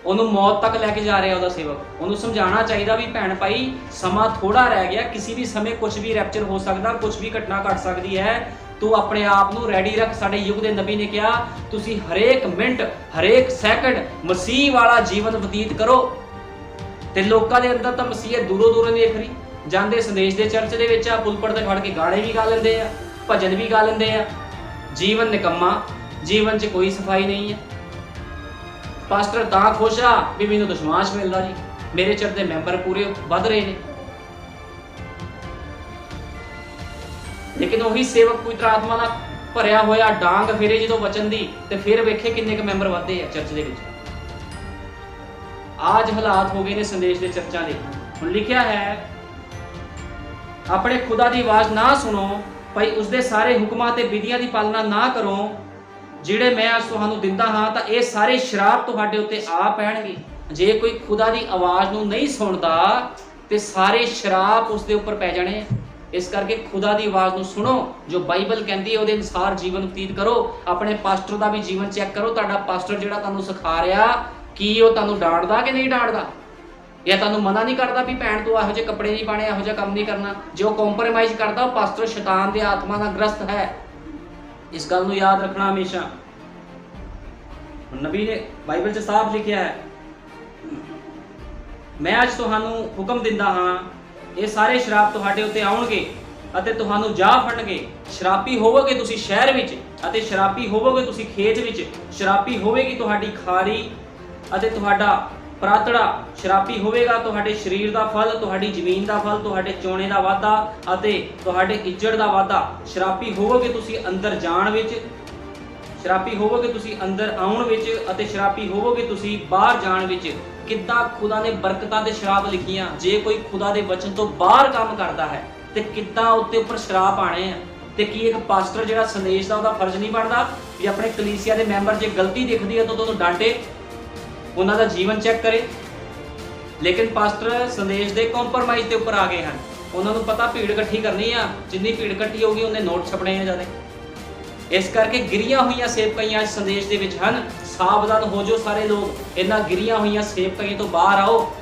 ਉਹਨੂੰ ਮੌਤ ਤੱਕ ਲੈ ਕੇ ਜਾ ਰਿਹਾ ਉਹਦਾ ਸੇਵਕ। ਉਹਨੂੰ ਸਮਝਾਉਣਾ ਚਾਹੀਦਾ ਵੀ ਭੈਣ ਭਾਈ ਸਮਾਂ ਥੋੜਾ ਰਹਿ ਗਿਆ, ਕਿਸੇ ਵੀ ਸਮੇਂ ਕੁਝ ਵੀ ਰੈਪਚਰ ਹੋ ਸਕਦਾ, ਕੁਝ ਵੀ ਘਟਨਾ ਘਟ ਸਕਦੀ ਹੈ। ਤੂੰ ਆਪਣੇ ਆਪ ਨੂੰ ਰੈਡੀ ਰੱਖ। ਸਾਡੇ ਯੁੱਗ ਦੇ ਨਬੀ ਨੇ ਕਿਹਾ ਤੁਸੀਂ ਹਰੇਕ ਮਿੰਟ, ਹਰੇਕ ਸੈਕਿੰਡ ਮਸੀਹ ਵਾਲਾ ਜੀਵਨ ਬਤੀਤ ਕਰੋ। ਤੇ ਲੋਕਾਂ ਦੇ ਅੰਦਰ ਤਾਂ ਮਸੀਹਤ ਦੂਰੋਂ ਦੂਰੋਂ ਨਹੀਂ ਦਿਖ ਰਹੀ। ਜਾਂਦੇ ਸੰਦੇਸ਼ ਦੇ ਚਰਚ ਦੇ ਵਿੱਚ ਆ, ਪੁਲਪਟ ਤੇ ਖੜ ਕੇ ਗਾਣੇ ਵੀ ਗਾ ਲੈਂਦੇ ਆ, ਭਜਨ ਵੀ ਗਾ ਲੈਂਦੇ ਆ। ਜੀਵਨ ਨਿਕੰਮਾ, ਜੀਵਨ 'ਚ ਕੋਈ ਸਫਾਈ ਨਹੀਂ ਹੈ। ਪਾਸਟਰ ਤਾਂ ਖੁਸ਼ ਆ ਵੀ ਮੈਨੂੰ ਦਸ਼ਮਾਸ਼ ਮਿਲਦਾ ਜੀ, ਮੇਰੇ ਚਰਚ ਦੇ ਮੈਂਬਰ ਪੂਰੇ ਵੱਧ ਰਹੇ ਨੇ। ਲੇਕਿਨ ਉਹੀ ਸੇਵਕ ਪਵਿੱਤਰ ਆਤਮਾ ਨਾਲ ਭਰਿਆ ਹੋਇਆ ਡਾਂਗ ਫੇਰੇ ਜਦੋਂ ਵਚਨ ਦੀ, ਤੇ ਫਿਰ ਵੇਖੇ ਕਿੰਨੇ ਕੁ ਮੈਂਬਰ ਵੱਧਦੇ ਆ ਚਰਚ ਦੇ ਵਿੱਚ। ਆਜ ਹਾਲਾਤ ਹੋ ਗਏ ਨੇ ਸੰਦੇਸ਼ ਦੇ ਚਰਚਾਂ ਦੇ। ਹੁਣ ਲਿਖਿਆ ਹੈ ਆਪਣੇ ਖੁਦਾ ਦੀ ਆਵਾਜ਼ ਨਾ ਸੁਣੋ, ਭਾਈ ਉਸਦੇ ਸਾਰੇ ਹੁਕਮਾਂ ਤੇ ਵਿਧੀਆਂ ਦੀ ਪਾਲਣਾ ਨਾ ਕਰੋ ਜਿਹੜੇ ਮੈਂ ਅੱਜ ਤੁਹਾਨੂੰ ਦਿੰਦਾ ਹਾਂ, ਤਾਂ ਇਹ ਸਾਰੇ ਸ਼ਰਾਪ ਤੁਹਾਡੇ ਉੱਤੇ ਆ ਪੈਣਗੇ। ਜੇ ਕੋਈ ਖੁਦਾ ਦੀ ਆਵਾਜ਼ ਨੂੰ ਨਹੀਂ ਸੁਣਦਾ ਤੇ ਸਾਰੇ ਸ਼ਰਾਪ ਉਸਦੇ ਉੱਪਰ ਪੈ ਜਾਣੇ। ਇਸ ਕਰਕੇ ਖੁਦਾ ਦੀ ਆਵਾਜ਼ ਨੂੰ ਸੁਣੋ, ਜੋ ਬਾਈਬਲ ਕਹਿੰਦੀ ਹੈ ਉਹਦੇ ਅਨੁਸਾਰ ਜੀਵਨ ਬਤੀਤ ਕਰੋ। ਆਪਣੇ ਪਾਸਟਰ ਦਾ ਵੀ ਜੀਵਨ ਚੈੱਕ ਕਰੋ। ਤੁਹਾਡਾ ਪਾਸਟਰ ਜਿਹੜਾ ਤੁਹਾਨੂੰ ਸਿਖਾ ਰਿਹਾ, ਕੀ ਉਹ ਤੁਹਾਨੂੰ ਡਾਂਟਦਾ ਕਿ ਨਹੀਂ ਡਾਂਟਦਾ, ਜਾਂ ਤੁਹਾਨੂੰ ਮਨਾ ਨਹੀਂ ਕਰਦਾ ਵੀ ਭੈਣ ਤੂੰ ਇਹੋ ਜਿਹੇ ਕੱਪੜੇ ਨਹੀਂ ਪਾਣੇ, ਇਹੋ ਜਿਹਾ ਕੰਮ ਨਹੀਂ ਕਰਨਾ। ਜੋ ਕੰਪਰੋਮਾਈਜ਼ ਕਰਦਾ ਉਹ ਪਾਸਟਰ ਸ਼ੈਤਾਨ ਦੇ ਆਤਮਾ ਨਾਲ ਗ੍ਰਸਤ ਹੈ। ਇਸ ਗੱਲ ਨੂੰ ਯਾਦ ਰੱਖਣਾ ਹਮੇਸ਼ਾ। ਨਬੀ ਨੇ ਬਾਈਬਲ 'ਚ ਸਾਫ਼ ਲਿਖਿਆ ਹੈ, ਮੈਂ ਅੱਜ ਤੁਹਾਨੂੰ ਹੁਕਮ ਦਿੰਦਾ ਹਾਂ, ਇਹ ਸਾਰੇ ਸ਼ਰਾਪ ਤੁਹਾਡੇ ਉੱਤੇ ਆਉਣਗੇ ਅਤੇ ਤੁਹਾਨੂੰ ਜਾ ਫੜਨਗੇ। ਸ਼ਰਾਪੀ ਹੋਵੋਗੇ ਤੁਸੀਂ ਸ਼ਹਿਰ ਵਿੱਚ, ਅਤੇ ਸ਼ਰਾਪੀ ਹੋਵੋਗੇ ਤੁਸੀਂ ਖੇਤ ਵਿੱਚ। ਸ਼ਰਾਪੀ ਹੋਵੇਗੀ ਤੁਹਾਡੀ ਖਾਰੀ ਅਤੇ ਤੁਹਾਡਾ ਪ੍ਰਾਤੜਾ। ਸ਼ਰਾਪੀ ਹੋਵੇਗਾ ਤੁਹਾਡੇ ਸਰੀਰ ਦਾ ਫਲ, ਤੁਹਾਡੀ ਜ਼ਮੀਨ ਦਾ ਫਲ, ਤੁਹਾਡੇ ਚੋਣੇ ਦਾ ਵਾਧਾ ਅਤੇ ਤੁਹਾਡੇ ਇੱਜੜ ਦਾ ਵਾਧਾ। ਸ਼ਰਾਪੀ ਹੋਵੋਗੇ ਤੁਸੀਂ ਅੰਦਰ ਜਾਣ ਵਿੱਚ, ਸ਼ਰਾਪੀ ਹੋਵੋਗੇ ਤੁਸੀਂ ਅੰਦਰ ਆਉਣ ਵਿੱਚ, ਅਤੇ ਸ਼ਰਾਪੀ ਹੋਵੋਗੇ ਤੁਸੀਂ ਬਾਹਰ ਜਾਣ ਵਿੱਚ। ਕਿੱਦਾਂ ਖੁਦਾ ਨੇ ਬਰਕਤਾਂ ਤੇ ਸ਼ਰਾਪ ਲਿਖੀਆਂ। ਜੇ ਕੋਈ ਖੁਦਾ ਦੇ ਵਚਨ ਤੋਂ ਬਾਹਰ ਕੰਮ ਕਰਦਾ ਹੈ ਤੇ ਕਿੱਦਾਂ ਉੱਤੇ ਉੱਪਰ ਸ਼ਰਾਪ ਆਣੇ ਆ। ਤੇ ਕੀ ਇੱਕ ਪਾਸਟਰ ਜਿਹੜਾ ਸੰਦੇਸ਼ ਦਾ ਉਹਦਾ ਫਰਜ਼ ਨਹੀਂ ਬਣਦਾ ਵੀ ਆਪਣੇ ਕਲੀਸਿਆ ਦੇ ਮੈਂਬਰ ਜੇ ਗਲਤੀ ਦਿਖਦੀ ਹੈ ਤਾਂ ਉਹਨੂੰ ਡਾਂਟੇ, ਉਹਨਾਂ ਦਾ ਜੀਵਨ ਚੈੱਕ ਕਰੇ। ਲੇਕਿਨ ਪਾਸਟਰ ਸੰਦੇਸ਼ ਦੇ ਕੰਪਰੋਮਾਈਜ਼ ਦੇ ਉੱਪਰ ਆ ਗਏ ਹਨ। ਉਹਨਾਂ ਨੂੰ ਪਤਾ ਭੀੜ ਇਕੱਠੀ ਕਰਨੀ ਆ, ਜਿੰਨੀ ਭੀੜ ਇਕੱਠੀ ਹੋਊਗੀ ਉਹਨੇ ਨੋਟ ਛਪਣੇ ਆ ਜ਼ਿਆਦਾ। ਇਸ ਕਰਕੇ ਗਿਰੀਆਂ ਹੋਈਆਂ ਸੇਵਕਾਈਆਂ ਇਸ ਸੰਦੇਸ਼ ਦੇ ਵਿੱਚ ਹਨ। ਸਾਵਧਾਨ ਹੋ ਜਾਓ ਸਾਰੇ ਲੋਕ, ਇਹਨਾਂ ਗਿਰੀਆਂ ਹੋਈਆਂ ਸੇਵਕਾਈਆਂ ਤੋਂ ਬਾਹਰ ਆਓ।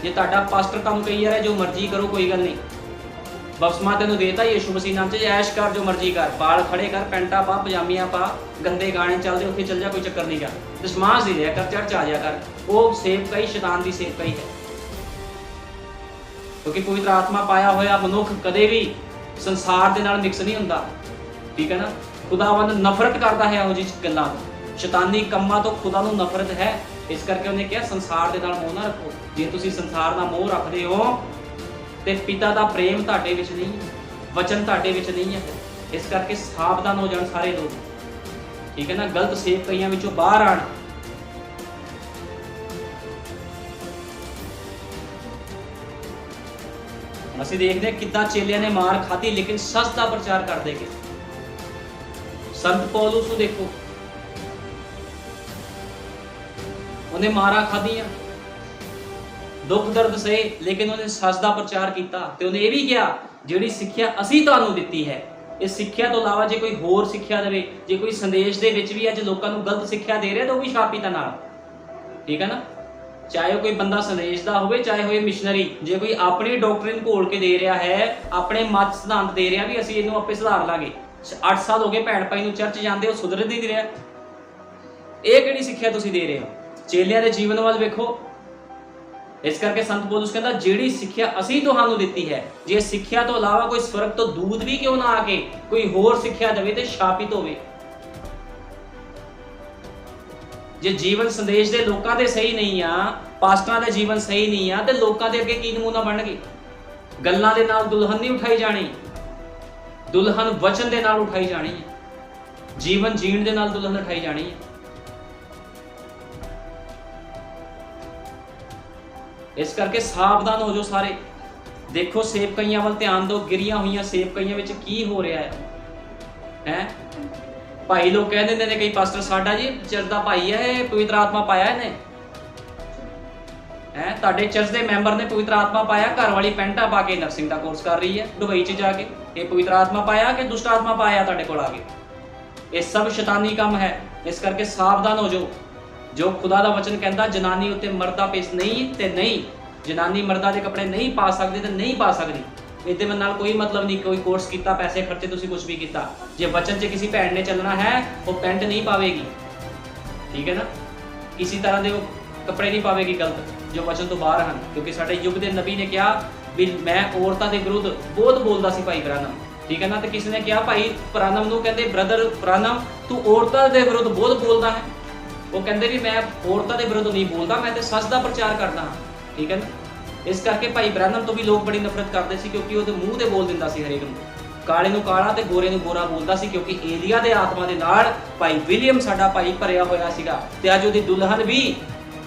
ਜੇ ਤੁਹਾਡਾ ਪਾਸਟਰ ਕੰਮ ਕਹੀ ਜਾ ਰਿਹਾ ਜੋ ਮਰਜ਼ੀ ਕਰੋ, ਕੋਈ ਗੱਲ ਨਹੀਂ। ਬਪਤਿਸਮਾ ਤੈਨੂੰ ਦੇਤਾ ਯਿਸੂ ਮਸੀਹ ਨਾਮ 'ਚ, ਐਸ਼ ਕਰ, ਜੋ ਮਰਜ਼ੀ ਕਰ, ਬਾਲ ਖੜੇ ਕਰ, ਪੈਂਟਾਂ ਪਾ, ਪਜਾਮੀਆਂ ਪਾ, ਗੰਦੇ ਗਾਣੇ ਚੱਲਦੇ ਉੱਥੇ ਚੱਲ ਜਾ, ਕੋਈ ਚੱਕਰ ਨਹੀਂ ਗਾ। ਦਸ਼ਮਾਸ਼ ਦੇ ਦਿਆ ਕਰ, ਚਰਚ ਆ ਜਾ ਕਰ। ਉਹ ਸੇਵਕਾਈ ਸ਼ੈਤਾਨ ਦੀ ਸੇਵਕਾਈ ਹੈ, ਕਿਉਂਕਿ ਪਵਿੱਤਰ ਆਤਮਾ ਪਾਇਆ ਹੋਇਆ ਮਨੁੱਖ ਕਦੇ ਵੀ ਸੰਸਾਰ ਦੇ ਨਾਲ ਮਿਕਸ ਨਹੀਂ ਹੁੰਦਾ, ਠੀਕ ਹੈ ਨਾ। ਖੁਦਾਵੰਦ ਨਫ਼ਰਤ ਕਰਦਾ ਹੈ ਇਹੋ ਜਿਹੀ ਗੱਲਾਂ ਤੋਂ, ਸ਼ੈਤਾਨੀ ਕੰਮਾਂ ਤੋਂ ਖੁਦਾ ਨੂੰ ਨਫ਼ਰਤ ਹੈ। ਇਸ ਕਰਕੇ ਉਹਨੇ ਕਿਹਾ ਸੰਸਾਰ ਦੇ ਨਾਲ ਮੋਹ ਨਾ ਰੱਖੋ। ਜੇ ਤੁਸੀਂ ਸੰਸਾਰ ਦਾ ਮੋਹ ਰੱਖਦੇ ਹੋ ਤੇ ਪਿਤਾ ਦਾ ਪ੍ਰੇਮ ਤੁਹਾਡੇ ਵਿੱਚ ਨਹੀਂ ਹੈ, ਵਚਨ ਤੁਹਾਡੇ ਵਿੱਚ ਨਹੀਂ ਹੈ। ਇਸ ਕਰਕੇ ਸਾਵਧਾਨ ਹੋ ਜਾਣ ਸਾਰੇ ਲੋਕ, ਠੀਕ ਹੈ ਨਾ। ਗਲਤ ਸੇਵਕਾਈਆਂ ਵਿੱਚੋਂ ਬਾਹਰ ਆਣ। ਅਸੀਂ ਦੇਖਦੇ ਕਿੱਦਾਂ ਚੇਲਿਆਂ ਨੇ ਮਾਰ ਖਾਧੀ, ਲੇਕਿਨ ਸੱਚ ਦਾ ਪ੍ਰਚਾਰ ਕਰਦੇ ਗਏ। ਸੰਤ ਪੌਲੁਸ ਨੂੰ ਦੇਖੋ, ਉਹਨੇ ਮਾਰਾਂ ਖਾਧੀਆਂ, ਦੁੱਖ ਦਰਦ ਸਹੇ, ਲੇਕਿਨ ਉਹਨੇ ਸੱਚ ਦਾ ਪ੍ਰਚਾਰ ਕੀਤਾ। ਤੇ ਉਹਨੇ ਇਹ ਵੀ ਕਿਹਾ ਜਿਹੜੀ ਸਿੱਖਿਆ ਅਸੀਂ ਤੁਹਾਨੂੰ ਦਿੱਤੀ ਹੈ, ਇਸ ਸਿੱਖਿਆ ਤੋਂ ਇਲਾਵਾ ਜੇ ਕੋਈ ਹੋਰ ਸਿੱਖਿਆ ਦੇਵੇ, ਜੇ ਕੋਈ ਸੰਦੇਸ਼ ਦੇ ਵਿੱਚ ਵੀ ਅੱਜ ਲੋਕਾਂ ਨੂੰ ਗਲਤ ਸਿੱਖਿਆ ਦੇ ਰਿਹਾ ਤਾਂ ਉਹ ਵੀ ਸ਼ਰਾਪੀ ਨਾਲ, ਠੀਕ ਹੈ ਨਾ। ਚਾਹੇ ਉਹ ਕੋਈ ਬੰਦਾ ਸੰਦੇਸ਼ ਦਾ ਹੋਵੇ, ਚਾਹੇ ਹੋਏ ਮਿਸ਼ਨਰੀ, ਜੇ ਕੋਈ ਆਪਣੀ ਡਾਕਟਰਿਨ ਘੋਲ ਕੇ ਦੇ ਰਿਹਾ ਹੈ, ਆਪਣੇ ਮਤ ਸਿਧਾਂਤ ਦੇ ਰਿਹਾ ਵੀ ਅਸੀਂ ਇਹਨੂੰ ਆਪੇ ਸੁਧਾਰ ਲਾਂਗੇ, 8 ਸਾਲ ਹੋ ਗਏ ਭੈਣ ਭਾਈ ਨੂੰ ਚਰਚ ਜਾਂਦੇ, ਉਹ ਸੁਧਰ ਨਹੀਂ ਰਿਹਾ, ਇਹ ਕਿਹੜੀ ਸਿੱਖਿਆ ਤੁਸੀਂ ਦੇ ਰਹੇ ਹੋ? ਚੇਲਿਆਂ ਦੇ ਜੀਵਨ ਵੱਲ ਵੇਖੋ। ਇਸ ਕਰਕੇ ਸੰਤ ਪੌਲੁਸ ਕਹਿੰਦਾ ਜਿਹੜੀ ਸਿੱਖਿਆ ਅਸੀਂ ਤੁਹਾਨੂੰ ਦਿੱਤੀ ਹੈ, ਜੇ ਸਿੱਖਿਆ ਤੋਂ ਇਲਾਵਾ ਕੋਈ ਸਵਰਗ ਤੋਂ ਦੂਤ ਵੀ ਕਿਉਂ ਨਾ ਆ ਕੇ ਕੋਈ ਹੋਰ ਸਿੱਖਿਆ ਦੇਵੇ ਤੇ ਸ਼ਾਪਿਤ ਹੋਵੇ। ਜੇ ਜੀਵਨ ਸੰਦੇਸ਼ ਦੇ ਲੋਕਾਂ ਦੇ ਸਹੀ ਨਹੀਂ ਆ, ਪਾਸਟਰਾਂ ਦੇ ਜੀਵਨ ਸਹੀ ਨਹੀਂ ਆ, ਤੇ ਲੋਕਾਂ ਦੇ ਅੱਗੇ ਕੀ ਨਮੂਨਾ ਬਣਨਗੇ? ਗੱਲਾਂ ਦੇ ਨਾਲ ਦੁਲਹਨ ਨਹੀਂ ਉਠਾਈ ਜਾਣੀ, ਦੁਲਹਨ ਵਚਨ ਦੇ ਨਾਲ ਉਠਾਈ ਜਾਣੀ ਹੈ, ਜੀਵਨ ਜੀਣ ਦੇ ਨਾਲ ਦੁਲਹਨ ਉਠਾਈ ਜਾਣੀ ਹੈ। ਇਸ ਕਰਕੇ ਸਾਵਧਾਨ ਹੋ ਜਾਓ ਸਾਰੇ। ਦੇਖੋ ਸੇਵਕਈਆਂ ਵੱਲ ਧਿਆਨ ਦਿਓ, ਗਿਰੀਆਂ ਹੋਈਆਂ ਸੇਵਕਈਆਂ ਵਿੱਚ ਕੀ ਹੋ ਰਿਹਾ ਹੈ। ਭਾਈ ਲੋਕ ਕਹਿ ਦਿੰਦੇ ਨੇ ਕਈ ਪਾਸਟਰ, ਸਾਡਾ ਜੀ ਚਰਚ ਦਾ ਭਾਈ ਹੈ, ਇਹ ਪਵਿੱਤਰ ਆਤਮਾ ਪਾਇਆ ਇਹਨੇ। ਤੁਹਾਡੇ ਚਰਚ ਦੇ ਮੈਂਬਰ ਨੇ ਪਵਿੱਤਰ ਆਤਮਾ ਪਾਇਆ, ਘਰ ਵਾਲੀ ਪੈਂਟਾ ਪਾ ਕੇ ਨਰਸਿੰਗ ਦਾ ਕੋਰਸ ਕਰ ਰਹੀ ਹੈ ਦੁਬਈ 'ਚ ਜਾ ਕੇ, ਇਹ ਪਵਿੱਤਰ ਆਤਮਾ ਪਾਇਆ ਕਿ ਦੁਸ਼ਟ ਆਤਮਾ ਪਾਇਆ ਤੁਹਾਡੇ ਕੋਲ ਆ ਕੇ? ਇਹ ਸਭ ਸ਼ੈਤਾਨੀ ਕੰਮ ਹੈ। ਇਸ ਕਰਕੇ ਸਾਵਧਾਨ ਹੋ ਜਾਓ। ਜੋ ਖੁਦਾ ਦਾ ਵਚਨ ਕਹਿੰਦਾ ਜਨਾਨੀ ਉੱਤੇ ਮਰਦਾ ਪੇਸ ਨਹੀਂ, ਤੇ ਨਹੀਂ ਜਨਾਨੀ ਮਰਦਾ ਦੇ ਕੱਪੜੇ ਨਹੀਂ ਪਾ ਸਕਦੀ ਤੇ ਨਹੀਂ ਪਾ ਸਕਦੀ। ਇਹਦੇ ਨਾਲ ਕੋਈ ਮਤਲਬ ਨਹੀਂ ਕੋਈ ਕੋਰਸ ਕੀਤਾ, ਪੈਸੇ ਖਰਚੇ, ਤੁਸੀਂ ਕੁਝ ਵੀ ਕੀਤਾ। ਜੇ ਵਚਨ 'ਚ ਕਿਸੇ ਭੈਣ ਨੇ ਚੱਲਣਾ ਹੈ, ਉਹ ਪੈਂਟ ਨਹੀਂ ਪਾਵੇਗੀ, ਠੀਕ ਹੈ ਨਾ, ਕਿਸੇ ਤਰ੍ਹਾਂ ਦੇ ਉਹ ਕੱਪੜੇ ਨਹੀਂ ਪਾਵੇਗੀ ਗਲਤ ਜੋ ਵਚਨ ਤੋਂ ਬਾਹਰ ਹਨ। ਕਿਉਂਕਿ ਸਾਡੇ ਯੁੱਗ ਦੇ ਨਬੀ ਨੇ ਕਿਹਾ ਵੀ ਮੈਂ ਔਰਤਾਂ ਦੇ ਵਿਰੁੱਧ ਬਹੁਤ ਬੋਲਦਾ ਸੀ ਭਾਈ ਬ੍ਰਾਨਮ, ਠੀਕ ਹੈ ਨਾ। ਤੇ ਕਿਸੇ ਨੇ ਕਿਹਾ ਭਾਈ ਬ੍ਰਾਨਮ ਨੂੰ, ਕਹਿੰਦੇ ਬ੍ਰਦਰ ਬ੍ਰਾਨਮ ਤੂੰ ਔਰਤਾਂ ਦੇ ਵਿਰੁੱਧ ਬਹੁਤ ਬੋਲਦਾ ਹੈ। ਉਹ ਕਹਿੰਦੇ ਵੀ ਮੈਂ ਔਰਤਾਂ ਦੇ ਵਿਰੁੱਧ ਨਹੀਂ ਬੋਲਦਾ, ਮੈਂ ਤੇ ਸੱਚ ਦਾ ਪ੍ਰਚਾਰ ਕਰਦਾ ਹਾਂ, ਠੀਕ ਹੈ ਨਾ। ਇਸ ਕਰਕੇ ਭਾਈ ਬ੍ਰਾਨਮ ਤੋਂ ਵੀ ਲੋਕ ਬੜੀ ਨਫ਼ਰਤ ਕਰਦੇ ਸੀ, ਕਿਉਂਕਿ ਉਹਦੇ ਮੂੰਹ ਤੇ ਬੋਲ ਦਿੰਦਾ ਸੀ ਹਰੇਕ ਨੂੰ, ਕਾਲੇ ਨੂੰ ਕਾਲਾ ਤੇ ਗੋਰੇ ਨੂੰ ਗੋਰਾ ਬੋਲਦਾ ਸੀ। ਕਿਉਂਕਿ ਏਲੀਆ ਦੇ ਆਤਮਾ ਦੇ ਨਾਲ ਭਾਈ ਵਿਲੀਅਮ ਸਾਡਾ ਭਾਈ ਭਰਿਆ ਹੋਇਆ ਸੀਗਾ, ਤੇ ਅੱਜ ਉਹਦੀ ਦੁਲਹਨ ਵੀ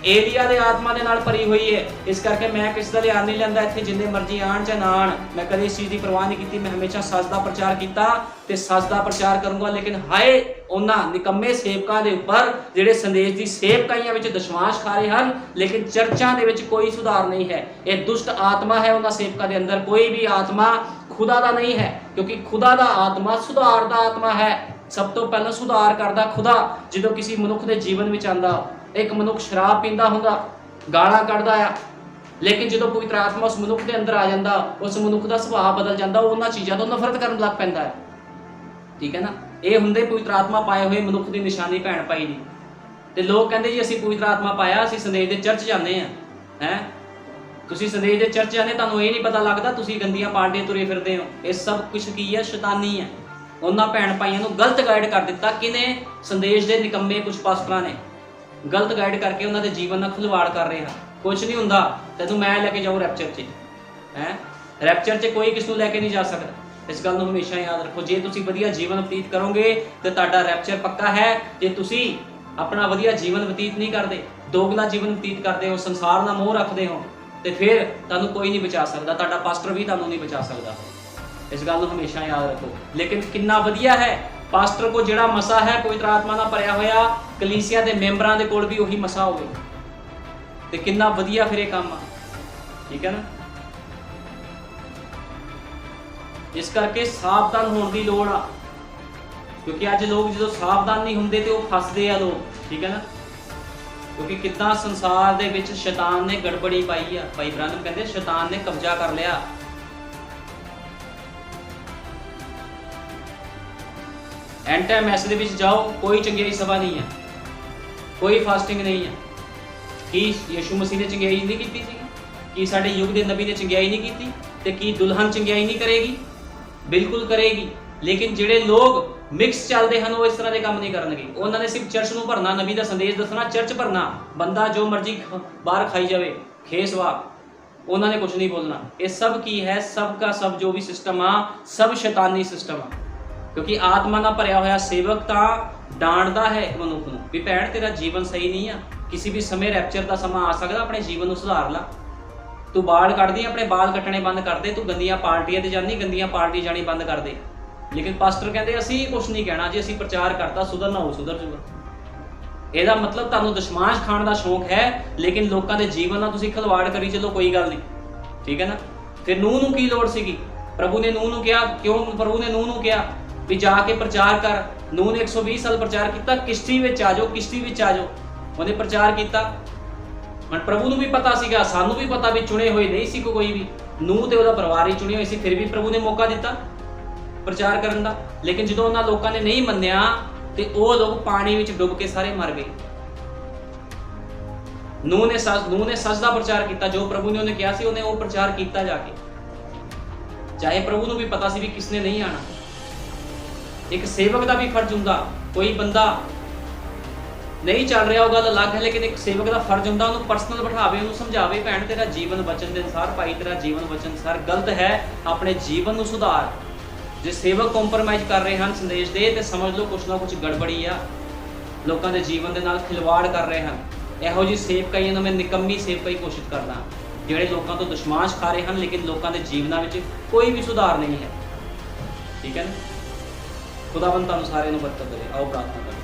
ਏਲੀਆ ਦੇ ਆਤਮਾ ਦੇ ਨਾਲ ਭਰੀ ਹੋਈ ਹੈ। ਇਸ ਕਰਕੇ ਮੈਂ ਕਿਸ ਦਾ ਲਿਆਣ ਨਹੀਂ ਲੈਂਦਾ, ਇੱਥੇ ਜਿੰਨੇ ਮਰਜ਼ੀ ਆਣ ਜਾਂ ਨਾ ਆਣ, ਮੈਂ ਕਦੇ ਇਸ ਚੀਜ਼ ਦੀ ਪਰਵਾਹ ਨਹੀਂ ਕੀਤੀ। ਮੈਂ ਹਮੇਸ਼ਾ ਸੱਚ ਦਾ ਪ੍ਰਚਾਰ ਕੀਤਾ ਤੇ ਸੱਚ ਦਾ ਪ੍ਰਚਾਰ ਕਰੂੰਗਾ। ਲੇਕਿਨ ਹਾਏ ਉਹਨਾਂ ਨਿਕੰਮੇ ਸੇਵਕਾਂ ਦੇ ਉੱਪਰ ਜਿਹੜੇ ਸੰਦੇਸ਼ ਦੀ ਸੇਵਕਾਈਆਂ ਵਿੱਚ ਦਸ਼ਵਾਂਸ਼ ਖਾ ਰਹੇ ਹਨ, ਲੇਕਿਨ ਚਰਚਾਂ ਦੇ ਵਿੱਚ ਕੋਈ ਸੁਧਾਰ ਨਹੀਂ ਹੈ। ਇਹ ਦੁਸ਼ਟ ਆਤਮਾ ਹੈ ਉਹਨਾਂ ਸੇਵਕਾਂ ਦੇ ਅੰਦਰ, ਕੋਈ ਵੀ ਆਤਮਾ ਖੁਦਾ ਦਾ ਨਹੀਂ ਹੈ। ਕਿਉਂਕਿ ਖੁਦਾ ਦਾ ਆਤਮਾ ਸੁਧਾਰ ਦਾ ਆਤਮਾ ਹੈ। ਸਭ ਤੋਂ ਪਹਿਲਾਂ ਸੁਧਾਰ ਕਰਦਾ ਖੁਦਾ। ਜਦੋਂ ਕਿਸੇ ਮਨੁੱਖ ਦੇ ਜੀਵਨ ਵਿੱਚ ਆਂਦਾ, ਇੱਕ ਮਨੁੱਖ ਸ਼ਰਾਬ ਪੀਂਦਾ ਹੁੰਦਾ, ਗਾਲਾਂ ਕੱਢਦਾ ਆ, ਲੇਕਿਨ ਜਦੋਂ ਪਵਿੱਤਰ ਆਤਮਾ ਉਸ ਮਨੁੱਖ ਦੇ ਅੰਦਰ ਆ ਜਾਂਦਾ, ਉਸ ਮਨੁੱਖ ਦਾ ਸੁਭਾਅ ਬਦਲ ਜਾਂਦਾ, ਉਹ ਉਹਨਾਂ ਚੀਜ਼ਾਂ ਤੋਂ ਨਫ਼ਰਤ ਕਰਨ ਲੱਗ ਪੈਂਦਾ ਹੈ, ਠੀਕ ਹੈ ਨਾ। ਇਹ ਹੁੰਦੇ ਪਵਿੱਤਰ ਆਤਮਾ ਪਾਏ ਹੋਏ ਮਨੁੱਖ ਦੀ ਨਿਸ਼ਾਨੀ ਭੈਣ ਭਾਈ ਦੀ। ਤੇ ਲੋਕ ਕਹਿੰਦੇ ਜੀ ਅਸੀਂ ਪਵਿੱਤਰ ਆਤਮਾ ਪਾਇਆ, ਅਸੀਂ ਸੰਦੇਸ਼ ਦੇ ਚਰਚ ਜਾਂਦੇ ਹਾਂ। ਤੁਸੀਂ ਸੰਦੇਸ਼ ਦੇ ਚਰਚ ਜਾਂਦੇ, ਤੁਹਾਨੂੰ ਇਹ ਨਹੀਂ ਪਤਾ ਲੱਗਦਾ ਤੁਸੀਂ ਗੰਦੀਆਂ ਪਾਰਟੀਆਂ ਤੁਰੇ ਫਿਰਦੇ ਹੋ। ਇਹ ਸਭ ਕੁਝ ਕੀ ਹੈ? ਸ਼ੈਤਾਨੀ ਹੈ। ਉਹਨਾਂ ਭੈਣ ਭਾਈਆਂ ਨੂੰ ਗਲਤ ਗਾਈਡ ਕਰ ਦਿੱਤਾ ਕਿਨੇ? ਸੰਦੇਸ਼ ਦੇ ਨਿਕੰਮੇ ਕੁਝ ਪਾਸਟਰਾਂ ਨੇ ਗਲਤ ਗਾਈਡ ਕਰਕੇ ਉਹਨਾਂ ਦੇ ਜੀਵਨ ਨਾਲ ਖਿਲਵਾੜ ਕਰ ਰਹੇ ਹਨ। ਕੁਝ ਨਹੀਂ ਹੁੰਦਾ, ਤੈਨੂੰ ਮੈਂ ਲੈ ਕੇ ਜਾਊਂ ਰੈਪਚਰ 'ਚ, ਰੈਪਚਰ 'ਚ ਕੋਈ ਕਿਸ ਨੂੰ ਲੈ ਕੇ ਨਹੀਂ ਜਾ ਸਕਦਾ। ਇਸ ਗੱਲ ਨੂੰ ਹਮੇਸ਼ਾ ਯਾਦ ਰੱਖੋ। ਜੇ ਤੁਸੀਂ ਵਧੀਆ ਜੀਵਨ ਬਤੀਤ ਕਰੋਗੇ ਤੇ ਤੁਹਾਡਾ ਰੈਪਚਰ ਪੱਕਾ ਹੈ। ਜੇ ਤੁਸੀਂ ਆਪਣਾ ਵਧੀਆ ਜੀਵਨ ਬਤੀਤ ਨਹੀਂ ਕਰਦੇ, ਦੋਗਲਾ ਜੀਵਨ ਬਤੀਤ ਕਰਦੇ ਹੋ, ਸੰਸਾਰ ਨਾਲ ਮੋਹ ਰੱਖਦੇ ਹੋ, ਤੇ ਫਿਰ ਤੁਹਾਨੂੰ ਕੋਈ ਨਹੀਂ ਬਚਾ ਸਕਦਾ, ਤੁਹਾਡਾ ਪਾਸਟਰ ਵੀ ਤੁਹਾਨੂੰ ਨਹੀਂ ਬਚਾ ਸਕਦਾ। ਇਸ ਗੱਲ ਨੂੰ ਹਮੇਸ਼ਾ ਯਾਦ ਰੱਖੋ। ਲੇਕਿਨ ਕਿੰਨਾ ਵਧੀਆ ਹੈ ਪਾਸਟਰ ਕੋ ਜਿਹੜਾ ਮਸਾ ਹੈ ਪਵਿੱਤਰ ਆਤਮਾ ਨਾਲ ਭਰਿਆ ਹੋਇਆ, ਕਲੀਸਿਆ ਦੇ ਮੈਂਬਰਾਂ ਦੇ ਕੋਲ ਵੀ ਉਹੀ ਮਸਾ ਹੋਵੇ, ਤੇ ਕਿੰਨਾ ਵਧੀਆ ਫਿਰ ਇਹ ਕੰਮ ਆ, ਠੀਕ ਹੈ ਨਾ। ਇਸ ਕਰਕੇ ਸਾਵਧਾਨ ਹੋਣ ਦੀ ਲੋੜ ਆ, ਕਿਉਂਕਿ ਅੱਜ ਲੋਕ ਜਦੋਂ ਸਾਵਧਾਨ ਨਹੀਂ ਹੁੰਦੇ ਤੇ ਉਹ ਫਸਦੇ ਆ ਲੋਕ, ਠੀਕ ਹੈ ਨਾ। ਕਿਉਂਕਿ ਕਿੱਦਾਂ ਸੰਸਾਰ ਦੇ ਵਿੱਚ ਸ਼ੈਤਾਨ ਨੇ ਗੜਬੜੀ ਪਾਈ ਆ। ਭਾਈ ਬ੍ਰਾਨਮ ਕਹਿੰਦੇ ਸ਼ੈਤਾਨ ਨੇ ਕਬਜ਼ਾ ਕਰ ਲਿਆ। ਐਂਡ ਟਾਈਮ ਮੈਸੇਜ ਦੇ ਵਿੱਚ ਜਾਓ, ਕੋਈ ਚੰਗਿਆਈ ਸਭਾ ਨਹੀਂ ਹੈ, ਕੋਈ ਫਾਸਟਿੰਗ ਨਹੀਂ ਹੈ। ਕੀ ਯਿਸੂ ਮਸੀਹ ਨੇ ਚੰਗਿਆਈ ਨਹੀਂ ਕੀਤੀ ਸੀ? ਕੀ ਸਾਡੇ ਯੁੱਗ ਦੇ ਨਬੀ ਨੇ ਚੰਗਿਆਈ ਨਹੀਂ ਕੀਤੀ? ਤੇ ਕੀ ਦੁਲਹਨ ਚੰਗਿਆਈ ਨਹੀਂ ਕਰੇਗੀ? ਬਿਲਕੁਲ ਕਰੇਗੀ। ਲੇਕਿਨ ਜਿਹੜੇ ਲੋਕ ਮਿਕਸ ਚੱਲਦੇ ਹਨ ਉਹ ਇਸ ਤਰ੍ਹਾਂ ਦੇ ਕੰਮ ਨਹੀਂ ਕਰਨਗੇ। ਉਹਨਾਂ ਨੇ ਸਿਰਫ ਚਰਚ ਨੂੰ ਭਰਨਾ, ਨਬੀ ਦਾ ਸੰਦੇਸ਼ ਦੱਸਣਾ, ਚਰਚ ਭਰਨਾ, ਬੰਦਾ ਜੋ ਮਰਜ਼ੀ ਬਾਹਰ ਖਾਈ ਜਾਵੇ ਖੇਸਵਾ, ਉਹਨਾਂ ਨੇ ਕੁਝ ਨਹੀਂ ਬੋਲਣਾ। ਇਹ ਸਭ ਕੀ ਹੈ? ਸਭ ਦਾ ਸਭ ਜੋ ਵੀ ਸਿਸਟਮ ਆ, ਸਭ ਸ਼ੈਤਾਨੀ ਸਿਸਟਮ ਆ। ਕਿਉਂਕਿ ਆਤਮਾ ਨਾਲ ਭਰਿਆ ਹੋਇਆ ਸੇਵਕ ਤਾਂ ਡਾਂਟਦਾ ਹੈ ਇੱਕ ਮਨੁੱਖ ਨੂੰ ਵੀ ਭੈਣ ਤੇਰਾ ਜੀਵਨ ਸਹੀ ਨਹੀਂ ਆ, ਕਿਸੇ ਵੀ ਸਮੇਂ ਰੈਪਚਰ ਦਾ ਸਮਾਂ ਆ ਸਕਦਾ, ਆਪਣੇ ਜੀਵਨ ਨੂੰ ਸੁਧਾਰ ਲਾ। ਤੂੰ ਬਾਲ ਕੱਢਦੀ, ਆਪਣੇ ਬਾਲ ਕੱਟਣੇ ਬੰਦ ਕਰ ਦੇ। ਤੂੰ ਗੰਦੀਆਂ ਪਾਰਟੀਆਂ ਤੇ ਜਾਂਦੀ, ਗੰਦੀਆਂ ਪਾਰਟੀ ਜਾਣੀ ਬੰਦ ਕਰ ਦੇ। ਲੇਕਿਨ ਪਾਸਟਰ ਕਹਿੰਦੇ ਅਸੀਂ ਕੁਛ ਨਹੀਂ ਕਹਿਣਾ, ਜੇ ਅਸੀਂ ਪ੍ਰਚਾਰ ਕਰਤਾ ਸੁਧਰਨਾ ਹੋ ਸੁਧਰ ਜੂਗਾ। ਇਹਦਾ ਮਤਲਬ ਤੁਹਾਨੂੰ ਦਸ਼ਮਾਂਸ਼ ਖਾਣ ਦਾ ਸ਼ੌਂਕ ਹੈ, ਲੇਕਿਨ ਲੋਕਾਂ ਦੇ ਜੀਵਨ ਨਾਲ ਤੁਸੀਂ ਖਿਲਵਾੜ ਕਰੀ ਚਲੋ, ਕੋਈ ਗੱਲ ਨਹੀਂ, ਠੀਕ ਹੈ ਨਾ। ਫਿਰ ਨੂੰਹ ਨੂੰ ਕੀ ਲੋੜ ਸੀਗੀ? प्रभु ने नूह ਨੂੰ ਕਿਹਾ, ਕਿਉਂ ਪ੍ਰਭੂ ਨੇ ਨੂਹ ਨੂੰ ਕਿਹਾ ਵੀ ਜਾ ਕੇ ਪ੍ਰਚਾਰ ਕਰ। ਨੂਹ ਨੇ 120 ਸਾਲ ਪ੍ਰਚਾਰ ਕੀਤਾ, ਕਿਸ਼ਤੀ ਵਿੱਚ ਆ ਜਾਓ, ਕਿਸ਼ਤੀ ਵਿੱਚ ਆ ਜਾਓ। ਉਹਨੇ ਪ੍ਰਚਾਰ ਕੀਤਾ। ਹੁਣ ਪ੍ਰਭੂ ਨੂੰ ਵੀ ਪਤਾ ਸੀਗਾ, ਸਾਨੂੰ ਵੀ ਪਤਾ ਵੀ ਚੁਣੇ ਹੋਏ ਨਹੀਂ ਸੀ ਕੋਈ ਵੀ, ਨੂਹ ਤੇ ਉਹਦਾ ਪਰਿਵਾਰ ਹੀ ਚੁਣੇ ਹੋਏ ਸੀ, ਫਿਰ ਵੀ ਪ੍ਰਭੂ ਨੇ ਮੌਕਾ ਦਿੱਤਾ ਪ੍ਰਚਾਰ ਕਰਨ ਦਾ। ਲੇਕਿਨ ਜਦੋਂ ਉਹਨਾਂ ਲੋਕਾਂ ਨੇ ਨਹੀਂ ਮੰਨਿਆ ਤੇ ਉਹ ਲੋਕ ਪਾਣੀ ਵਿੱਚ ਡੁੱਬ ਕੇ ਸਾਰੇ ਮਰ ਗਏ। ਨੂਹ ਨੇ ਸੱਚ ਦਾ ਪ੍ਰਚਾਰ ਕੀਤਾ, ਜੋ ਪ੍ਰਭੂ ਨੇ ਉਹਨੇ ਕਿਹਾ ਸੀ ਉਹਨੇ ਉਹ ਪ੍ਰਚਾਰ ਕੀਤਾ ਜਾ ਕੇ, ਚਾਹੇ ਪ੍ਰਭੂ ਨੂੰ ਵੀ ਪਤਾ ਸੀ ਵੀ ਕਿਸਨੇ ਨਹੀਂ ਆਣਾ। ਇੱਕ ਸੇਵਕ ਦਾ ਵੀ ਫਰਜ਼ ਹੁੰਦਾ, ਕੋਈ ਬੰਦਾ ਨਹੀਂ ਚੱਲ ਰਿਹਾ ਉਹ ਗੱਲ ਅਲੱਗ ਹੈ, ਲੇਕਿਨ ਇੱਕ ਸੇਵਕ ਦਾ ਫਰਜ਼ ਹੁੰਦਾ ਉਹਨੂੰ ਪਰਸਨਲ ਬਿਠਾਵੇ, ਉਹਨੂੰ ਸਮਝਾਵੇ, ਭੈਣ ਤੇਰਾ ਜੀਵਨ ਵਚਨ ਦੇ ਅਨੁਸਾਰ, ਭਾਈ ਤੇਰਾ ਜੀਵਨ ਵਚਨ ਅਨੁਸਾਰ ਗਲਤ ਹੈ, ਆਪਣੇ ਜੀਵਨ ਨੂੰ ਸੁਧਾਰ। ਜੇ ਸੇਵਕ ਕੰਪਰਮਾਈਜ਼ ਕਰ ਰਹੇ ਹਨ ਸੰਦੇਸ਼ ਦੇ, ਤੇ ਸਮਝ ਲਓ ਕੁਛ ਨਾ ਕੁਛ ਗੜਬੜੀ ਆ, ਲੋਕਾਂ ਦੇ ਜੀਵਨ ਦੇ ਨਾਲ ਖਿਲਵਾੜ ਕਰ ਰਹੇ ਹਨ। ਇਹੋ ਜਿਹੀ ਸੇਵਕਾਈਆਂ ਨੂੰ ਮੈਂ ਨਿਕੰਮੀ ਸੇਵਕਾਈ ਘੋਸ਼ਿਤ ਕਰਦਾ, ਜਿਹੜੇ ਲੋਕਾਂ ਤੋਂ ਦੁਸ਼ਮਾਸ਼ ਖਾ ਰਹੇ ਹਨ, ਲੇਕਿਨ ਲੋਕਾਂ ਦੇ ਜੀਵਨਾਂ ਵਿੱਚ ਕੋਈ ਵੀ ਸੁਧਾਰ ਨਹੀਂ ਹੈ। ਠੀਕ ਹੈ ਨਾ? ਖੁਦਾਵੰਦ ਤੁਹਾਨੂੰ ਸਾਰਿਆਂ ਨੂੰ ਬਰਕਤ ਦੇਵੇ। ਆਓ ਪ੍ਰਾਰਥਨਾ ਕਰੀਏ।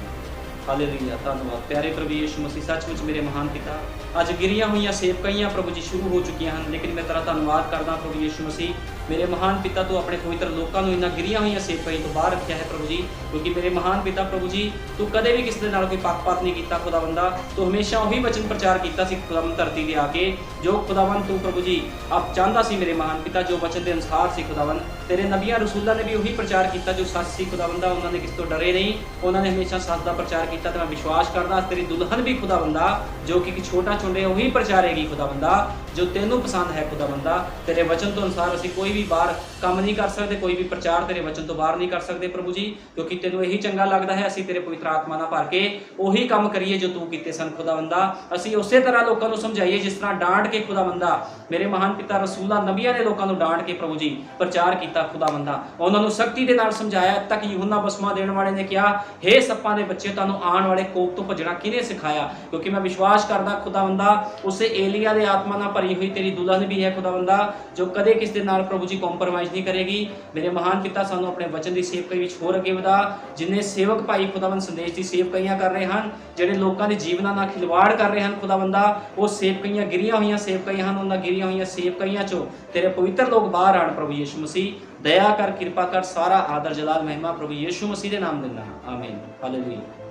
ਹਾਲੇਲੂਇਆ, ਧੰਨਵਾਦ ਪਿਆਰੇ ਪ੍ਰਭੂ ਯਿਸੂ ਮਸੀਹ। ਸੱਚਮੁੱਚ ਮੇਰੇ ਮਹਾਨ ਪਿਤਾ, ਅੱਜ ਗਿਰੀਆਂ ਹੋਈਆਂ ਸੇਵਕਾਈਆਂ ਪ੍ਰਭੂ ਜੀ ਸ਼ੁਰੂ ਹੋ ਚੁੱਕੀਆਂ ਹਨ, ਲੇਕਿਨ ਮੈਂ ਤੇਰਾ ਧੰਨਵਾਦ ਕਰਦਾ ਪ੍ਰਭੂ ਯਿਸੂ ਮਸੀਹ। ਮੇਰੇ ਮਹਾਨ ਪਿਤਾ, ਤੂੰ ਆਪਣੇ ਪਵਿੱਤਰ ਲੋਕਾਂ ਨੂੰ ਇਹਨਾਂ ਗਿਰੀਆਂ ਹੋਈਆਂ ਸੇਵਕਾਈ ਤੋਂ ਬਾਹਰ ਰੱਖਿਆ ਹੈ ਪ੍ਰਭੂ ਜੀ, ਕਿਉਂਕਿ ਮੇਰੇ ਮਹਾਨ ਪਿਤਾ ਪ੍ਰਭੂ ਜੀ, ਤੂੰ ਕਦੇ ਵੀ ਕਿਸੇ ਦੇ ਨਾਲ ਕੋਈ ਪੱਖਪਾਤ ਨਹੀਂ ਕੀਤਾ ਖੁਦਾਵੰਦਾ। ਤੂੰ ਹਮੇਸ਼ਾ ਉਹੀ ਵਚਨ ਪ੍ਰਚਾਰ ਕੀਤਾ ਸੀ ਖੁਦਾਵੰਦ ਧਰਤੀ ਤੇ ਆ ਕੇ, ਜੋ ਖੁਦਾਵੰਦ ਤੂੰ ਪ੍ਰਭੂ ਜੀ ਆਪ ਚਾਹੁੰਦਾ ਸੀ ਮੇਰੇ ਮਹਾਨ ਪਿਤਾ, ਜੋ ਵਚਨ ਦੇ ਅਨੁਸਾਰ ਸੀ ਖੁਦਾਵੰਦ। ਤੇਰੇ ਨਬੀਆਂ ਰਸੂਲਾਂ ਨੇ ਵੀ ਉਹੀ ਪ੍ਰਚਾਰ ਕੀਤਾ ਜੋ ਸੱਚ ਸੀ ਖੁਦਾਵੰਦਾ। ਉਹਨਾਂ ਨੇ ਕਿਸੇ ਤੋਂ ਡਰੇ ਨਹੀਂ, ਉਹਨਾਂ ਨੇ ਹਮੇਸ਼ਾ ਸੱਚ ਦਾ ਪ੍ਰਚਾਰ ਕੀਤਾ। ਤੇ ਮੈਂ ਵਿਸ਼ਵਾਸ ਕਰਦਾ ਤੇਰੀ ਦੁਲਹਨ ਵੀ ਖੁਦਾਵੰਦਾ, ਜੋ ਕਿ ਇੱਕ ਛੋਟਾ ਚੁੰਡੇ ਉਹੀ ਪ੍ਰਚਾਰੇਗੀ ਖੁਦਾਵੰਦਾ, ਜੋ ਤੈਨੂੰ ਪਸੰਦ ਹੈ ਖੁਦਾਵੰਦਾ। ਤੇਰੇ ਵਚਨ ਤੋਂ ਅਨੁਸਾਰ ਅਸੀਂ ਕੋਈ ਵੀ ਬਾਹਰ ਕੰਮ ਨਹੀਂ ਕਰ ਸਕਦੇ, ਕੋਈ ਵੀ ਪ੍ਰਚਾਰ ਤੇਰੇ ਵਚਨ ਤੋਂ ਬਾਹਰ ਨਹੀਂ ਕਰ ਸਕਦੇ ਪ੍ਰਭੂ ਜੀ, ਕਿਉਂਕਿ ਤੈਨੂੰ ਇਹੀ ਚੰਗਾ ਲੱਗਦਾ ਹੈ ਅਸੀਂ ਤੇਰੇ ਪਵਿੱਤਰ ਆਤਮਾ ਨਾਲ ਭਰ ਕੇ ਉਹੀ ਕੰਮ ਕਰੀਏ ਜੋ ਤੂੰ ਕੀਤੇ ਸਨ ਖੁਦਾਵੰਦਾ। ਅਸੀਂ ਉਸੇ ਤਰ੍ਹਾਂ ਲੋਕਾਂ ਨੂੰ ਸਮਝਾਈਏ ਜਿਸ ਤਰ੍ਹਾਂ ਡਾਂਟ ਕੇ ਖੁਦਾਵੰਦਾ ਮੇਰੇ ਮਹਾਨ ਪਿਤਾ ਰਸੂਲਾਂ ਨਬੀਆਂ ਨੇ ਲੋਕਾਂ ਨੂੰ ਡਾਂਟ ਕੇ ਪ੍ਰਭੂ ਜੀ ਪ੍ਰਚਾਰ ਕੀਤਾ ਖੁਦਾਵੰਦਾ। ਉਹਨਾਂ ਨੂੰ ਸਖਤੀ ਦੇ ਨਾਲ ਸਮਝਾਇਆ ਤੱਕ ਯੂਹੰਨਾ ਬਸਮਾ ਦੇਣ ਵਾਲੇ ਨੇ ਕਿਹਾ, ਹੇ ਸੱਪਾਂ ਦੇ ਬੱਚੇ, ਤੁਹਾਨੂੰ ਆਉਣ ਵਾਲੇ ਕੋਪ ਤੋਂ ਭੱਜਣਾ ਕਿਹਨੇ ਸਿਖਾਇਆ? ਕਿਉਂਕਿ ਮੈਂ ਵਿਸ਼ਵਾਸ ਕਰਦਾ ਖੁਦਾਵੰਦਾ ਉਸੇ ਏਲੀਆ ਦੇ ਆਤਮਾ ਨਾਲ ਭਰੀ ਹੋਈ ਤੇਰੀ ਦੁਲਹਨ ਵੀ ਹੈ ਖੁਦਾਵੰਦਾ, ਜੋ ਕਦੇ ਕਿਸ ਦੇ ਨਾਲ ਪ੍ਰਭੂ ਜੀ ਕੰਪਰਮਾਈਜ਼ ਨਹੀਂ ਕਰੇਗੀ। ਮੇਰੇ ਮਹਾਨ ਪਿਤਾ, ਸਾਨੂੰ ਆਪਣੇ ਵਚਨ ਦੀ ਸੇਵਕਾਈ ਵਿੱਚ ਹੋਰ ਅੱਗੇ ਵਧਾ। ਜਿੰਨੇ ਸੇਵਕ ਭਾਈ ਖੁਦਾਵੰਦ ਸੰਦੇਸ਼ ਦੀ ਸੇਵਕਾਈਆਂ ਕਰ ਰਹੇ ਹਨ, ਜਿਹੜੇ ਲੋਕਾਂ ਦੇ ਜੀਵਨਾਂ ਨਾਲ ਖਿਲਵਾੜ ਕਰ ਰਹੇ ਹਨ ਖੁਦਾਵੰਦਾ, ਉਹ ਸੇਵਕਾਈਆਂ ਗਿਰੀਆਂ ਹੋਈਆਂ ਸੇਵਕਾਈਆਂ ਹਨ, ਉਹਨਾਂ ਗਿਰੀਆਂ ਹੋਈਆਂ ਸੇਵਕਾਈਆਂ ਚੋਂ ਤੇਰੇ ਪਵਿੱਤਰ ਲੋਕ ਬਾਹਰ ਆਣ ਪ੍ਰਭੂ ਯਿਸੂ ਮਸੀਹ। ਦਇਆ ਕਰ, ਕਿਰਪਾ ਕਰ, ਸਾਰਾ ਆਦਰ ਜਲਾਲ ਮਹਿਮਾ ਪ੍ਰਭੂ ਯਿਸੂ ਮਸੀਹ ਦੇ ਨਾਮ ਦਿੰਦਾ ਹਾਂ, ਆਮੀਨ, ਹਾਲੇਲੂਇਆ।